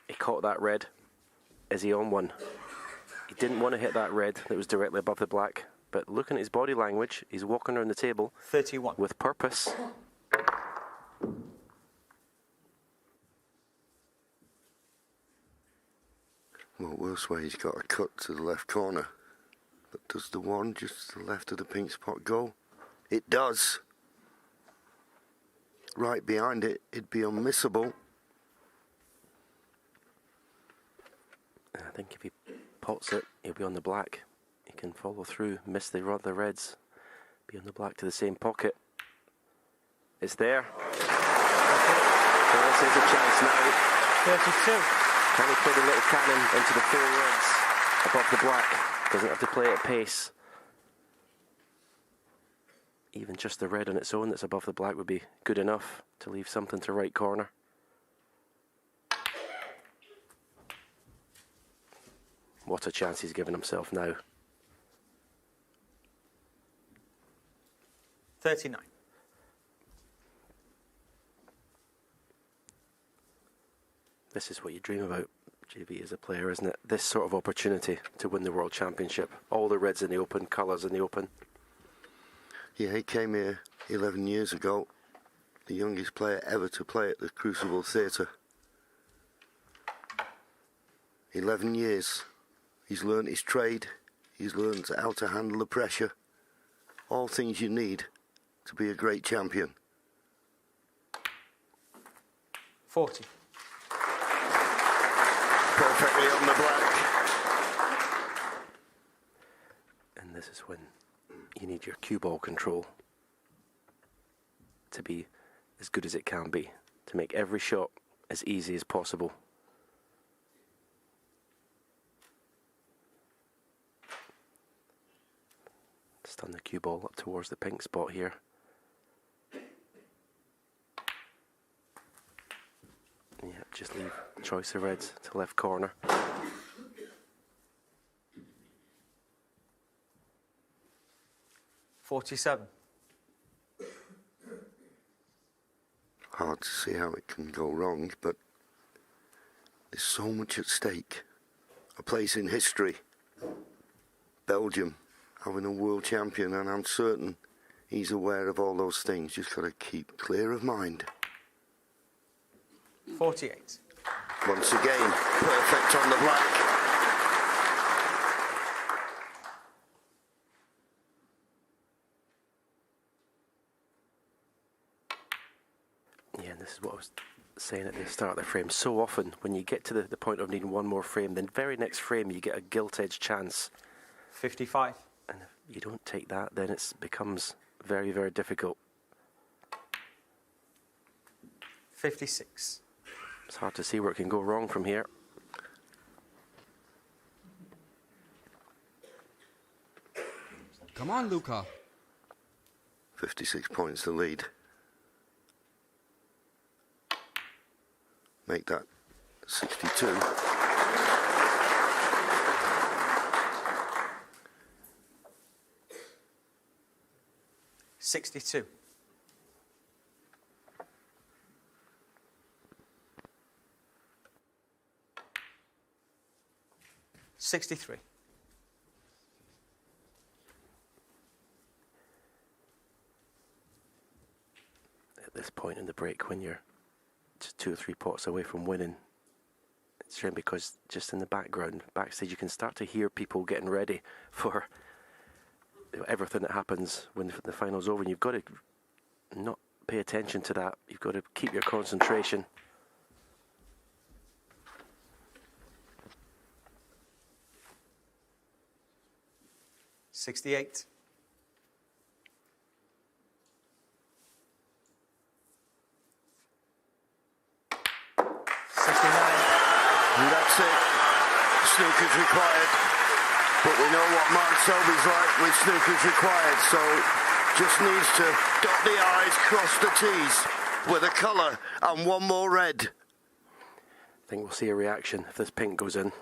He caught that red. Is he on one? He didn't want to hit that red that was directly above the black, but looking at his body language, he's walking around the table 31. with purpose. Well, worst way, he's got a cut to the left corner. But does the one just to the left of the pink spot go? It does. Right behind it, it'd be unmissable. I think if he pots it, he'll be on the black. He can follow through, miss the reds, be on the black to the same pocket. It's there. This is a chance now. 32. Can he put a little cannon into the 4 reds above the black? Doesn't have to play at pace. Even just the red on its own that's above the black would be good enough to leave something to right corner. What a chance he's given himself now. 39. This is what you dream about, JV, as a player, isn't it? This sort of opportunity to win the World Championship. All the reds in the open, colours in the open. Yeah, he came here 11 years ago, the youngest player ever to play at the Crucible Theatre. 11 years. He's learned his trade. He's learned how to handle the pressure. All things you need to be a great champion. 40. Perfectly on the black. And this is when you need your cue ball control to be as good as it can be, to make every shot as easy as possible. Stun the cue ball up towards the pink spot here. Yeah, just leave choice of reds to left corner. $47. Hard to see how it can go wrong, but there's so much at stake. A place in history. Belgium having a world champion, and I'm certain he's aware of all those things. Just got to keep clear of mind. 48. Once again, perfect on the black. Yeah, and this is what I was saying at the start of the frame. So often, when you get to the point of needing one more frame, the very next frame you get a gilt-edged chance. 55. And if you don't take that, then it becomes very, very difficult. 56. It's hard to see where it can go wrong from here. Come on, Luca. 56 points to lead. Make that 62. $62. $63. At this point in the break, when you're just 2 or 3 pots away from winning, it's strange because just in the background, backstage, you can start to hear people getting ready for everything that happens when the final's over, and you've got to not pay attention to that. You've got to keep your concentration. $68. That's it. Snooker's required. But we know what Mark Selby's like with snooker's required, so just needs to dot the I's, cross the T's with a colour and one more red. I think we'll see a reaction if this pink goes in.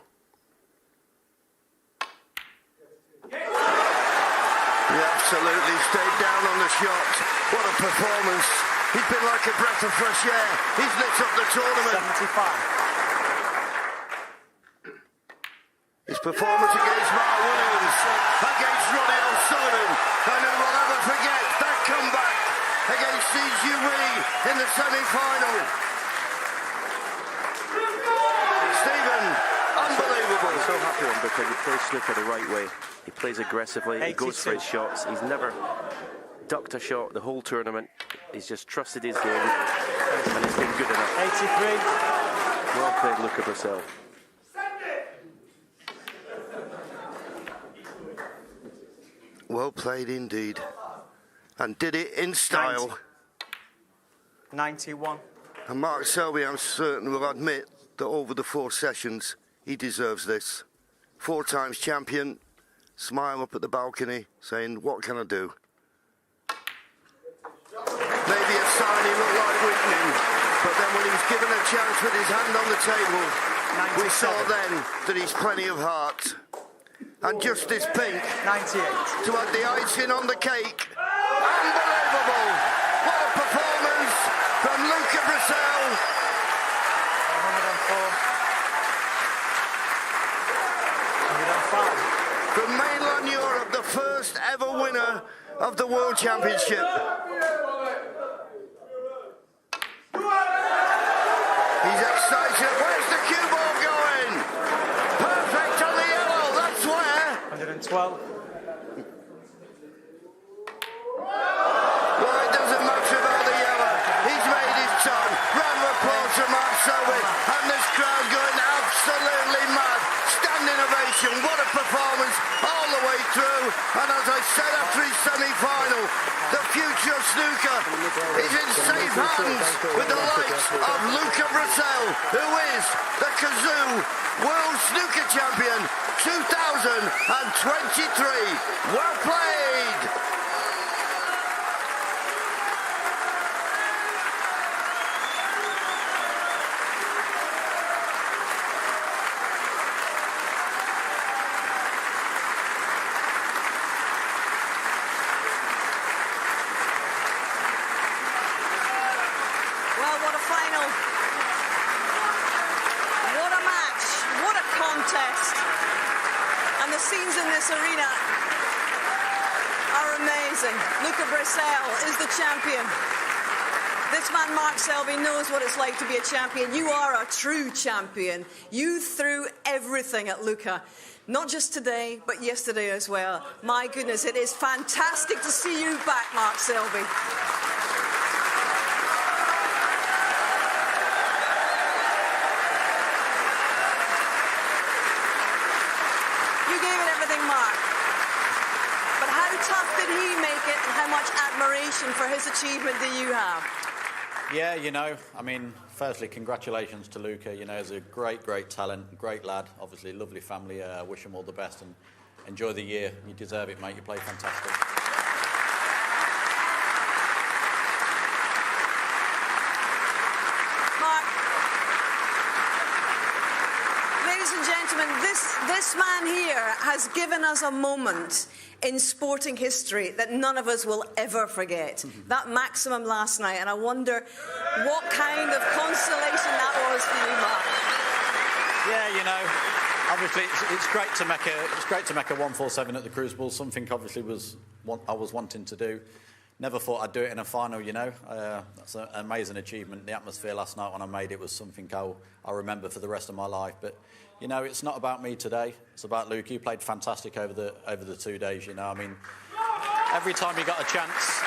He absolutely stayed down on the shot. What a performance. He's been like a breath of fresh air. He's lit up the tournament. 75. His performance against Mark Williams, against Ronnie O'Sullivan, and who will ever forget that comeback against CQE in the semi-final. Stephen, unbelievable. I'm so happy with him because he plays snooker the right way. He plays aggressively, he goes for his shots. He's never ducked a shot the whole tournament. He's just trusted his game, and it's been good enough. 83. Well played, Luca Brecel. Well played indeed. And did it in style. 91. And Mark Selby, I'm certain, will admit that over the 4 sessions, he deserves this. 4 times champion, smile up at the balcony, saying, what can I do? Maybe a sign he looked like weakening, but then when he was given a chance with his hand on the table, 97. we saw then that he's plenty of heart. And just this pink 98. to add the icing on the cake. Unbelievable! What a performance from Luca Brecel. 104. 105. From mainland Europe, the first ever winner of the World Championship. He's excited. Where's the cue ball going? Perfect on the yellow, that's where. 112. Well, it doesn't matter about the yellow. He's made his time. Round of applause to Mark Selby. And this crowd going absolutely mad. Standing ovation. What a performance all the way through. And as I said after his semi-final, the future of snooker is in safe hands with the likes of Luca Brecel, who is the Kazoo World Snooker Champion 2023. Well played. Well, what a final. What a match. What a contest. And the scenes in this arena are amazing. Luca Brecel is the champion. This man, Mark Selby, knows what it's like to be a champion. You are a true champion. You threw everything at Luca. Not just today, but yesterday as well. My goodness, it is fantastic to see you back, Mark Selby. How much admiration for his achievement do you have? Yeah, you know, I mean, firstly, congratulations to Luca. You know, he's a great, great talent, great lad. Obviously, lovely family. I wish him all the best and enjoy the year. You deserve it, mate. You play fantastic. Mark, ladies and gentlemen, this man here has given us a moment in sporting history that none of us will ever forget. That maximum last night, and I wonder what kind of consolation that was for you, Mark. Yeah, you know, obviously it's great to make a 147 at the Crucible. Something obviously I was wanting to do. Never thought I'd do it in a final, you know. That's an amazing achievement. The atmosphere last night when I made it was something I'll remember for the rest of my life. But you know, it's not about me today. It's about Luke. He played fantastic over the 2 days. You know, I mean, every time he got a chance,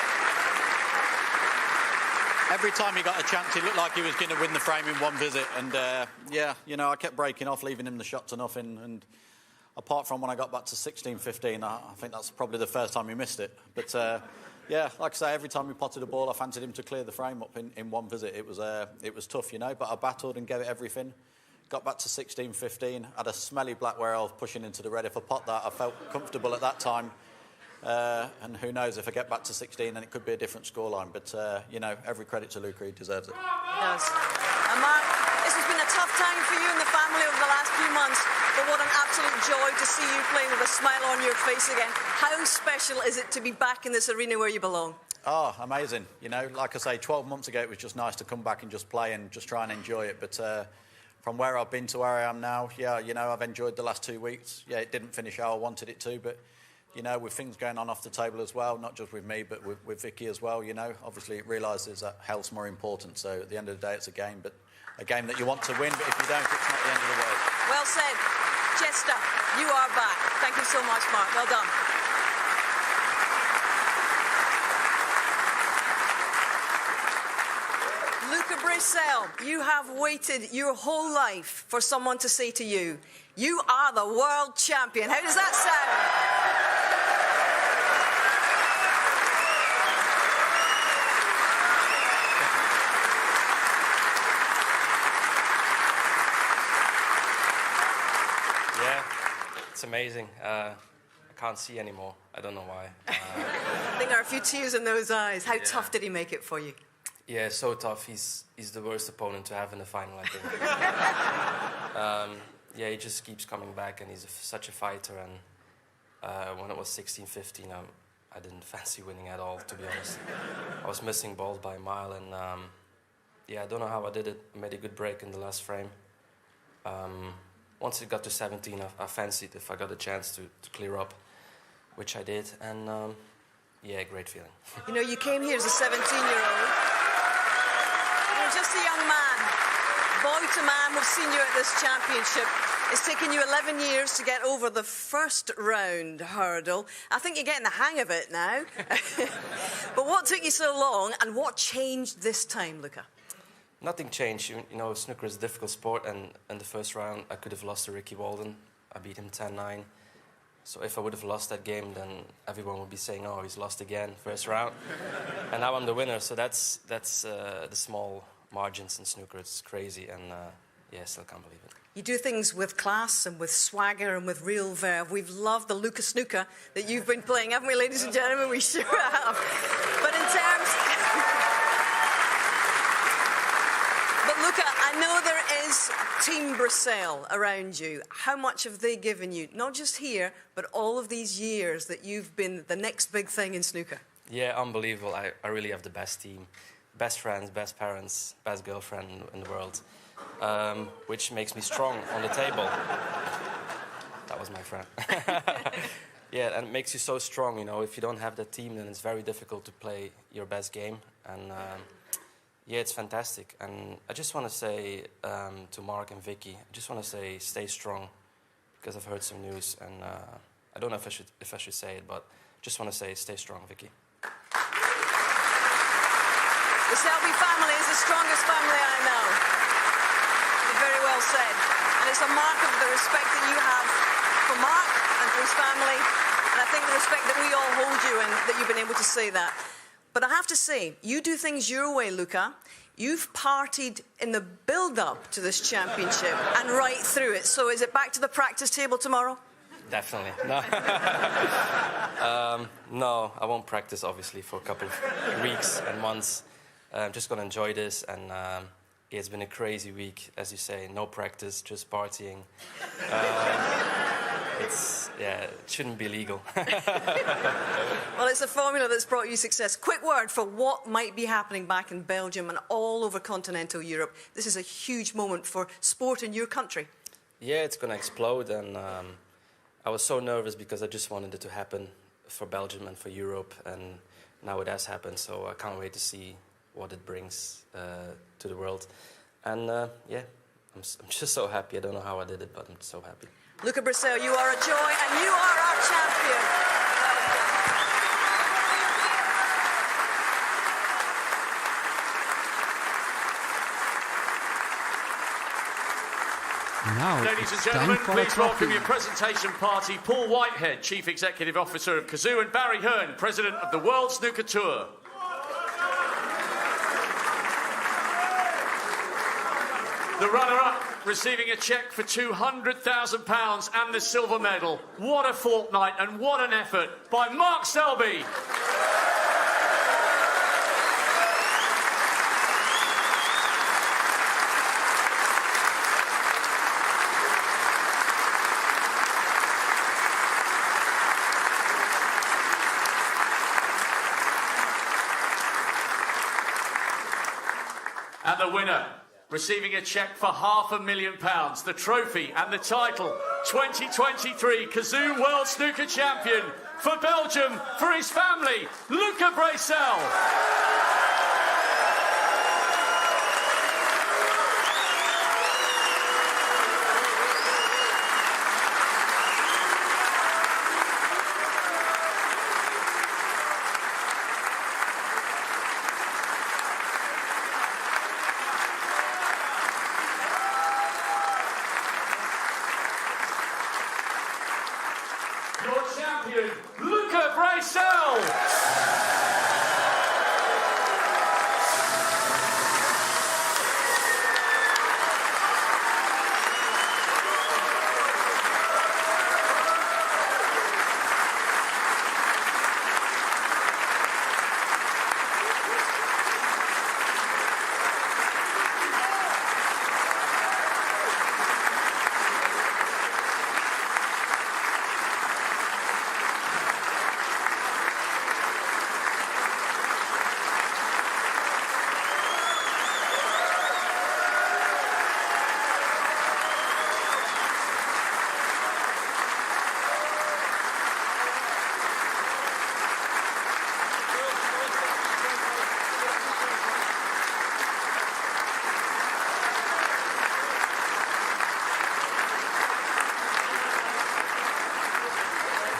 he looked like he was going to win the frame in one visit. And yeah, you know, I kept breaking off, leaving him the shot to nothing. And apart from when I got back to 16-15, I think that's probably the first time he missed it. But yeah, like I say, every time he potted a ball, I fancied him to clear the frame up in one visit. It was tough, you know, but I battled and gave it everything. got back to 16, 15, had a smelly black where I was pushing into the red. If I pot that, I felt comfortable at that time. And who knows, if I get back to 16, then it could be a different scoreline. But, you know, every credit to Luca, he deserves it. Yes. And Mark, this has been a tough time for you and the family over the last few months, but what an absolute joy to see you playing with a smile on your face again. How special is it to be back in this arena where you belong? Oh, amazing. You know, like I say, 12 months ago, it was just nice to come back and just play and just try and enjoy it. But from where I've been to where I am now, yeah, you know, I've enjoyed the last 2 weeks. Yeah, it didn't finish how I wanted it to, but, you know, with things going on off the table as well, not just with me, but with Vicky as well, you know, obviously it realises that health's more important. So at the end of the day, it's a game, but a game that you want to win, but if you don't, it's not the end of the world. Well said. Chester, you are back. Thank you so much, Mark. Well done. Luca Brecel, you have waited your whole life for someone to say to you, you are the world champion. How does that sound? It's amazing. I can't see anymore. I don't know why. I think there are a few tears in those eyes. How tough did he make it for you? Yeah, so tough. He's the worst opponent to have in the final, I think. Yeah, he just keeps coming back, and he's such a fighter. And when it was 16, 15, I didn't fancy winning at all, to be honest. I was missing balls by a mile, and yeah, I don't know how I did it. I made a good break in the last frame. Once it got to 17, I fancied if I got a chance to clear up, which I did, and yeah, great feeling. You know, you came here as a 17-year-old. You're just a young man, boy to man. We've seen you at this championship. It's taken you 11 years to get over the first round hurdle. I think you're getting the hang of it now. But what took you so long, and what changed this time, Luca? Nothing changed. You know, snooker is a difficult sport, and in the first round, I could have lost to Ricky Walden. I beat him 10-9. So if I would have lost that game, then everyone would be saying, oh, he's lost again, first round. And now I'm the winner, so that's the small margins in snooker. It's crazy, and yeah, I still can't believe it. You do things with class and with swagger and with real verve. We've loved the Luca snooker that you've been playing, haven't we, ladies and gentlemen? We sure have. But in terms... But Luca, I know there is Team Brecel around you. How much have they given you, not just here, but all of these years that you've been the next big thing in snooker? Yeah, unbelievable. I really have the best team, best friends, best parents, best girlfriend in the world, which makes me strong on the table. That was my friend. Yeah, and it makes you so strong, you know. If you don't have that team, then it's very difficult to play your best game. And yeah, it's fantastic. And I just want to say to Mark and Vicky, I just want to say stay strong, because I've heard some news, and I don't know if I should say it, but just want to say stay strong, Vicky. The Selby family is the strongest family I know. Very well said. And it's a mark of the respect that you have for Mark and for his family, and I think the respect that we all hold you and that you've been able to say that. But I have to say, you do things your way, Luca. You've partied in the build-up to this championship and right through it. So is it back to the practice table tomorrow? Definitely. No. No, I won't practice, obviously, for a couple of weeks and months. I'm just going to enjoy this. And it's been a crazy week, as you say. No practice, just partying. It shouldn't be legal. Well, it's a formula that's brought you success. Quick word for what might be happening back in Belgium and all over continental Europe. This is a huge moment for sport in your country. Yeah, it's going to explode, and I was so nervous because I just wanted it to happen for Belgium and for Europe, and now it has happened, so I can't wait to see what it brings to the world. And yeah, I'm just so happy. I don't know how I did it, but I'm so happy. Luca Brecel, you are a joy, and you are our champion. Now, ladies and gentlemen, please welcome your presentation party, Paul Whitehead, Chief Executive Officer of Kazoo, and Barry Hearn, President of the World Snooker Tour. The runner-up receiving a cheque for £200,000 and the silver medal. What a fortnight and what an effort by Mark Selby. And the winner, receiving a cheque for £500,000, the trophy and the title, 2023 Kazoo World Snooker Champion for Belgium, for his family, Luca Brecel. Your champion, Luca Brecel.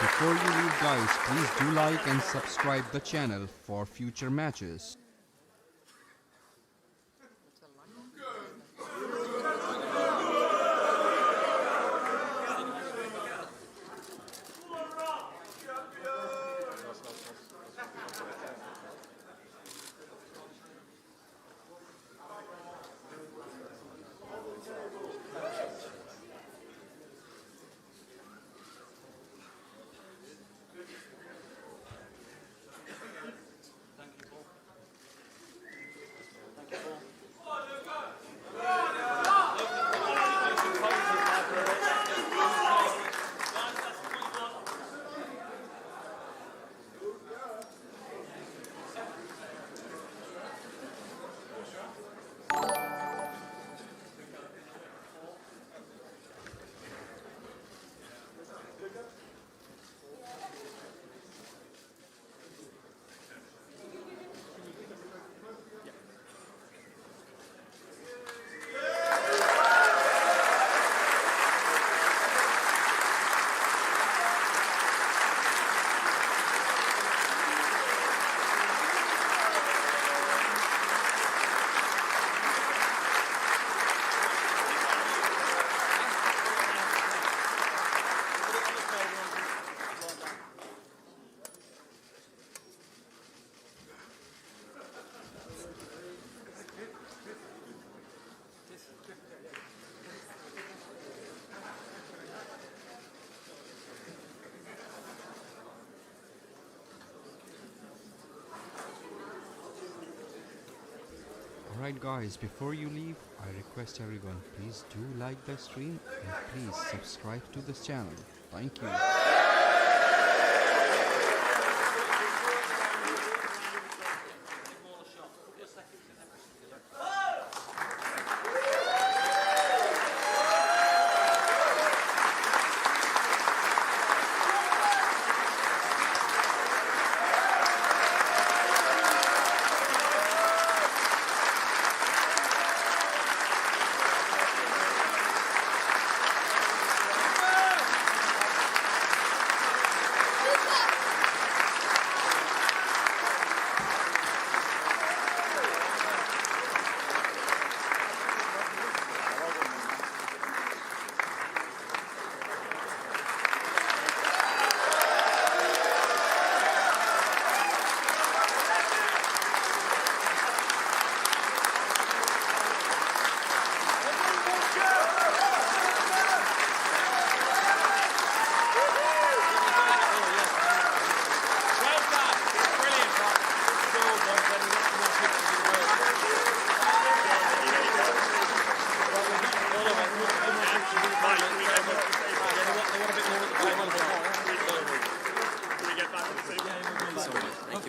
Before you leave, guys, please do like and subscribe the channel for future matches. Alright guys, before you leave, I request everyone, please do like the stream and please subscribe to this channel. Thank you.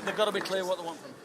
they've got to be clear what they want from him.